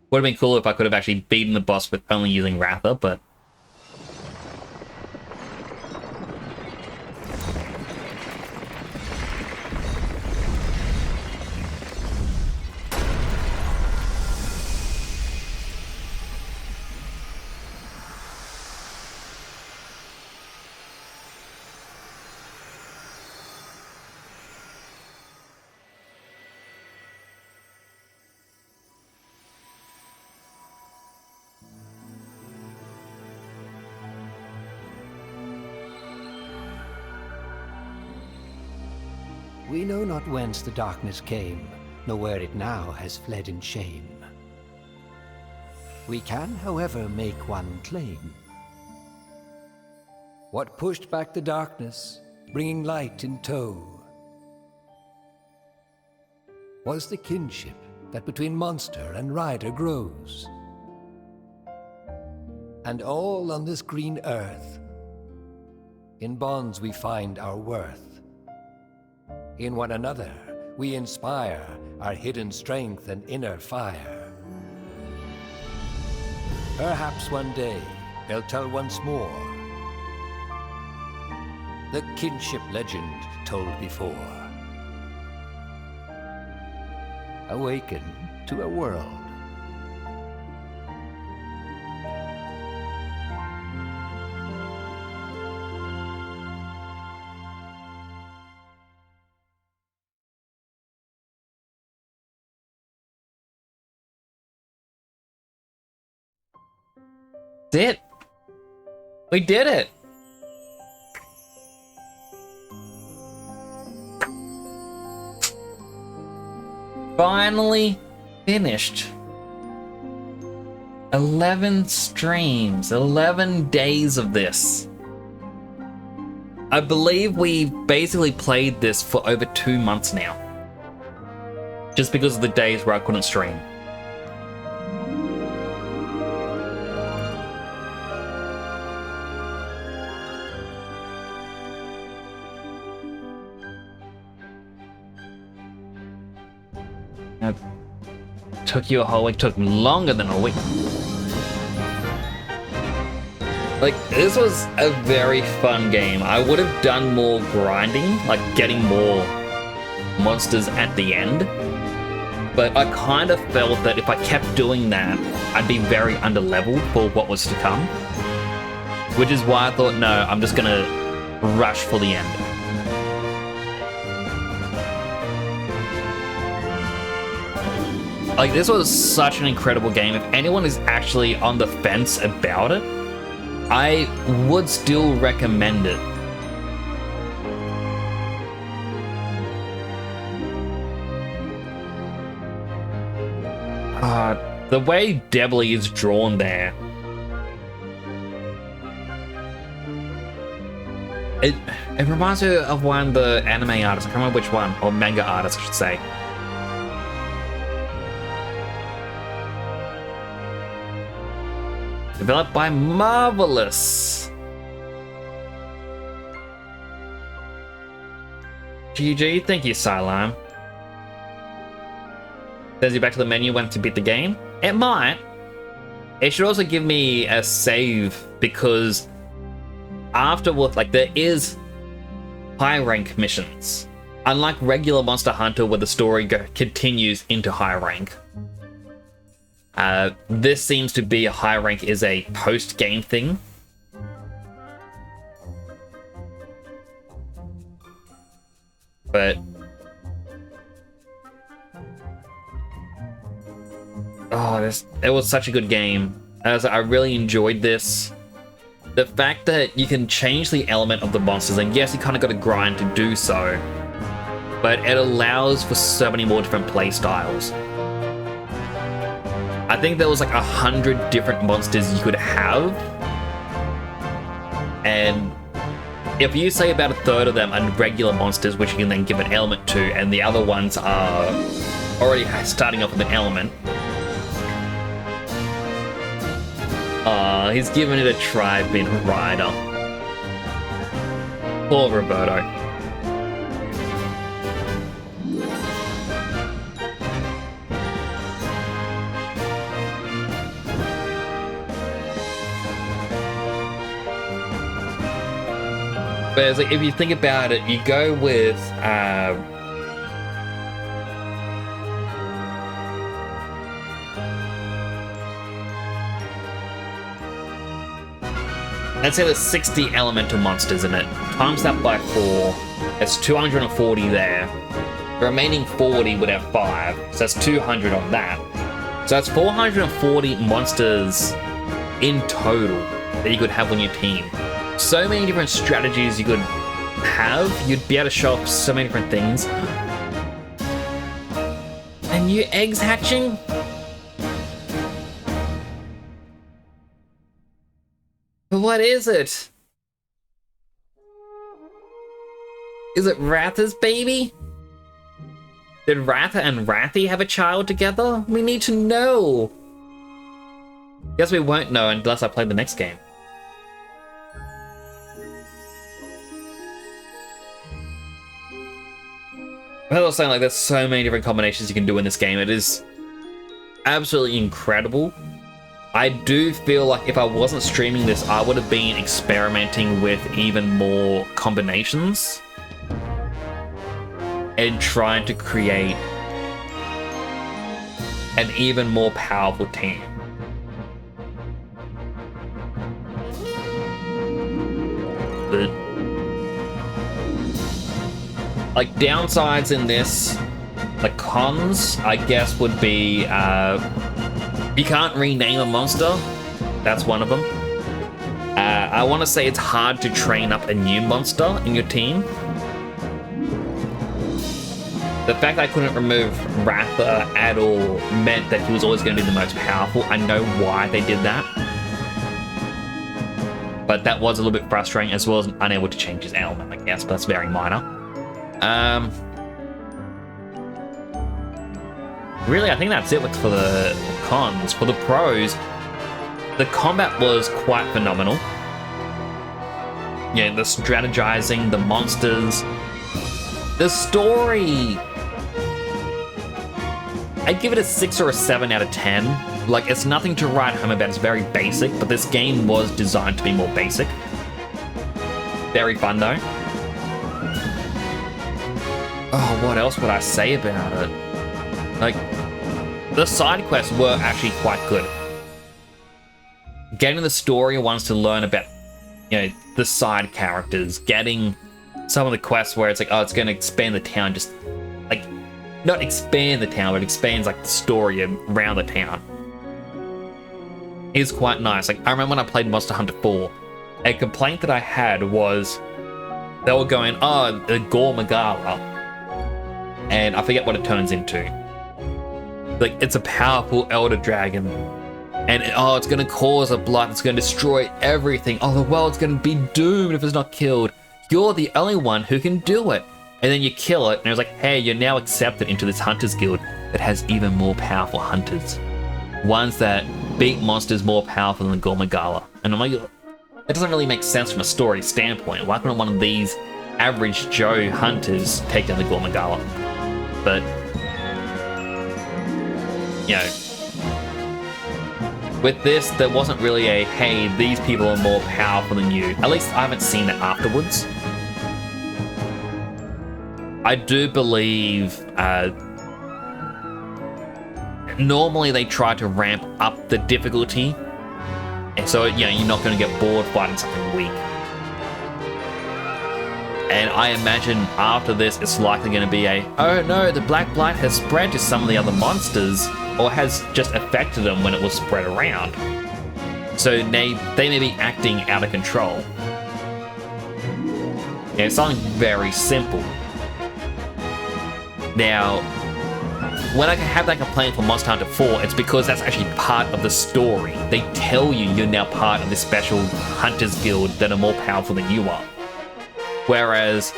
Would have been cool if I could have actually beaten the boss with only using Ratha, but... We know not whence the darkness came, nor where it now has fled in shame. We can, however, make one claim. What pushed back the darkness, bringing light in tow, was the kinship that between monster and rider grows. And all on this green earth, in bonds we find our worth. In one another we inspire our hidden strength and inner fire. Perhaps one day they'll tell once more the kinship legend told before. Awaken to a world. That's it. We did it. Finally finished. 11 streams, 11 days of this. I believe we've basically played this for over 2 months now. Just because of the days where I couldn't stream. Took you a whole week, took longer than a week. Like, this was a very fun game. I would have done more grinding, like getting more monsters at the end. But I kind of felt that if I kept doing that, I'd be very underleveled for what was to come. Which is why I thought, no, I'm just gonna rush for the end. Like, this was such an incredible game. If anyone is actually on the fence about it, I would still recommend it. The way Deviljho is drawn there, it reminds me of one of the anime artists. I can't remember which one, or manga artist, I should say. Developed by Marvelous. GG, thank you, Cylime. Sends you back to the menu when to beat the game. It might. It should also give me a save because afterward, like, there is high rank missions. Unlike regular Monster Hunter where the story continues into high rank. This seems to be a high rank is a post-game thing. But it was such a good game. I really enjoyed this. The fact that you can change the element of the monsters, and yes, you kind of got to grind to do so, but it allows for so many more different play styles. I think there was like 100 different monsters you could have, and if you say about a third of them are regular monsters, which you can then give an element to, and the other ones are already starting off with an element. He's giving it a try being a rider. Poor Roberto. But it's like, if you think about it, you go with let's say there's 60 elemental monsters in it. Times that by 4, it's 240 there. The remaining 40 would have 5, so that's 200 on that. So that's 440 monsters in total that you could have on your team. So many different strategies you could have. You'd be able to show off so many different things. And new eggs hatching? What is it? Is it Ratha's baby? Did Ratha and Rathi have a child together? We need to know. Guess we won't know unless I play the next game. As I was saying, like, there's so many different combinations you can do in this game. It is absolutely incredible. I do feel like if I wasn't streaming this, I would have been experimenting with even more combinations and trying to create an even more powerful team. But like downsides in this, the cons, I guess, would be you can't rename a monster. That's one of them. I want to say it's hard to train up a new monster in your team. The fact that I couldn't remove Ratha at all meant that he was always going to be the most powerful. I know why they did that. But that was a little bit frustrating, as well as unable to change his element, I guess, but that's very minor. Really, I think that's it for the cons. For the pros, the combat was quite phenomenal. Yeah, the strategizing, the monsters, the story. I'd give it a 6 or a 7 out of 10. Like, it's nothing to write home about, it's very basic, but this game was designed to be more basic. Very fun, though. Oh, what else would I say about it? Like, the side quests were actually quite good. Getting the story wants to learn about, you know, the side characters, getting some of the quests where it's like, oh, it's going to expand the town, just, like, not expand the town, but expands, like, the story around the town. Is quite nice. Like, I remember when I played Monster Hunter 4, a complaint that I had was they were going, oh, the Gore Magala, and I forget what it turns into. Like, it's a powerful elder dragon, and oh, it's gonna cause a blood that's gonna destroy everything. Oh, the world's gonna be doomed if it's not killed. You're the only one who can do it. And then you kill it, and it's like, hey, you're now accepted into this Hunters Guild that has even more powerful hunters. Ones that beat monsters more powerful than the Gormagala. And I'm like, it doesn't really make sense from a story standpoint. Why couldn't one of these average Joe hunters take down the Gormagala? But, you know, with this, there wasn't really a, hey, these people are more powerful than you. At least I haven't seen it afterwards. I do believe normally they try to ramp up the difficulty, and so, you know, you're not going to get bored fighting something weak. And I imagine after this, it's likely going to be a, oh no, the Black Blight has spread to some of the other monsters, or has just affected them when it was spread around. So they may be acting out of control. Yeah, it's something very simple. Now, when I have that complaint for Monster Hunter 4, it's because that's actually part of the story. They tell you you're now part of this special Hunters Guild that are more powerful than you are. Whereas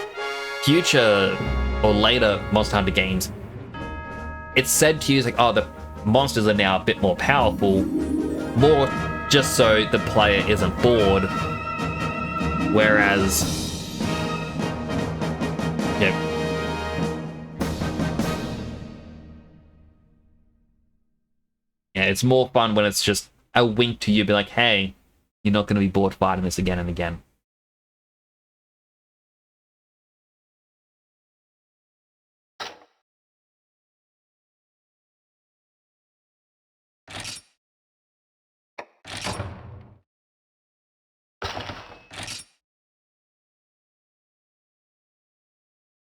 future or later Monster Hunter games, it's said to you like, oh, the monsters are now a bit more powerful, more just so the player isn't bored. Whereas, yeah. Yeah, it's more fun when it's just a wink to you, be like, hey, you're not going to be bored fighting this again and again.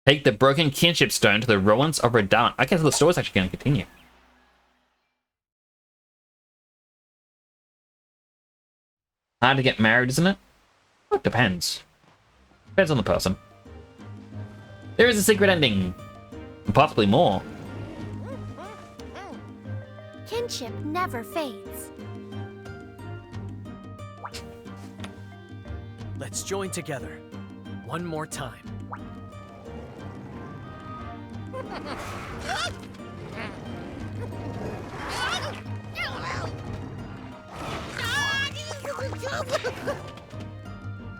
Take the broken kinship stone to the ruins of Radahn. Okay, so the story's actually going to continue. Hard to get married, isn't it? Well, it depends. Depends on the person. There is a secret ending. And possibly more. Kinship never fades. Let's join together. One more time.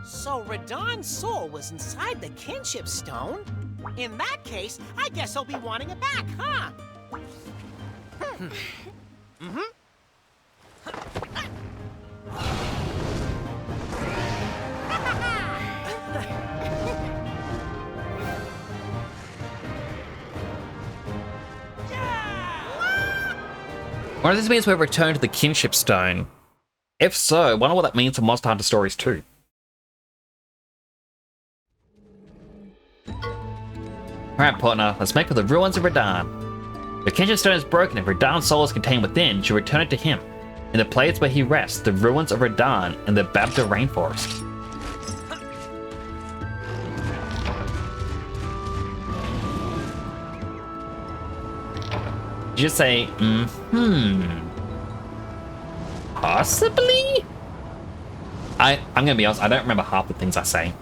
So Radon's soul was inside the kinship stone? In that case, I guess he'll be wanting it back, huh? One of these means we've returned to the kinship stone. If so, I wonder what that means for Monster Hunter Stories 2. Alright, partner, let's make for the ruins of Radon. The kinship stone is broken and Radon's soul is contained within. You should return it to him. In the place where he rests, the ruins of Radon in the Babda rainforest. You just say, possibly? I'm gonna be honest, I don't remember half the things I say.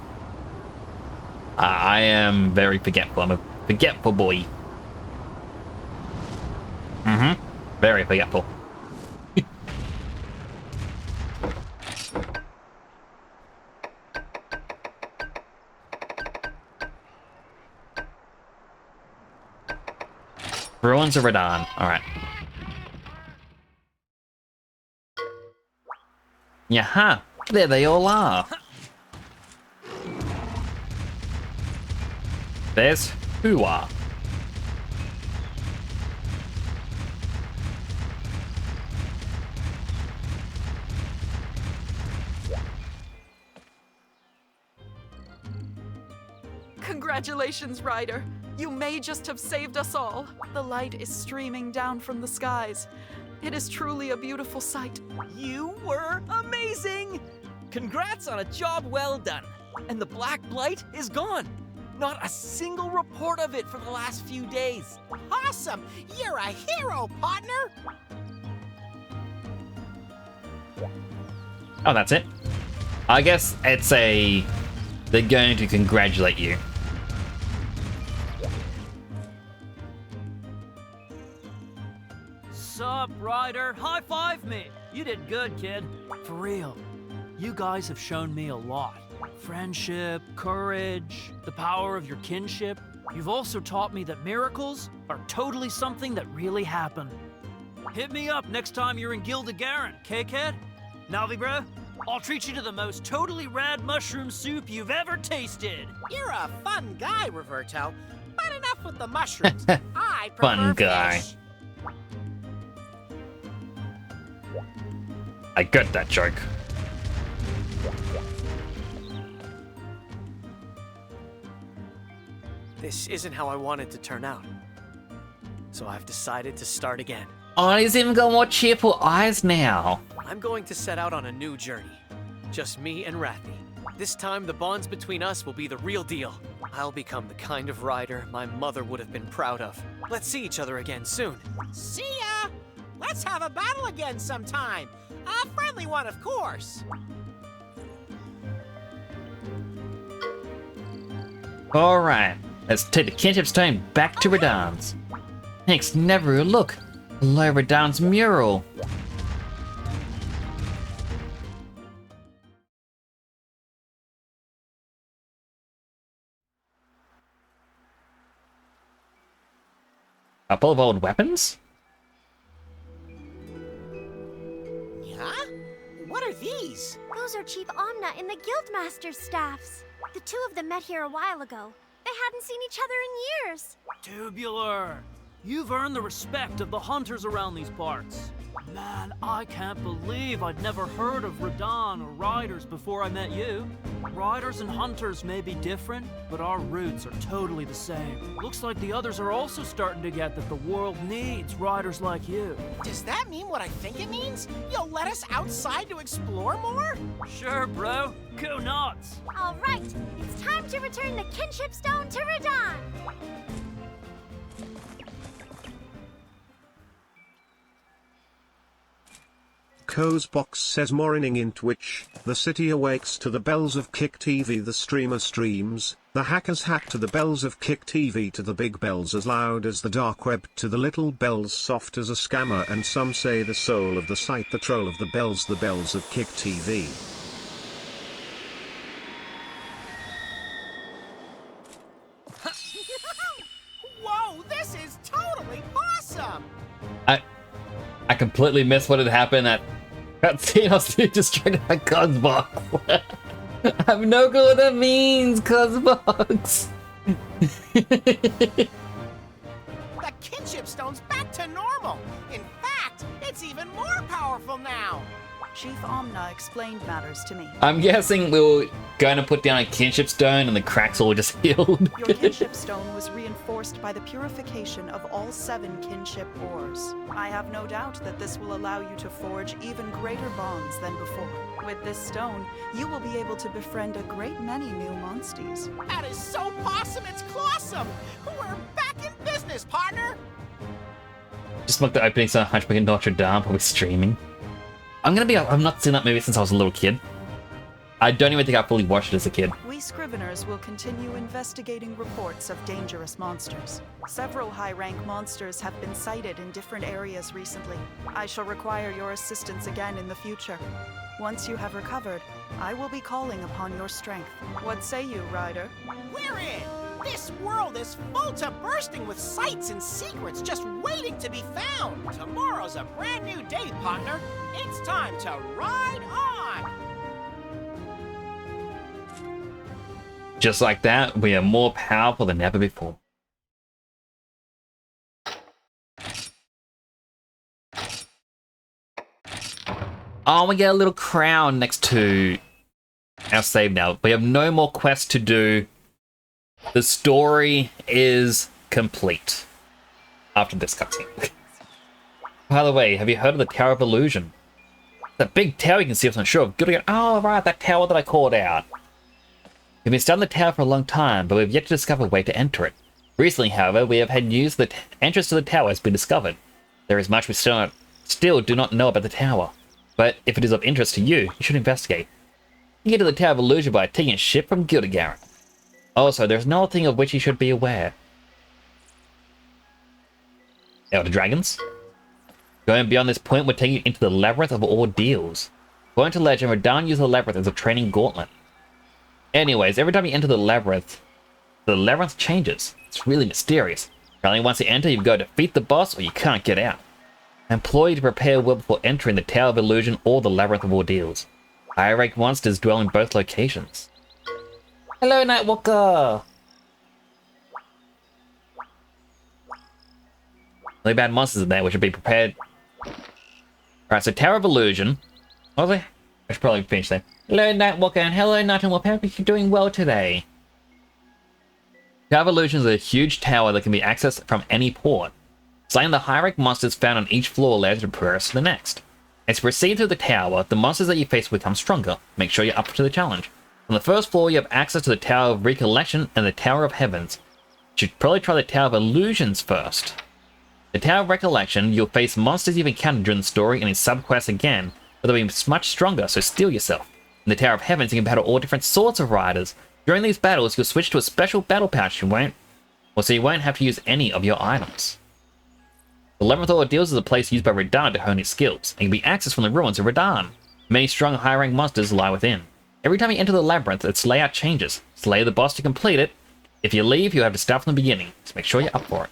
I am very forgetful. I'm a forgetful boy. Very forgetful. Ruins of Radon. Alright. Yaha! There they all are! There's Hua. Congratulations, Ryder. You may just have saved us all. The light is streaming down from the skies. It is truly a beautiful sight. You were amazing! Congrats on a job well done. And the Black Blight is gone. Not a single report of it for the last few days. Awesome! You're a hero, partner! Oh, that's it? I guess it's a... They're going to congratulate you. Sup, Ryder? High five me. You did good, kid. For real. You guys have shown me a lot. Friendship, courage, the power of your kinship. You've also taught me that miracles are totally something that really happen. Hit me up next time you're in Gilda-Garen, K-Kid? Navi, bro? I'll treat you to the most totally rad mushroom soup you've ever tasted. You're a fun guy, Roberto. But enough with the mushrooms. I prefer Fun guy. fish. I got that joke. This isn't how I wanted to turn out. So I've decided to start again. Oh, he's even got more cheerful eyes now. I'm going to set out on a new journey. Just me and Rathy. This time, the bonds between us will be the real deal. I'll become the kind of rider my mother would have been proud of. Let's see each other again soon. See ya! Let's have a battle again sometime. A friendly one, of course. Alright, let's take the kinship stone back to Radon's. Next, never look. Below Radon's mural. Couple of old weapons? Huh? What are these? Those are Chief Omna and the Guildmaster's staffs. The two of them met here a while ago. They hadn't seen each other in years. Tubular! You've earned the respect of the hunters around these parts. Man, I can't believe I'd never heard of Radon or riders before I met you. Riders and hunters may be different, but our roots are totally the same. Looks like the others are also starting to get that the world needs riders like you. Does that mean what I think it means? You'll let us outside to explore more? Sure, bro. Go nuts. All right, it's time to return the kinship stone to Radon. Echoes Box says morning in Twitch, the city awakes to the bells of Kick TV, the streamer streams, the hackers hack to the bells of Kick TV, to the big bells as loud as the dark web, to the little bells soft as a scammer, and some say the soul of the site, the troll of the bells of Kick TV. Whoa, this is totally awesome! I completely missed what had happened at that scene. I was just trying to find Cosbox. I have no clue what that means, Cosbox. The kinship stone's back to normal. In fact, it's even more powerful now. Chief Omna explained matters to me. I'm guessing we were going to put down a kinship stone and the cracks all just healed. Your kinship stone was reinforced by the purification of all 7 kinship ores. I have no doubt that this will allow you to forge even greater bonds than before. With this stone, you will be able to befriend a great many new monsties. That is so awesome, it's clawsome! We're back in business, partner! Just looked at opening some Hunchback of Notre Dame while we're streaming. I've not seen that movie since I was a little kid. I don't even think I fully watched it as a kid. We Scriveners will continue investigating reports of dangerous monsters. Several high-rank monsters have been sighted in different areas recently. I shall require your assistance again in the future. Once you have recovered, I will be calling upon your strength. What say you, Ryder? We're in! This world is full to bursting with sights and secrets just waiting to be found! Tomorrow's a brand new day, partner! It's time to ride on! Just like that, we are more powerful than ever before. Oh, we get a little crown next to our save now. We have no more quests to do. The story is complete after this cutscene. By the way, have you heard of the Tower of Illusion? That big tower you can see up on the shore. Good again. Oh, right, that tower that I called out. We've been studying the tower for a long time, but we've yet to discover a way to enter it. Recently, however, we have had news that the entrance to the tower has been discovered. There is much we still do not know about the tower, but if it is of interest to you, you should investigate. You can get to the Tower of Illusion by taking a ship from Gildigaran. Also, there's another thing of which you should be aware. Elder Dragons. Going beyond this point, we're taking you into the Labyrinth of Ordeals. According to legend, Radahn used the Labyrinth as a training gauntlet. Anyways, every time you enter the labyrinth changes. It's really mysterious. Apparently, once you enter, you've got to defeat the boss or you can't get out. I implore you to prepare well before entering the Tower of Illusion or the Labyrinth of Ordeals. High-rank monsters dwell in both locations. Hello, Nightwalker! Only bad monsters in there, which should be prepared. Alright, so Tower of Illusion. What was I should probably finish there. Hello, Nightwalker, and hello, Nightingale. Hope you're doing well today. Tower of Illusion is a huge tower that can be accessed from any port. Slaying the high-rank monsters found on each floor allows you to progress to the next. As you proceed through the tower, the monsters that you face will become stronger. Make sure you're up to the challenge. On the first floor, you have access to the Tower of Recollection and the Tower of Heavens. You should probably try the Tower of Illusions first. The Tower of Recollection, you'll face monsters you've encountered during the story and in subquests again, but they'll be much stronger, so steel yourself. In the Tower of Heavens, you can battle all different sorts of riders. During these battles, you'll switch to a special battle pouch so you won't have to use any of your items. The Labyrinth of Ordeals is a place used by Radahn to hone his skills, and can be accessed from the ruins of Radahn. Many strong high-rank monsters lie within. Every time you enter the labyrinth, its layout changes. Slay the boss to complete it. If you leave, you'll have to start from the beginning, so make sure you're up for it.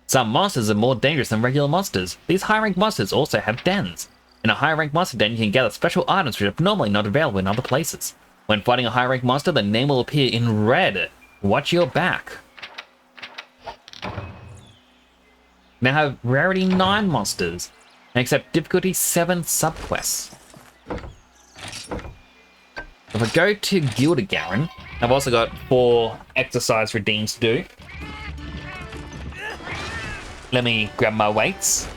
Some monsters are more dangerous than regular monsters. These high-rank monsters also have dens. In a high-rank monster den, you can gather special items which are normally not available in other places. When fighting a high-rank monster, the name will appear in red. Watch your back. Now have Rarity 9 monsters, and accept Difficulty 7 subquests. If I go to Gildigaran, I've also got 4 exercise redeems to do. Let me grab my weights.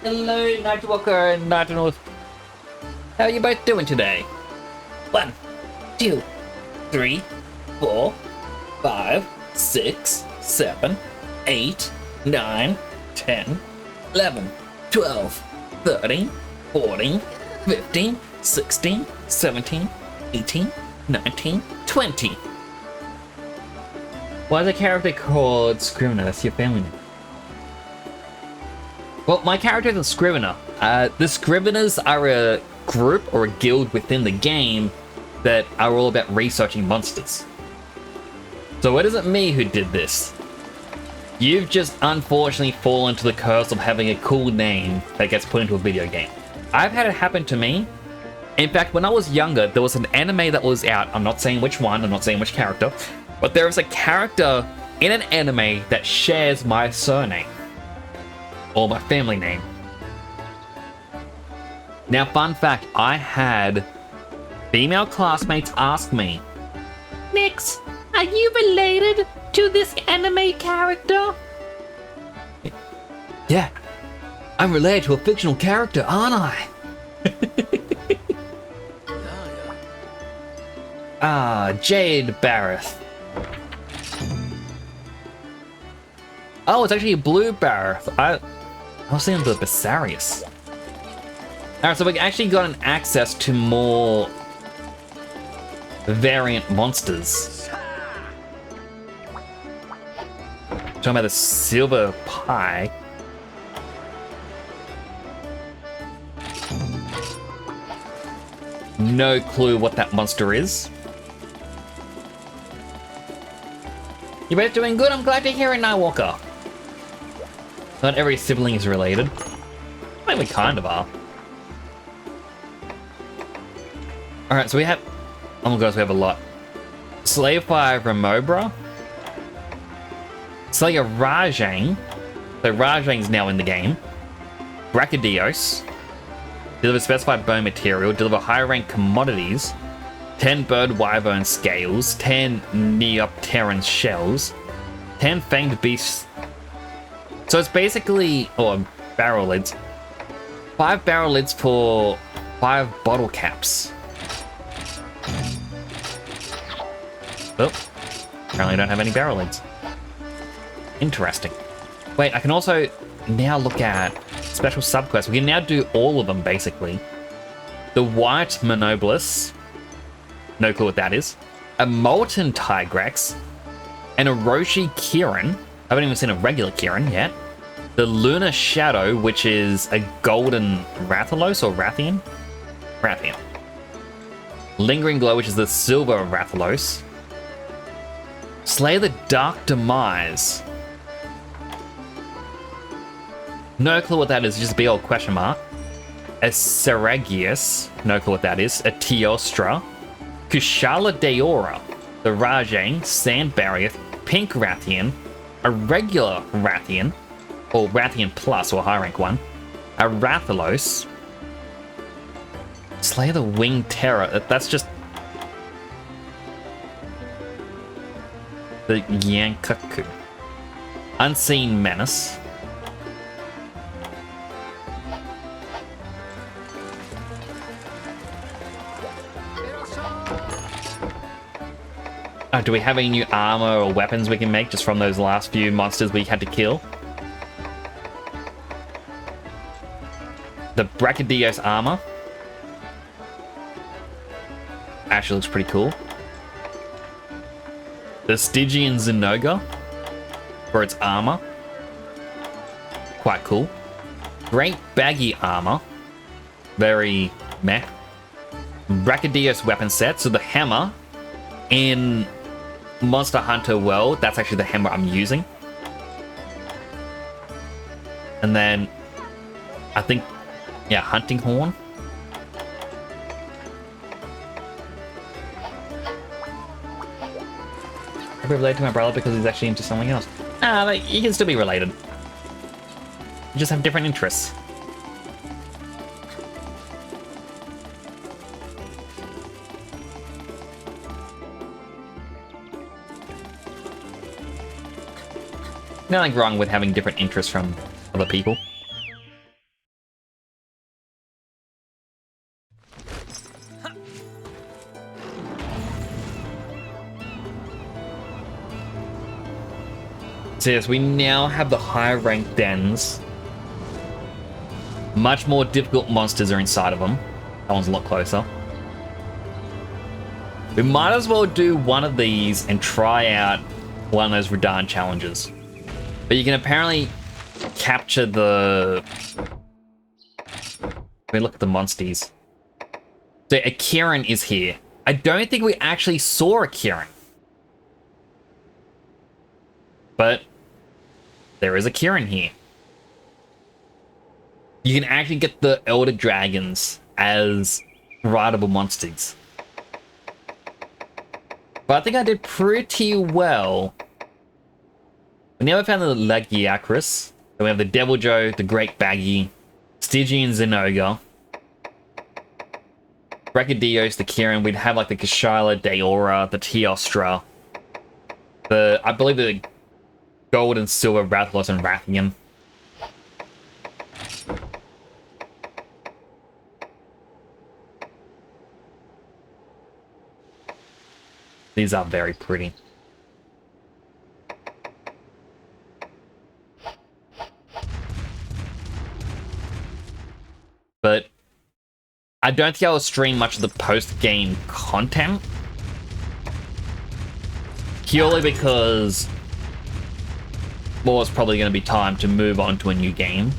Hello, Nightwalker and Nightingale. How are you both doing today? 1, 2, 3, 4, 5, 6, 7, 8, 9, 10, 11, 12, 13, 14, 15, 16, 17, 18, 19, 20. Why is a character called Scrivener? That's your family name. Well, my character is a Scrivener. The Scriveners are a group or a guild within the game that are all about researching monsters. So it isn't me who did this. You've just unfortunately fallen to the curse of having a cool name that gets put into a video game. I've had it happen to me. In fact, when I was younger, there was an anime that was out. I'm not saying which one, I'm not saying which character, but there is a character in an anime that shares my surname. Or my family name. Now, fun fact, I had female classmates ask me, Nix, are you related to this anime character? Yeah, I'm related to a fictional character, aren't I? Jade Barrett. Oh, it's actually a blue Barrett. I was thinking of the Basarius. Alright, so we actually got an access to more variant monsters. Talking about the silver pie. No clue what that monster is. You're both doing good, I'm glad to hear it, Nightwalker. Not every sibling is related. I mean, we kind of are. Alright, so we have... Oh my gosh, we have a lot. Slave Fire Remobra. Slayer Rajang. So Rajang's now in the game. Brachydios. Deliver specified bone material. Deliver high rank commodities. 10 bird wyvern scales. 10 Neopteran shells. 10 fanged beasts. So it's basically... Oh, barrel lids. 5 barrel lids for 5 bottle caps. Oh, apparently I don't have any barrel lids. Interesting. Wait, I can also now look at special subquests. We can now do all of them, basically. The White Monobolus. No clue what that is. A Molten Tigrex. An Orochi Kirin. I haven't even seen a regular Kirin yet. The Lunar Shadow, which is a Golden Rathalos or Rathian? Rathian. Lingering Glow, which is the Silver Rathalos. Slay the Dark Demise. No clue what that is, just a big old question mark. A Seragius. No clue what that is. A Teostra. Kushala Deora. The Rajang. Sand Barrier. Pink Rathian. A regular Rathian. Or Rathian Plus, or high rank one. A Rathalos. Slay the Winged Terror. That's just... The Yankaku. Unseen Menace. Do we have any new armor or weapons we can make just from those last few monsters we had to kill? The Brachydios armor. Actually looks pretty cool. The Stygian Zinogre for its armor. Quite cool. Great baggy armor. Very meh. Brachydios weapon set. So the hammer in Monster Hunter World, that's actually the hammer I'm using. And then I think, yeah, Hunting Horn. I'll be related to my brother because he's actually into something else. You can still be related. You just have different interests. Nothing wrong with having different interests from other people. So yes, we now have the high rank dens. Much more difficult monsters are inside of them. That one's a lot closer. We might as well do one of these and try out one of those Radahn challenges. But you can apparently capture the... Let me look at the monsters. So a Kieran is here. I don't think we actually saw a Kieran. But there is a Kieran here. You can actually get the Elder Dragons as rideable monsters. But I think I did pretty well. We never found the Lagiacrus. Then we have the Deviljho, the Great Baggy, Stygian Zenogre, Brachydios, the Kieran. We'd have like the Kashyla, Daora, the Teostra, I believe the Gold and Silver Rathalos and Rathian. These are very pretty. But I don't think I will stream much of the post-game content. Purely because, well, it's probably going to be time to move on to a new game.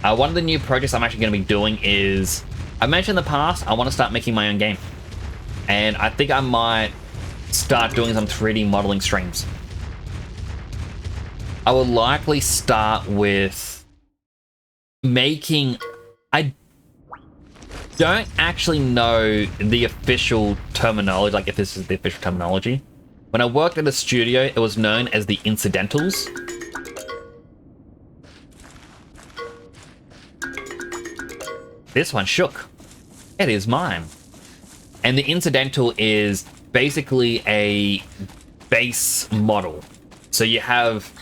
One of the new projects I'm actually going to be doing is, I mentioned in the past, I want to start making my own game. And I think I might start doing some 3D modeling streams. I will likely start with making... I don't actually know the official terminology, like if this is the official terminology. When I worked at a studio, it was known as the incidentals. This one shook. It is mine. And the incidental is basically a base model. So you have,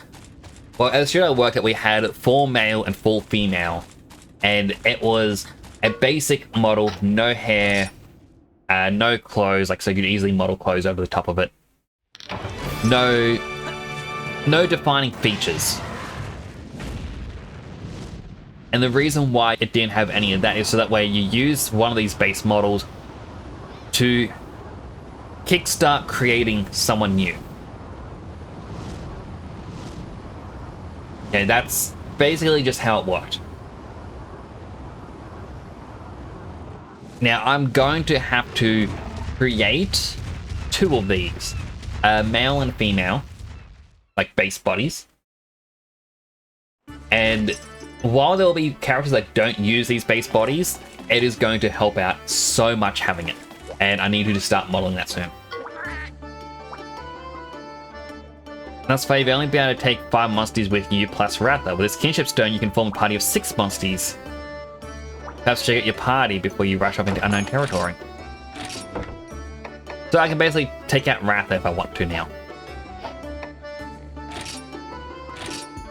well, at the studio I worked at, we had 4 male and 4 female. And it was a basic model, no hair, no clothes, like so you could easily model clothes over the top of it. No defining features. And the reason why it didn't have any of that is so that way you use one of these base models to kickstart creating someone new. Okay, that's basically just how it worked. Now I'm going to have to create 2 of these, male and female, like base bodies. And while there will be characters that don't use these base bodies, it is going to help out so much having it. And I need you to start modeling that soon. That's why you'll only be able to take 5 monsters with you plus Ratha. With this kinship stone, you can form a party of 6 monsters. Perhaps check out your party before you rush off into unknown territory. So I can basically take out Ratha if I want to now.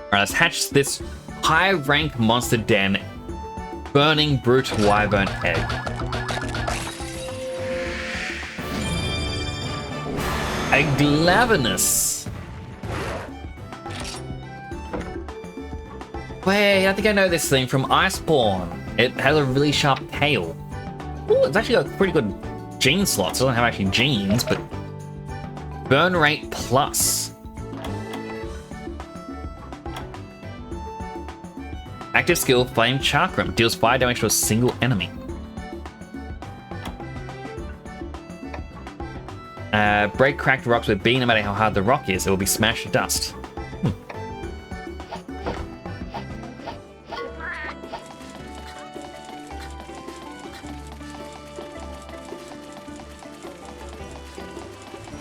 Alright, let's hatch this high-rank monster den, Burning Brute Wyvern Egg. A Glavenus. Wait, I think I know this thing from Iceborne. It has a really sharp tail. Ooh, it's actually got pretty good gene slots. It doesn't have actually genes, but... Burn rate plus. Active skill, Flame Chakram. Deals 5 damage to a single enemy. Break cracked rocks with B, no matter how hard the rock is, it will be smashed to dust.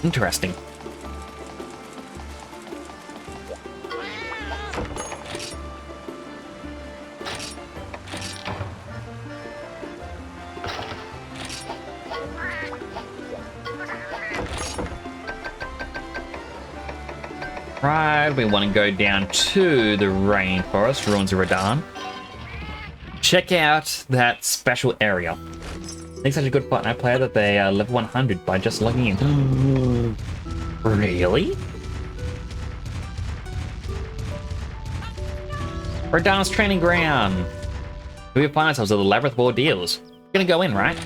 Interesting. Right, we want to go down to the rainforest, Ruins of Radahn. Check out that special area. I think such a good Fortnite player that they level 100 by just logging in. Really? Radahn's training ground. We find ourselves at the Labyrinth of Ordeals. We're gonna go in, right?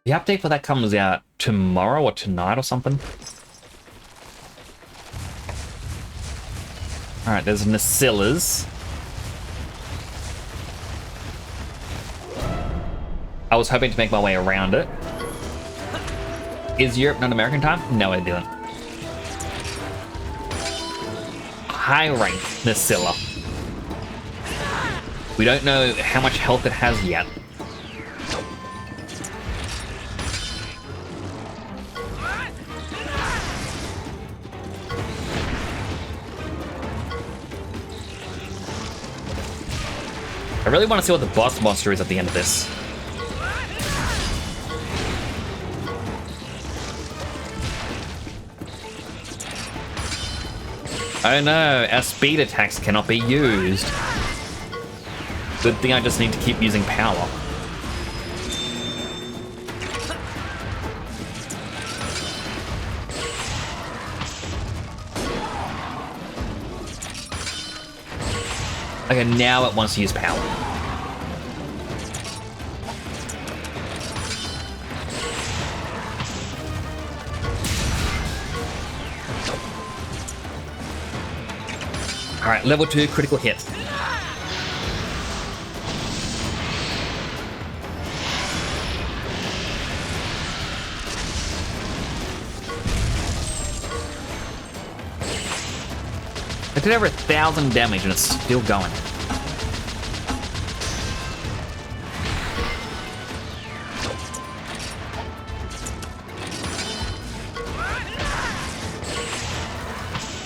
The update for that comes out tomorrow or tonight or something. Alright, there's Nasillas. I was hoping to make my way around it. Is Europe not American time? No, I didn't. High rank Nasilla. We don't know how much health it has yet. I really want to see what the boss monster is at the end of this. Oh no, our speed attacks cannot be used. Good thing I just need to keep using power. Okay, now it wants to use power. Alright, level 2 critical hit. It did over 1,000 damage and it's still going.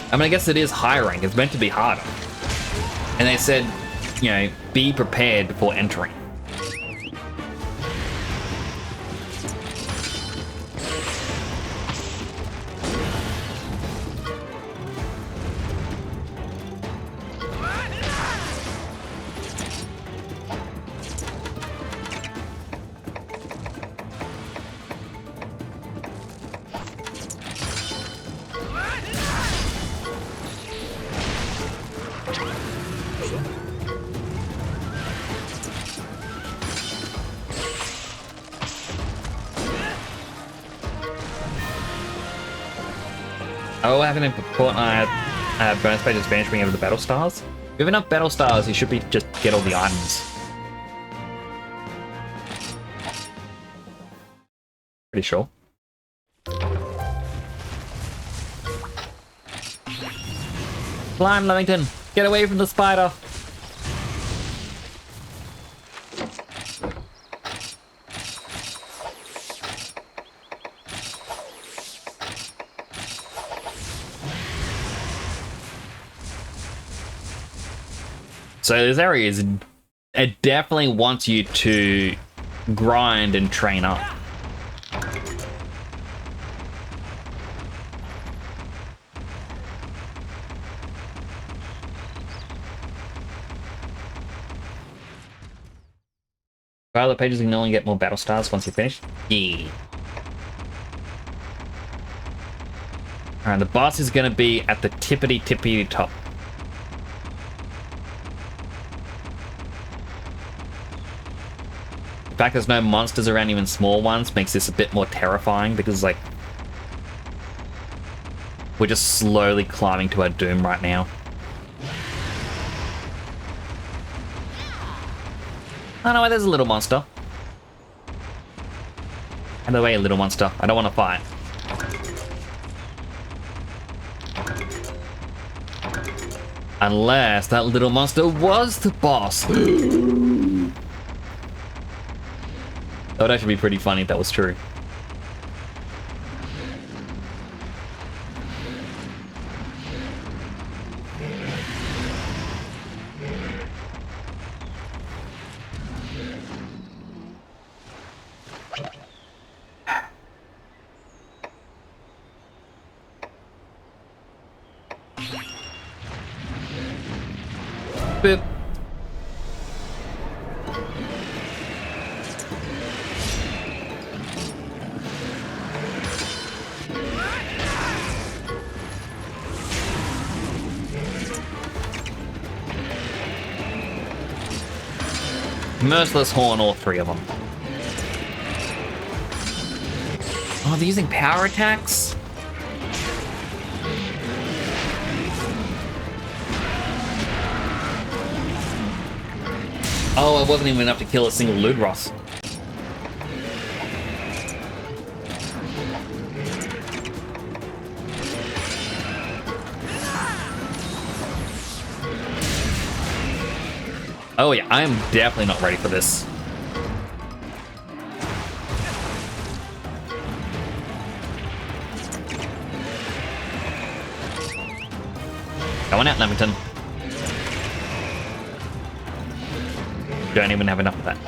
I mean, I guess it is high rank. It's meant to be harder. And they said, you know, be prepared before entering. Oh, I have an important bonus page is vanishing over the battle stars. If you have enough battle stars, you should be just get all the items. Pretty sure. Climb, Leamington! Get away from the spider! So this area is, it definitely wants you to grind and train up. Other pages can only get more battle stars once you finish. Yeah. Alright, the boss is gonna be at the tippity top. The fact there's no monsters around, even small ones, makes this a bit more terrifying because, like, we're just slowly climbing to our doom right now. Oh no, there's a little monster. Out of the way, little monster. I don't want to fight. Unless that little monster was the boss. That would actually be pretty funny if that was true. Boop. Merciless Horn, all three of them. Oh, they're using power attacks? Oh, it wasn't even enough to kill a single Ludroth. Oh yeah, I am definitely not ready for this. Going out, Lemington. Don't even have enough of that.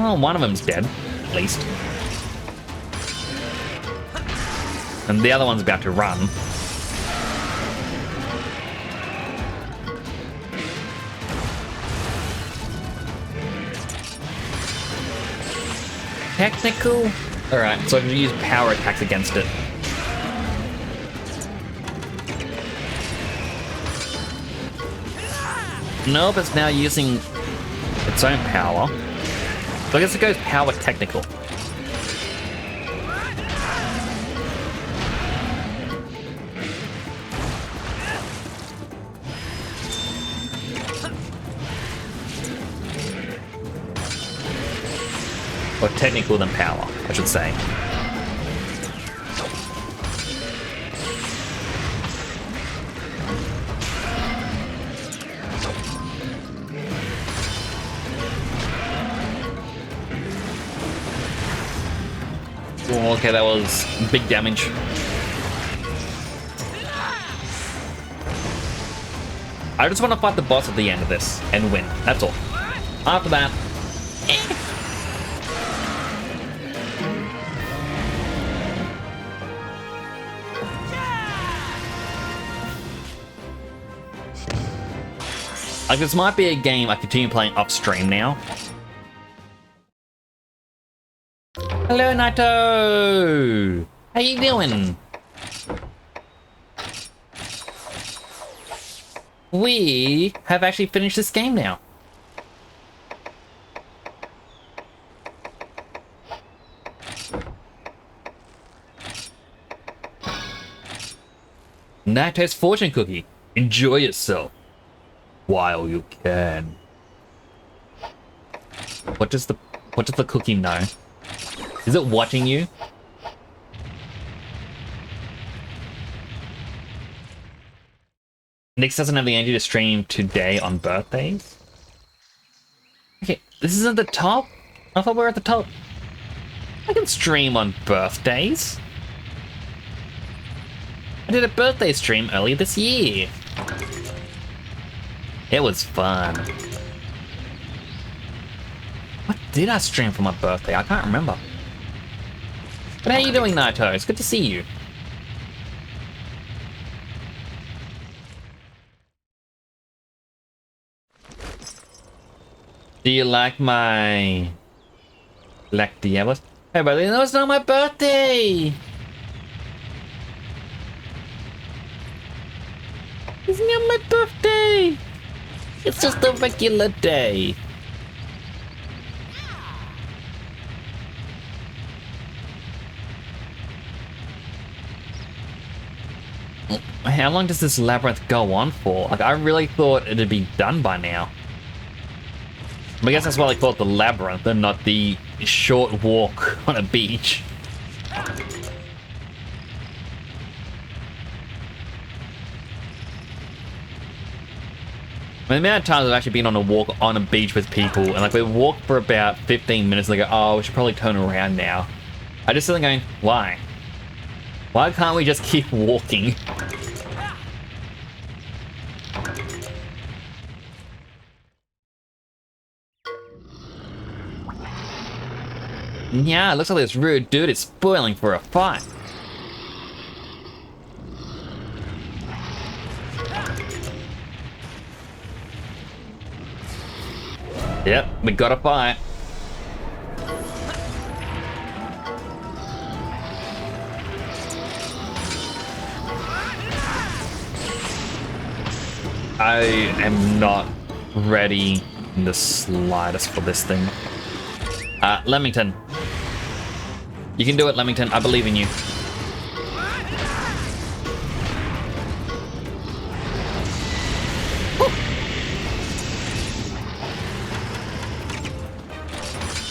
Oh, one of them's dead, at least. And the other one's about to run. Technical? Alright, so I can use power attacks against it. Nope, it's now using its own power. So I guess it goes power technical. Or technical than power, I should say. Oh, okay, that was big damage. I just want to fight the boss at the end of this and win. That's all. After that, like, this might be a game I continue playing upstream now. Hello, Naito! How you doing? We have actually finished this game now. Naito's fortune cookie. Enjoy yourself while you can. What does the cookie know? Is it watching you? Nix doesn't have the energy to stream today on birthdays. Okay, this isn't the top? I thought we were at the top. I can stream on birthdays. I did a birthday stream earlier this year. It was fun. What did I stream for my birthday? I can't remember. But how you doing, Naito? It's good to see you. Do you like my Black Diablos? Hey buddy, no, it's not my birthday! It's not my birthday! It's just a regular day. How long does this labyrinth go on for? Like, I really thought it'd be done by now. I guess that's why they call it the labyrinth and not the short walk on a beach. The amount of times I've actually been on a walk on a beach with people, and like we walk for about 15 minutes and they go, oh, we should probably turn around now. I just sit there going, why? Why can't we just keep walking? Yeah, it looks like this rude dude is spoiling for a fight. Yep, we got a fight. I am not ready in the slightest for this thing. Leamington. You can do it, Leamington. I believe in you.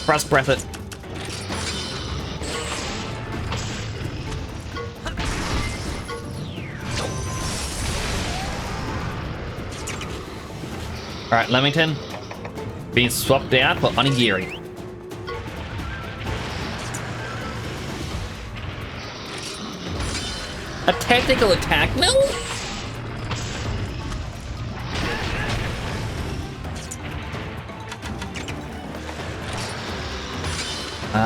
Frost breath it. Alright, Leamington. Being swapped out for Onigiri. A technical attack? No!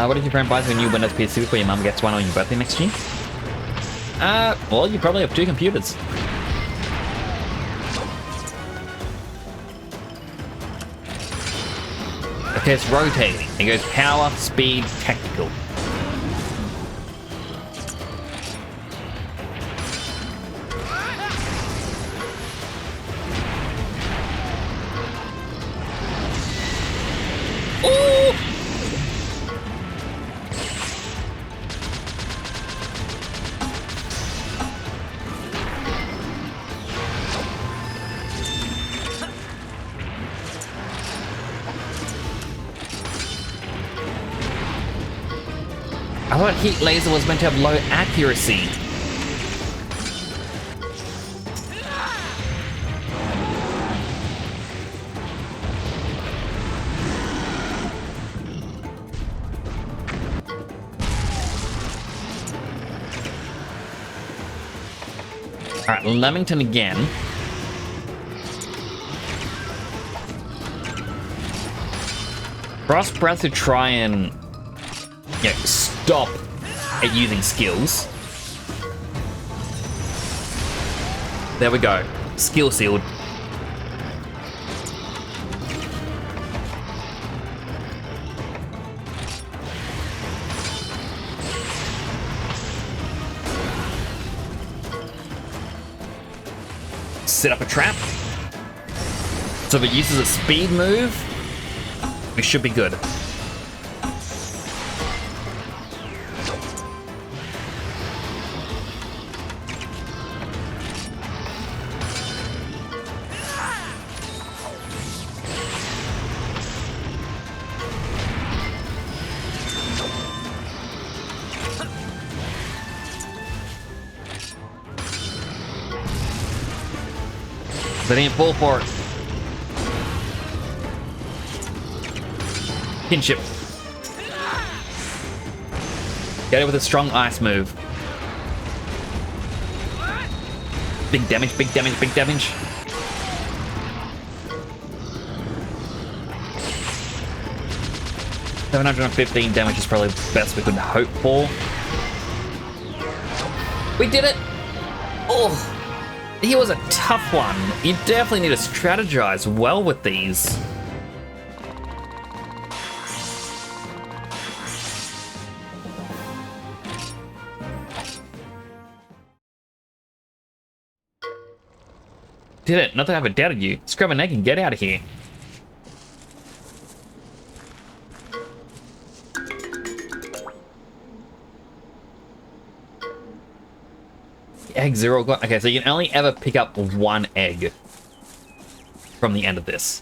What if your friend buys a new Windows PC before your mum gets one on your birthday next year? Well, you probably have 2 computers. Okay, it's rotating. It goes power, speed, technical. Ooh! I thought heat laser was meant to have low accuracy. Alright, Leamington again. Frost Breath to try and stop at using skills. There we go. Skill sealed. Set up a trap. So if it uses a speed move, we should be good. They didn't fall for it. Kinship. Get it with a strong ice move. Big damage, big damage, big damage. $715 damage is probably the best we could hope for. We did it! Oh! He was a tough one. You definitely need to strategize well with these. Did it? Not that I haven't doubted you. Let's grab an egg and get out of here. Egg 0. Okay, so you can only ever pick up 1 egg from the end of this.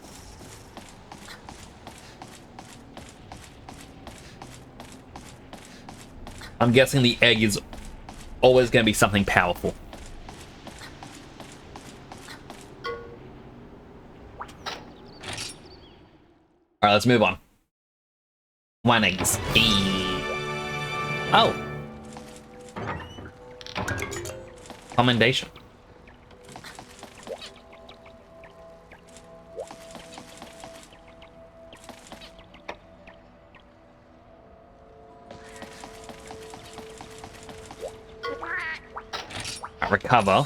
I'm guessing the egg is always going to be something powerful. Alright, let's move on. 1 eggs. Oh. Commendation. Recover.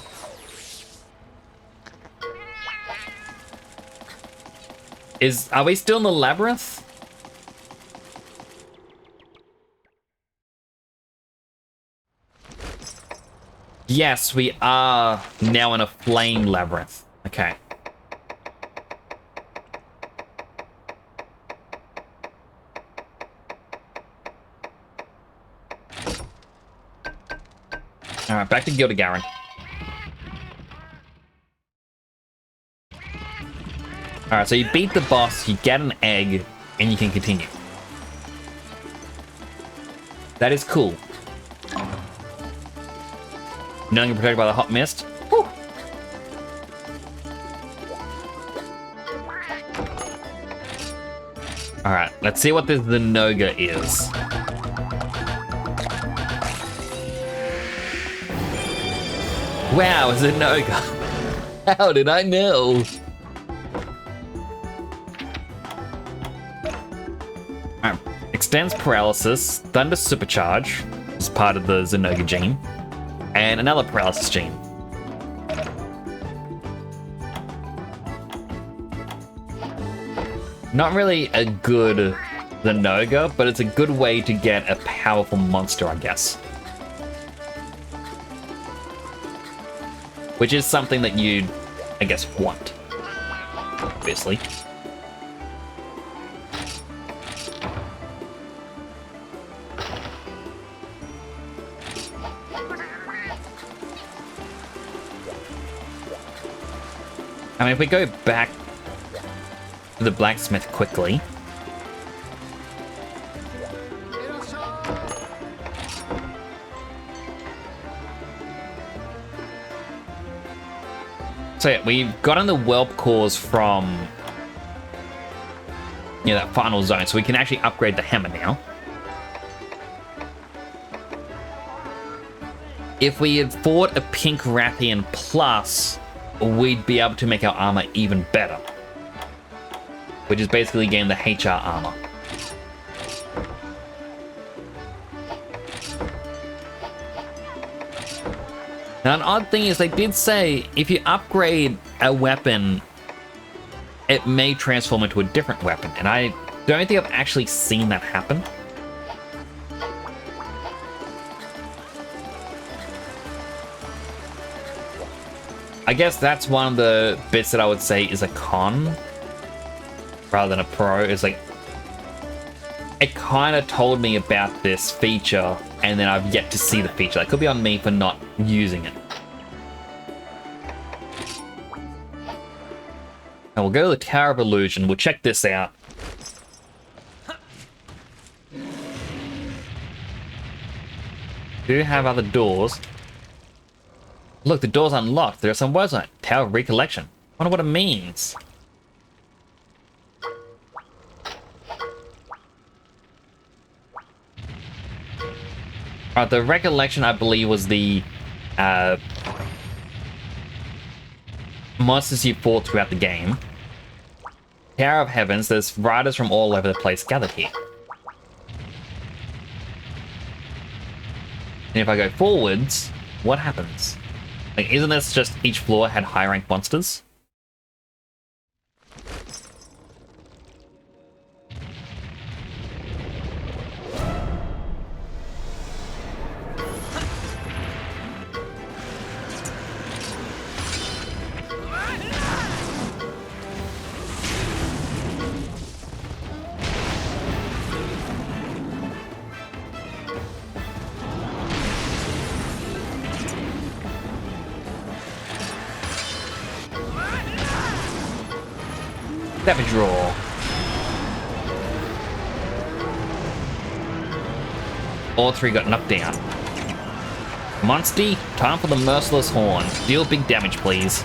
Are we still in the labyrinth? Yes, we are now in a flame labyrinth. Okay. Alright, back to Gildigarin. Alright, so you beat the boss, you get an egg, and you can continue. That is cool. Knowing you're protected by the hot mist. Whew. Alright, let's see what this Zenoga is. Wow, a Zenoga. How did I know? Alright, extends paralysis, thunder supercharge, is part of the Zenoga gene, and another paralysis gene. Not really a good Zenoga, but it's a good way to get a powerful monster, I guess. Which is something that you'd, I guess, want. Obviously. I mean, if we go back to the blacksmith quickly. So yeah, we've gotten the whelp cores from, you know, that final zone, so we can actually upgrade the hammer now. If we had fought a pink Rathian plus, we'd be able to make our armor even better. Which is basically getting the HR armor. Now, an odd thing is they did say if you upgrade a weapon, it may transform into a different weapon, and I don't think I've actually seen that happen. I guess that's one of the bits that I would say is a con rather than a pro. Is like, it kind of told me about this feature, and then I've yet to see the feature. That could be on me for not using it. Now we'll go to the Tower of Illusion. We'll check this out. Do you have other doors? Look, the door's unlocked. There are some words on it. Tower of Recollection. I wonder what it means. Alright, the Recollection, I believe, was the monsters you fought throughout the game. Tower of Heavens, there's riders from all over the place gathered here. And if I go forwards, what happens? Like, isn't this just each floor had high rank monsters? Deviljho. All three got knocked down. Monsty, time for the Merciless Horn. Deal big damage, please.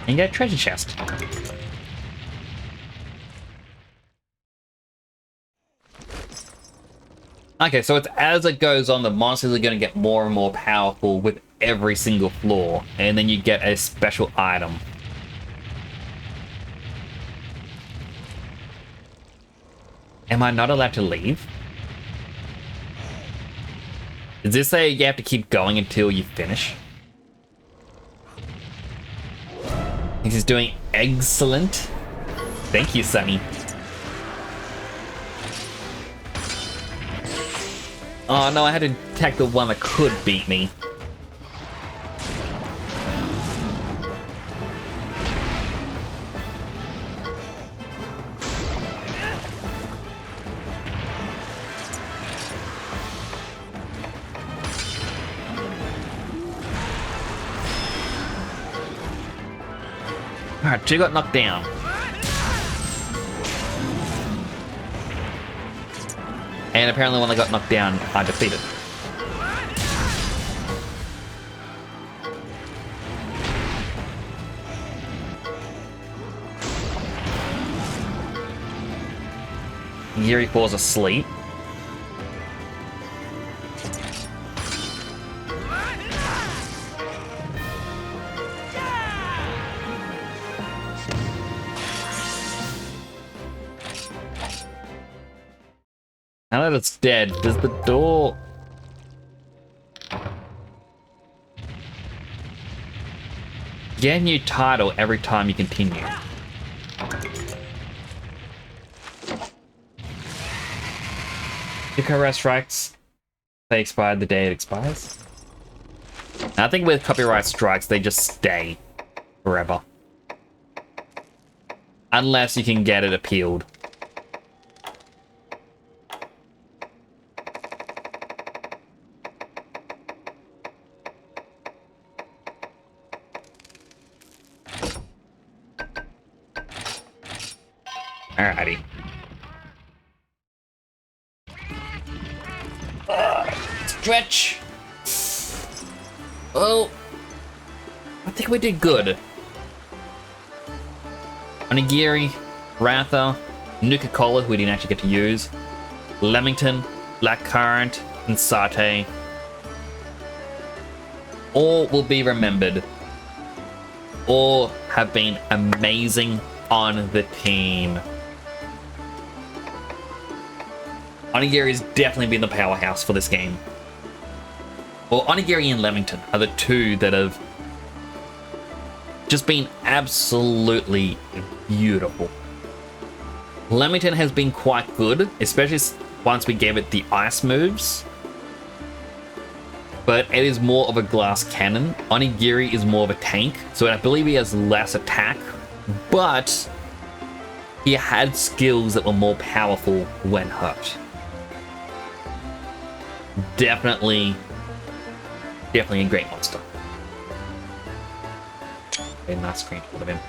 And get a treasure chest. Okay, so it's as it goes on, the monsters are going to get more and more powerful with every single floor, and then you get a special item. Am I not allowed to leave? Does this say you have to keep going until you finish? He's doing excellent. Thank you, Sonny. Oh no, I had to attack the one that could beat me. Alright, two got knocked down. And apparently when they got knocked down, I defeated. Yuri falls asleep. Now that it's dead, does the door... Get a new title every time you continue. Copyright strikes, they expire the day it expires. I think with copyright strikes, they just stay forever. Unless you can get it appealed. Alrighty. Stretch. Oh, I think we did good. Onigiri, Ratha, Nuka-Cola, who we didn't actually get to use, Leamington, Blackcurrant, and Satay. All will be remembered. All have been amazing on the team. Onigiri's definitely been the powerhouse for this game. Well, Onigiri and Leamington are the two that have just been absolutely beautiful. Leamington has been quite good, especially once we gave it the ice moves. But it is more of a glass cannon. Onigiri is more of a tank, so I believe he has less attack, but he had skills that were more powerful when hurt. Definitely a great monster. A nice screenshot of him.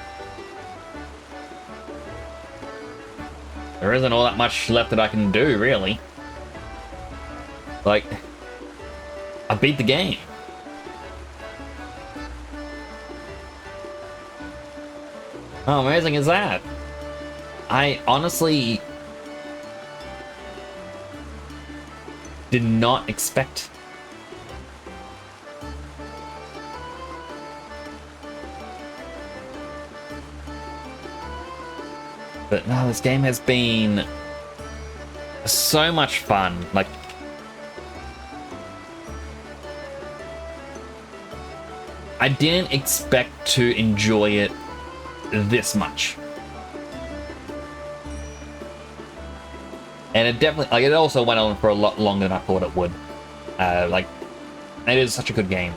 There isn't all that much left that I can do, really. Like, I beat the game. How amazing is that? I honestly did not expect. But no, this game has been so much fun. Like, I didn't expect to enjoy it this much. And it definitely, like, it also went on for a lot longer than I thought it would. Like, it is such a good game.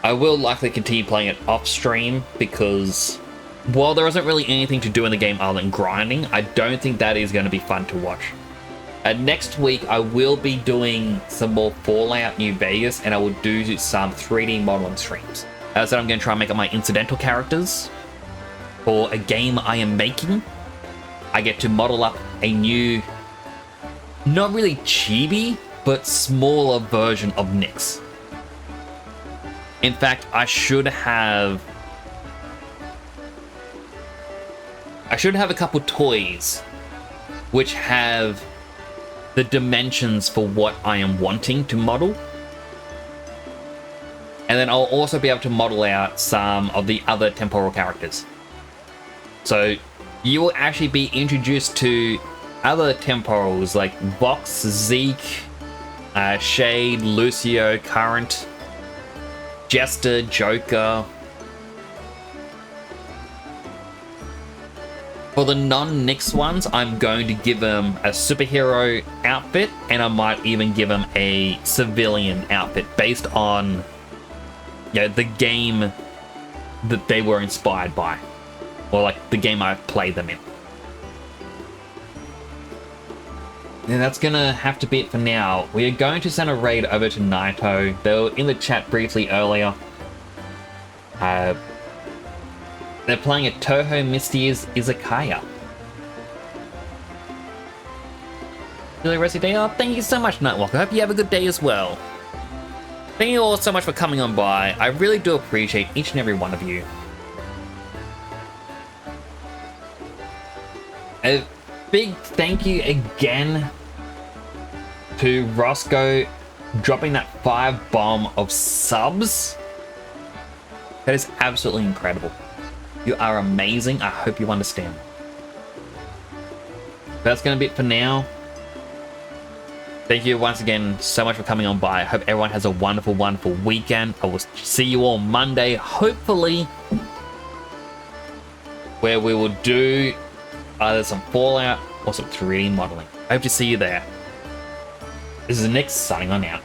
I will likely continue playing it off stream because while there isn't really anything to do in the game other than grinding, I don't think that is going to be fun to watch. Next week, I will be doing some more Fallout New Vegas, and I will do some 3D modeling streams. As I said, I'm going to try and make up my incidental characters for a game I am making. I get to model up a new, not really chibi, but smaller version of Nyx. In fact, I should have a couple toys which have the dimensions for what I am wanting to model. And then I'll also be able to model out some of the other temporal characters. So you will actually be introduced to other temporals like Vox, Zeke, Shade, Lucio, Current, Jester, Joker. For the non-Nyx ones, I'm going to give them a superhero outfit, and I might even give them a civilian outfit based on, you know, the game that they were inspired by, or like the game I played them in. And that's gonna have to be it for now. We are going to send a raid over to Naito. They were in the chat briefly earlier. They're playing at Toho Misty's Izakaya. Really rest of your day. Oh, thank you so much, Nightwalker. I hope you have a good day as well. Thank you all so much for coming on by. I really do appreciate each and every one of you. A big thank you again to Roscoe dropping that 5 bomb of subs. That is absolutely incredible. You are amazing. I hope you understand. That's going to be it for now. Thank you once again so much for coming on by. I hope everyone has a wonderful, wonderful weekend. I will see you all Monday, hopefully, where we will do either some Fallout or some 3D modeling. I hope to see you there. This is Nick signing on out.